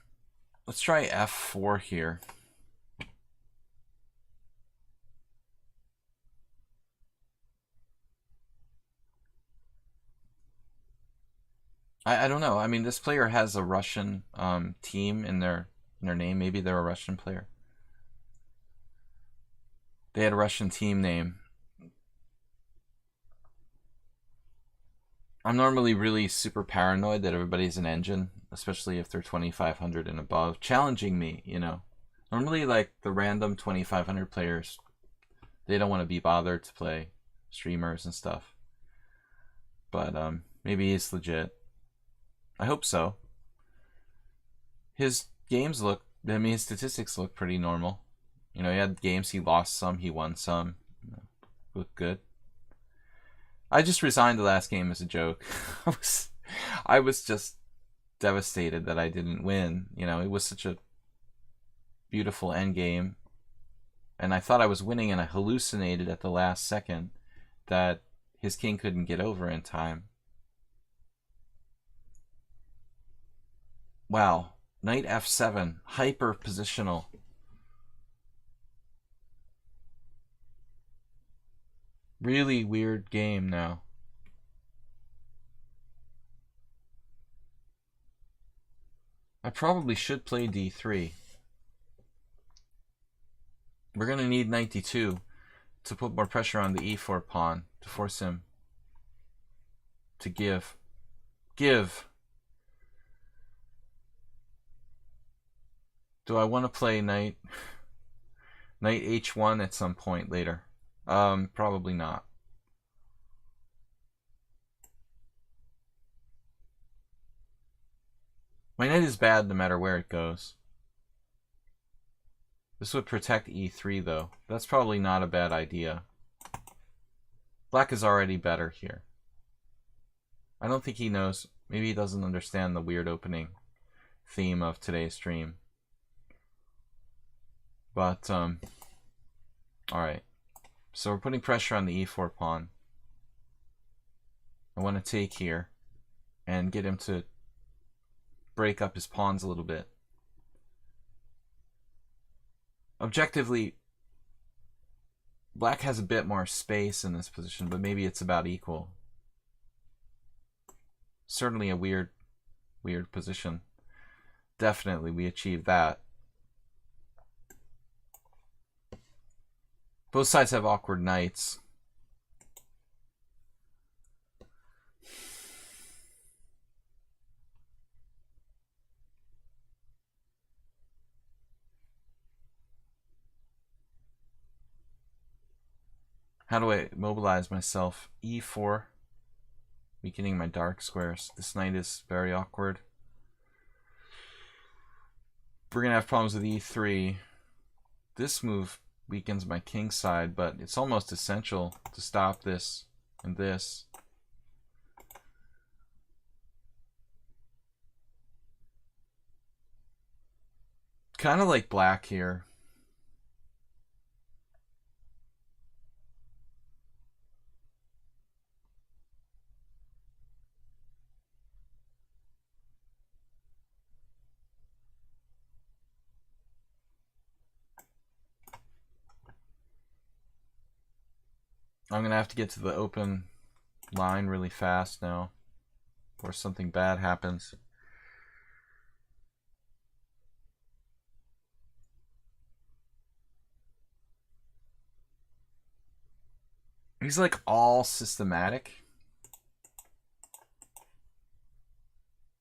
Let's try f4 here. I don't know. I mean, this player has a Russian team in their name. Maybe they're a Russian player. They had a Russian team name. I'm normally really super paranoid that everybody's an engine, especially if they're 2500 and above, challenging me, you know. Normally, like, the random 2500 players, they don't want to be bothered to play streamers and stuff. But maybe he's legit. I hope so. His games look, I mean, his statistics look pretty normal. You know, he had games he lost some, he won some. Look good. I just resigned the last game as a joke. I was just devastated that I didn't win. You know, it was such a beautiful end game. And I thought I was winning, and I hallucinated at the last second that his king couldn't get over in time. Wow. Knight f7. Hyper positional. Really weird game now. I probably should play d3. We're going to need knight d2 to put more pressure on the e4 pawn to force him to give. Do I want to play knight h1 at some point later? Probably not. My knight is bad no matter where it goes. This would protect e3 though. That's probably not a bad idea. Black is already better here. I don't think he knows. Maybe he doesn't understand the weird opening theme of today's stream. But, alright. So we're putting pressure on the e4 pawn. I want to take here and get him to break up his pawns a little bit. Objectively, black has a bit more space in this position, but maybe it's about equal. Certainly a weird position. Definitely, we achieved that. Both sides have awkward knights. How do I mobilize myself? e4. Weakening my dark squares. This knight is very awkward. We're going to have problems with e3. This move weakens my king side, but it's almost essential to stop this and this. Kind of like black here. I'm going to have to get to the open line really fast now, or something bad happens. He's like all systematic.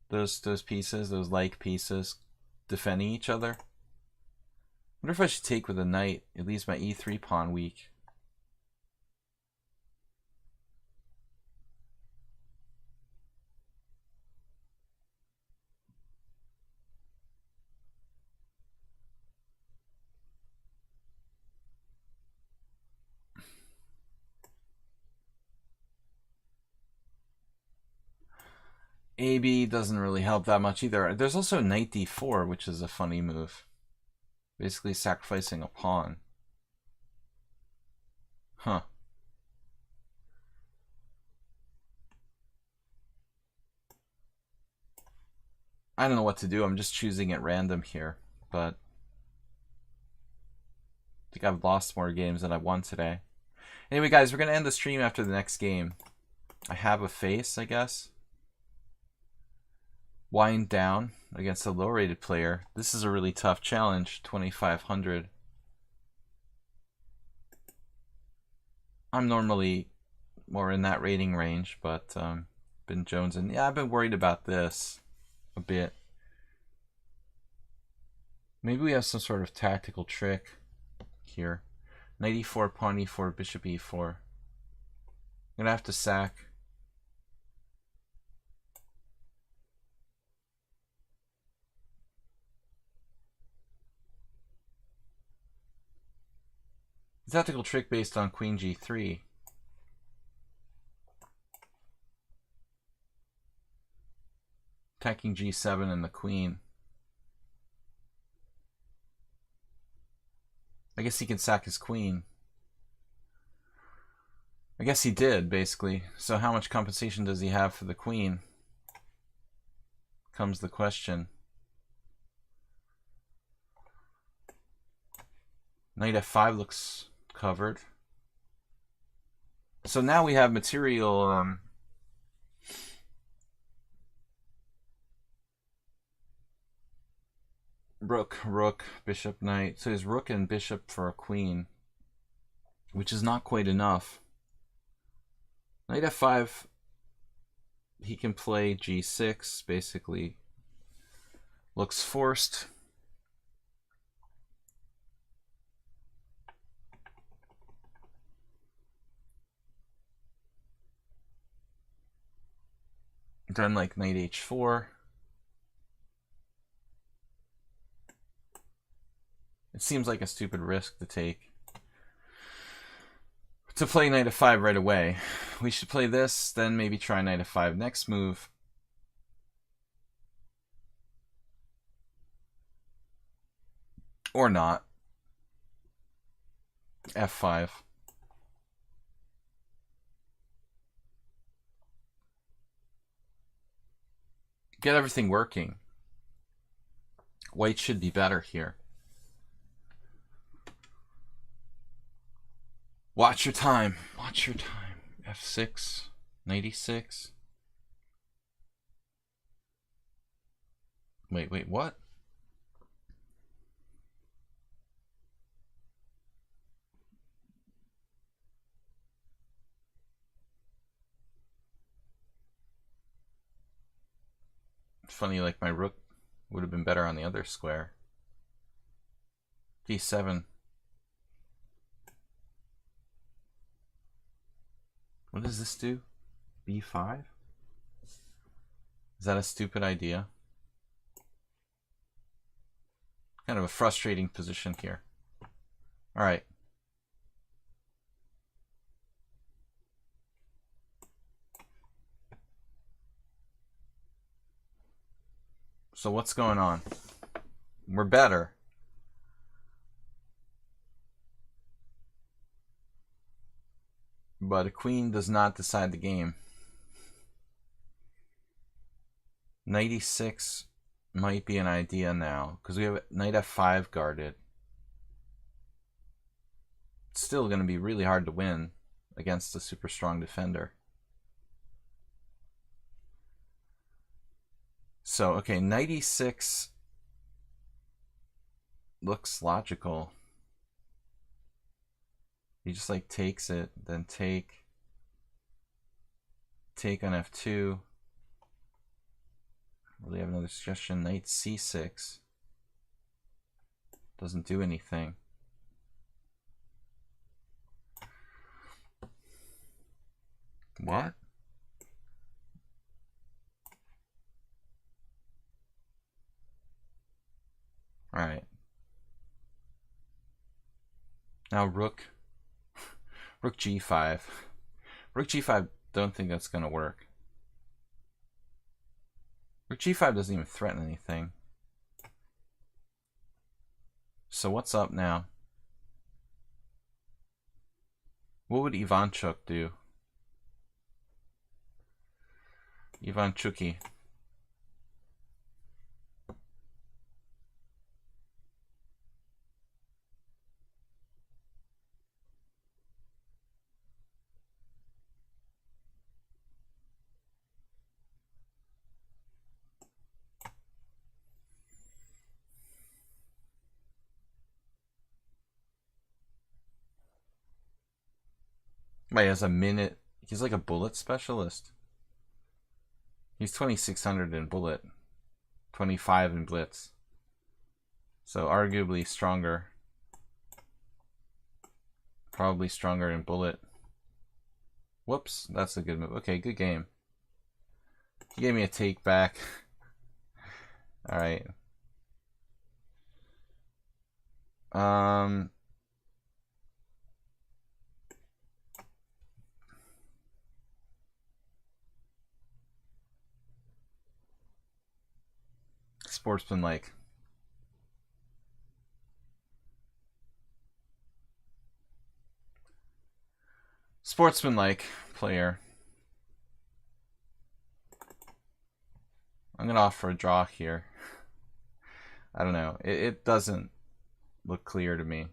Those pieces, those like pieces, defending each other. I wonder if I should take with a knight. It leaves my e3 pawn weak. AB doesn't really help that much either. There's also knight d4, which is a funny move. Basically sacrificing a pawn. Huh. I don't know what to do. I'm just choosing at random here, but I think I've lost more games than I won today. Anyway, guys, we're going to end the stream after the next game. I have a face, I guess. Wind down against a low-rated player. This is a really tough challenge, 2,500. I'm normally more in that rating range, but been jonesing. Yeah, I've been worried about this a bit. Maybe we have some sort of tactical trick here. Knight e4, pawn e4, bishop e4. I'm gonna have to sack. Tactical trick based on queen g3. Attacking g7 and the queen. I guess he can sack his queen. I guess he did, basically. So how much compensation does he have for the queen? Comes the question. Knight f5 looks covered. So now we have material rook, bishop, knight. So his rook and bishop for a queen, which is not quite enough. Knight f5, he can play g6, basically. Looks forced. Done like knight h4. It seems like a stupid risk to take. To play knight f5 right away. We should play this, then maybe try knight f5 next move. Or not. f5. Get everything working. White should be better here. Watch your time. Watch your time. f6. Knight e6. Wait, what? Funny, like my rook would have been better on the other square. d7. What does this do? b5? Is that a stupid idea? Kind of a frustrating position here. All right. So what's going on? We're better. But a queen does not decide the game. Knight e6 might be an idea now, because we have knight f5 guarded. It's still going to be really hard to win against a super strong defender. So, okay, knight e6 looks logical. He just like takes it, then take on f2. Really have another suggestion. Knight c6 doesn't do anything. What? All right. Now rook g5. Rook g5, don't think that's going to work. Rook g5 doesn't even threaten anything. So what's up now? What would Ivanchuk do? Ivanchuki. Wait, he has a minute. He's like a bullet specialist. He's 2600 in bullet, 25 in blitz. So arguably stronger. Probably stronger in bullet. Whoops, that's a good move. Okay, good game. He gave me a take back. All right. Sportsmanlike. Sportsmanlike player. I'm going to offer a draw here. I don't know. It doesn't look clear to me.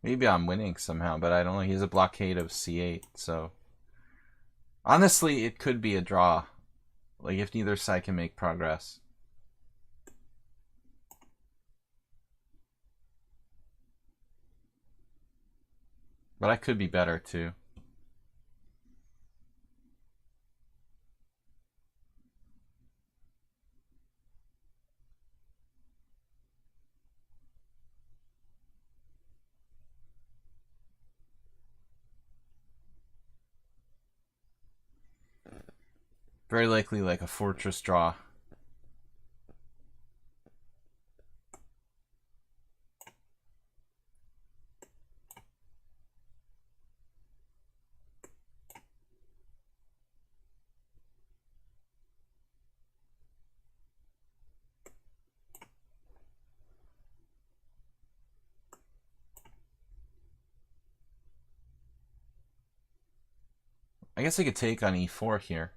Maybe I'm winning somehow, but I don't know. He has a blockade of c8, so... Honestly, it could be a draw. Like, if neither side can make progress. But I could be better, too. Very likely like a fortress draw. I guess I could take on e4 here.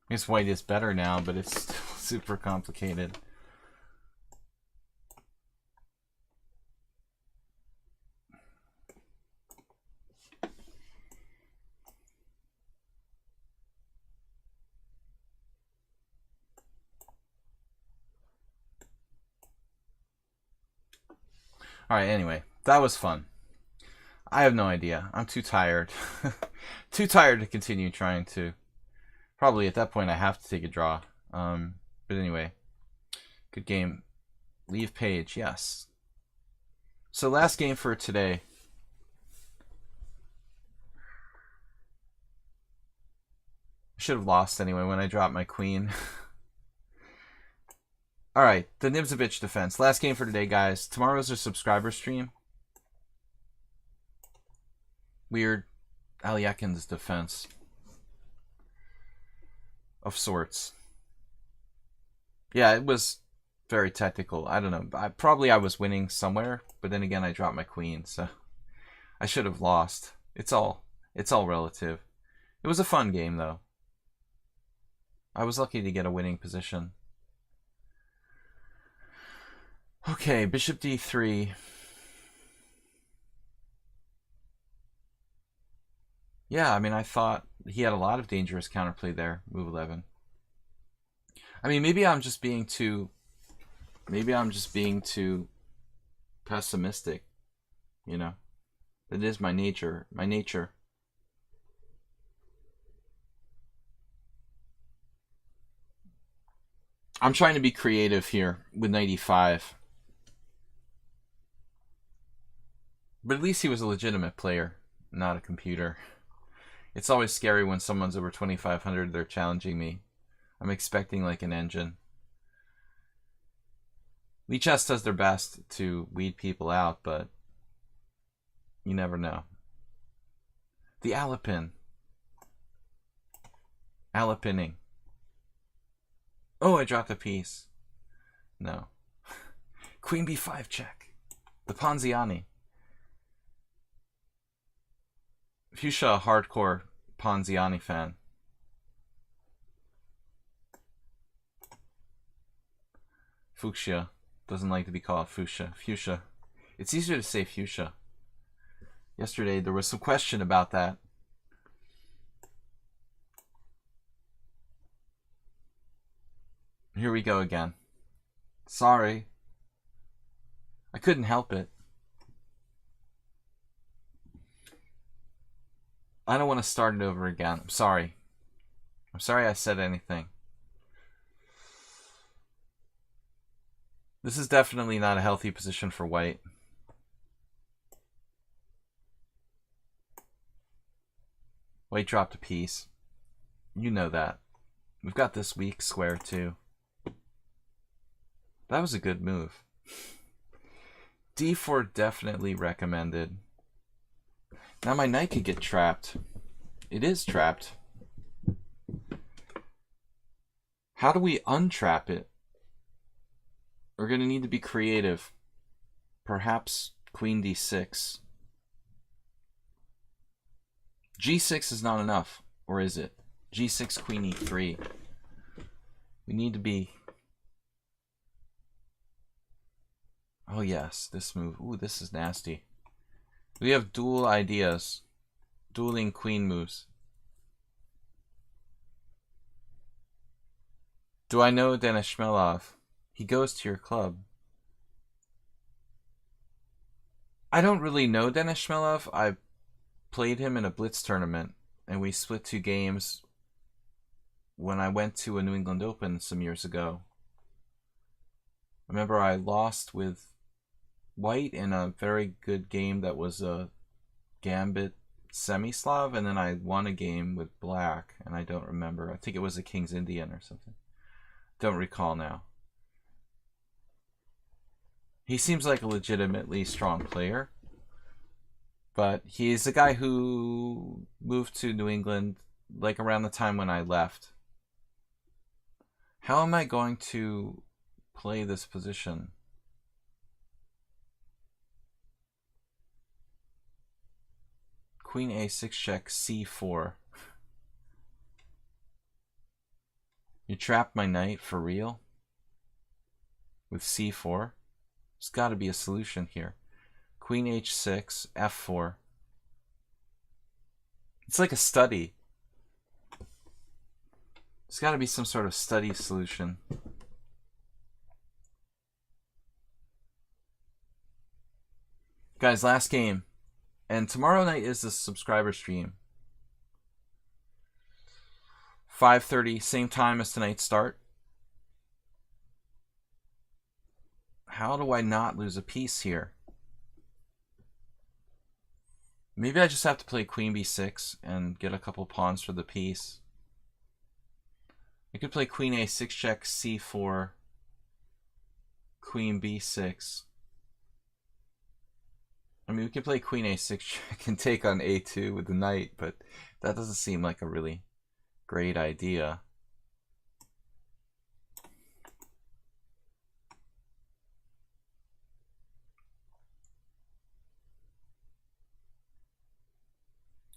I guess white is better now, but it's still super complicated. Alright, anyway, that was fun. I have no idea. I'm too tired. Too tired to continue trying to. Probably at that point I have to take a draw. But anyway, good game. Leave page, yes. So last game for today. I should have lost anyway when I dropped my queen. Alright, the Nibzovich defense. Last game for today, guys. Tomorrow's a subscriber stream. Weird Alyakin's defense. Of sorts. Yeah, it was very technical. I don't know. I was winning somewhere, but then again I dropped my queen, so I should have lost. It's all relative. It was a fun game though. I was lucky to get a winning position. Okay, bishop d3. Yeah, I mean, I thought he had a lot of dangerous counterplay there, move 11. I mean, maybe I'm just being too pessimistic, you know. That is my nature, I'm trying to be creative here with knight e5. But at least he was a legitimate player, not a computer. It's always scary when someone's over 2,500, they're challenging me. I'm expecting like an engine. Lichess does their best to weed people out, but you never know. The Alapin. Alapinning. Oh, I dropped a piece. No. Queen b5 check. The Ponziani. Fuchsia, hardcore Ponziani fan. Fuchsia. Doesn't like to be called fuchsia. Fuchsia. It's easier to say fuchsia. Yesterday there was some question about that. Here we go again. Sorry. I couldn't help it. I don't want to start it over again. I'm sorry. I'm sorry I said anything. This is definitely not a healthy position for white. White dropped a piece. You know that. We've got this weak square too. That was a good move. d4 definitely recommended. Now my knight could get trapped. It is trapped. How do we untrap it? We're going to need to be creative. Perhaps queen d6. g6 is not enough. Or is it? g6, queen e3. We need to be... Oh yes, this move. Ooh, this is nasty. We have dual ideas. Dueling queen moves. Do I know Denis Shmelov? He goes to your club. I don't really know Denis Shmelov. I played him in a blitz tournament, and we split 2 games when I went to a New England Open some years ago. Remember, I lost with white in a very good game that was a Gambit semi-Slav, and then I won a game with black, and I don't remember. I think it was a King's Indian or something. Don't recall now. He seems like a legitimately strong player, but he's a guy who moved to New England like around the time when I left. How am I going to play this position? Queen a6 check c4. You trapped my knight for real? With c4? There's got to be a solution here. Queen h6, f4. It's like a study. There's got to be some sort of study solution. Guys, last game. And tomorrow night is the subscriber stream. 5:30, same time as tonight's start. How do I not lose a piece here? Maybe I just have to play queen b6 and get a couple pawns for the piece. I could play queen a6 check c4, queen b6. I mean, we could play queen a6 check and take on a2 with the knight, but that doesn't seem like a really great idea.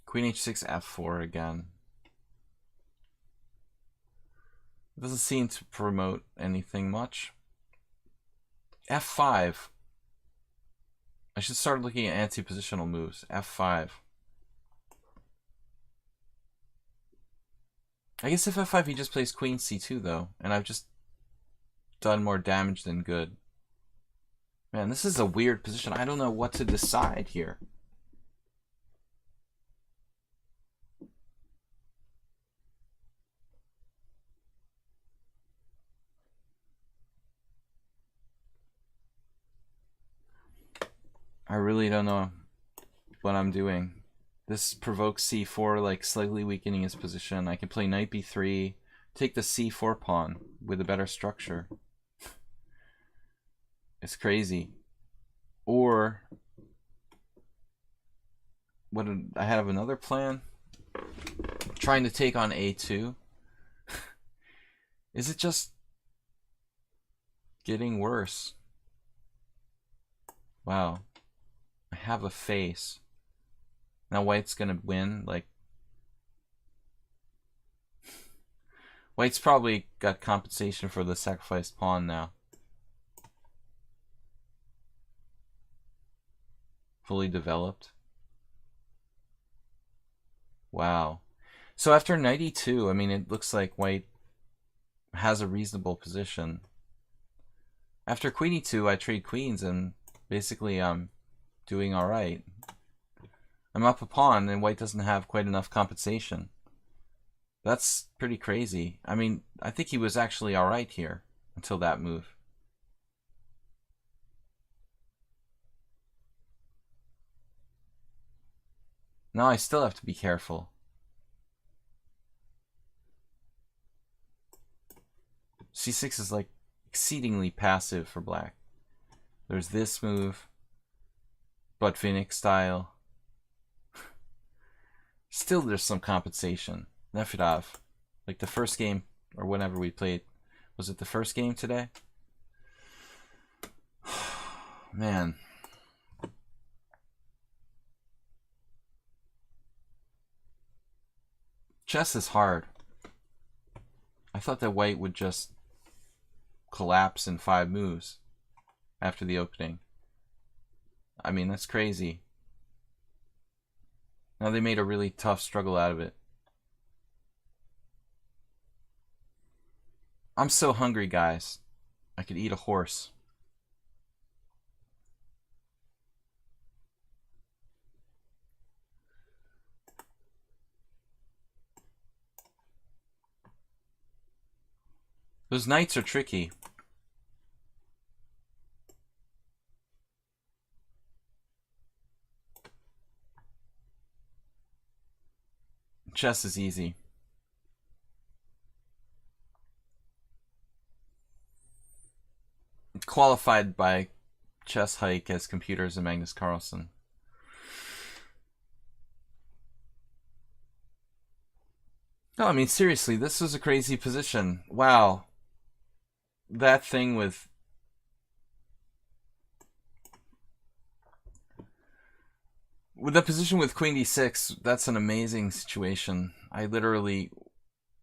Queen h6, f4 again. It doesn't seem to promote anything much. f5. I should start looking at anti-positional moves. f5. I guess if f5 he just plays queen c2 though, and I've just done more damage than good. Man, this is a weird position. I don't know what to decide here. I really don't know what I'm doing. This provokes c4, like slightly weakening his position. I can play knight b3, take the c4 pawn with a better structure. It's crazy. Or what? I have another plan. Trying to take on a2. Is it just getting worse? Wow. I have a face. Now white's gonna win, like... White's probably got compensation for the sacrificed pawn now. Fully developed. Wow. So after knight e2, I mean, it looks like white has a reasonable position. After queen e2, I trade queens, and basically I'm doing alright. I'm up a pawn, and white doesn't have quite enough compensation. That's pretty crazy. I mean, I think he was actually alright here until that move. Now I still have to be careful. c6 is like exceedingly passive for black. There's this move, but Phoenix style. Still there's some compensation. Nefedov, like the first game or whenever we played. Was it the first game today? Man. Chess is hard. I thought that white would just collapse in 5 moves. after the opening. I mean, that's crazy. Now they made a really tough struggle out of it. I'm so hungry, guys. I could eat a horse. Those knights are tricky. Chess is easy. Qualified by Chess Hike as computers and Magnus Carlsen. No, I mean, seriously, this was a crazy position. Wow. That thing with... With the position with Queen d6, that's an amazing situation. I literally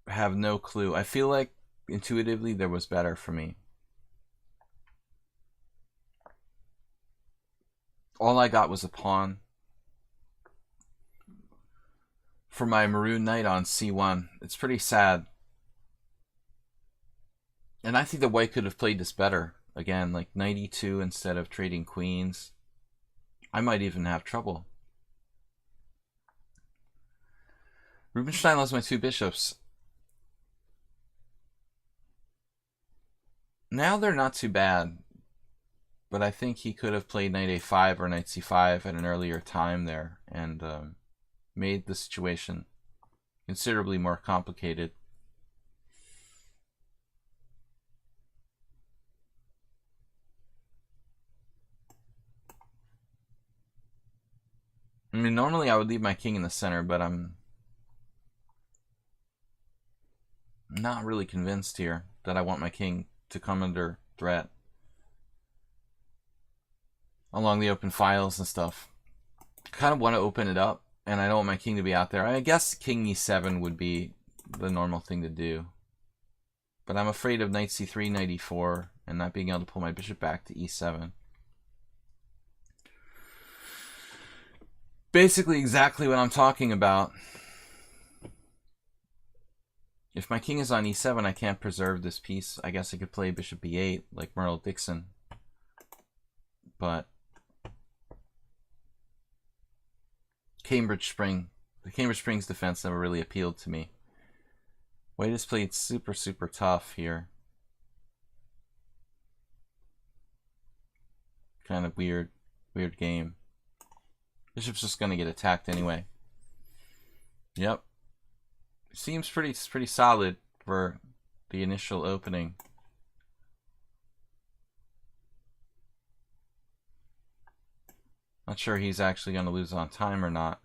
have no clue. I feel like intuitively there was better for me. All I got was a pawn for my maroon knight on c1. It's pretty sad. And I think the white could have played this better. Again, like knight e2 instead of trading queens. I might even have trouble. Rubinstein loves my two bishops. Now they're not too bad. But I think he could have played knight a5 or knight c5 at an earlier time there. And made the situation considerably more complicated. I mean, normally I would leave my king in the center, but I'm not really convinced here that I want my king to come under threat along the open files and stuff. I kind of want to open it up, and I don't want my king to be out there. I guess king e7 would be the normal thing to do. But I'm afraid of knight c3, knight e4, and not being able to pull my bishop back to e7. Basically exactly what I'm talking about. If my king is on e7, I can't preserve this piece. I guess I could play bishop b8 like Merle Dixon. But the Cambridge Springs defense never really appealed to me. White has played super, super tough here. Kind of weird game. Bishop's just gonna get attacked anyway. Yep. Seems pretty solid for the initial opening. Not sure he's actually gonna lose on time or not.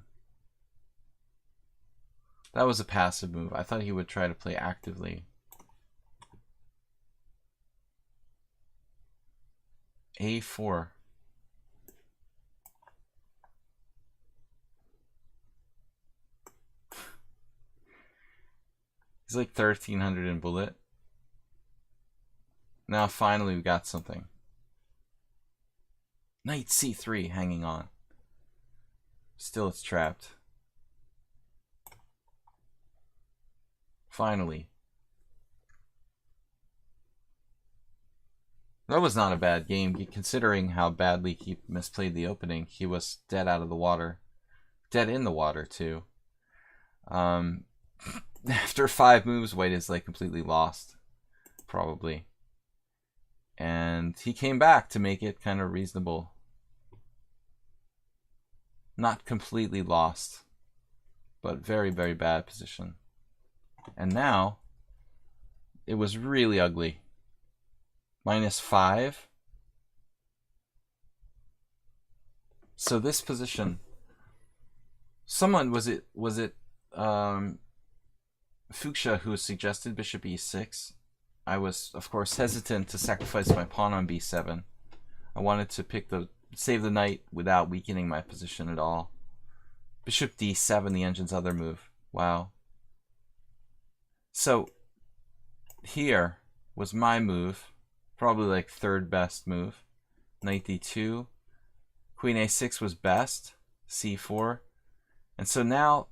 That was a passive move. I thought he would try to play actively. A4. He's like 1300 in bullet. Now finally we got something. Knight c3 hanging on. Still it's trapped. Finally. That was not a bad game, considering how badly he misplayed the opening. He was dead out of the water. Dead in the water, too. After 5 moves, White is like completely lost. Probably. And he came back to make it kind of reasonable. Not completely lost, but very, very bad position. And now, it was really ugly. -5. So this position, someone, was it Fuchsia who suggested bishop e6? I was, of course, hesitant to sacrifice my pawn on b7. I wanted to save the knight without weakening my position at all. Bishop d7, the engine's other move. Wow. So here was my move, probably like third best move. knight d2. Queen a6 was best, c4. And so now,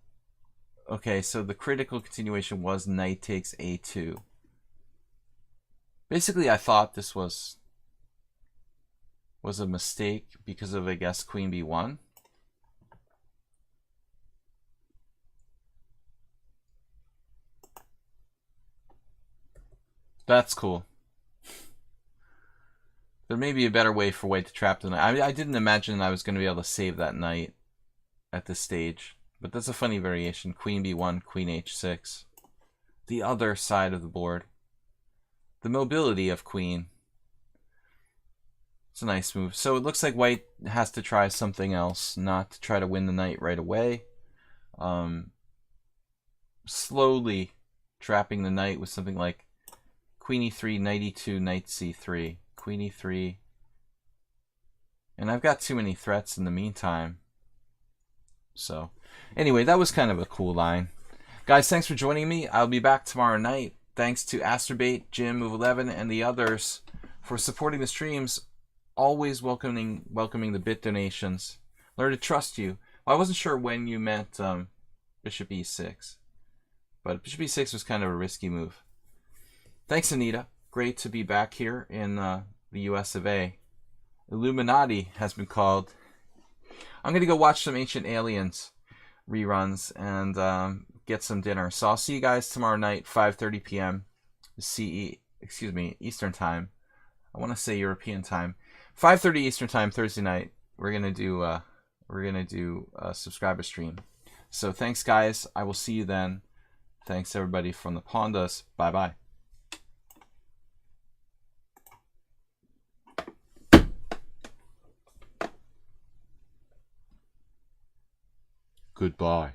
okay, so the critical continuation was knight takes a2. Basically, I thought this was a mistake because of, I guess, queen b1. That's cool. There may be a better way for white to trap the knight. I didn't imagine I was going to be able to save that knight at this stage. But that's a funny variation. Queen b1, queen h6. The other side of the board. The mobility of queen. It's a nice move. So it looks like white has to try something else, not to try to win the knight right away. Slowly trapping the knight with something like queen e3, knight e2, knight c3. Queen e3. And I've got too many threats in the meantime. So, anyway, that was kind of a cool line. Guys, thanks for joining me. I'll be back tomorrow night. Thanks to Astrobait, Jim, Move 11, and the others for supporting the streams. Always welcoming the bit donations. Learn to trust you. Well, I wasn't sure when you meant Bishop e6. But Bishop e6 was kind of a risky move. Thanks, Anita. Great to be back here in the US of A. Illuminati has been called. I'm going to go watch some Ancient Aliens reruns and get some dinner. So I'll see you guys tomorrow night, 5:30 p.m. Eastern time. I want to say European time. 5:30 Eastern time, Thursday night. We're going to do a subscriber stream. So thanks, guys. I will see you then. Thanks, everybody from the Pondas. Bye-bye. Goodbye.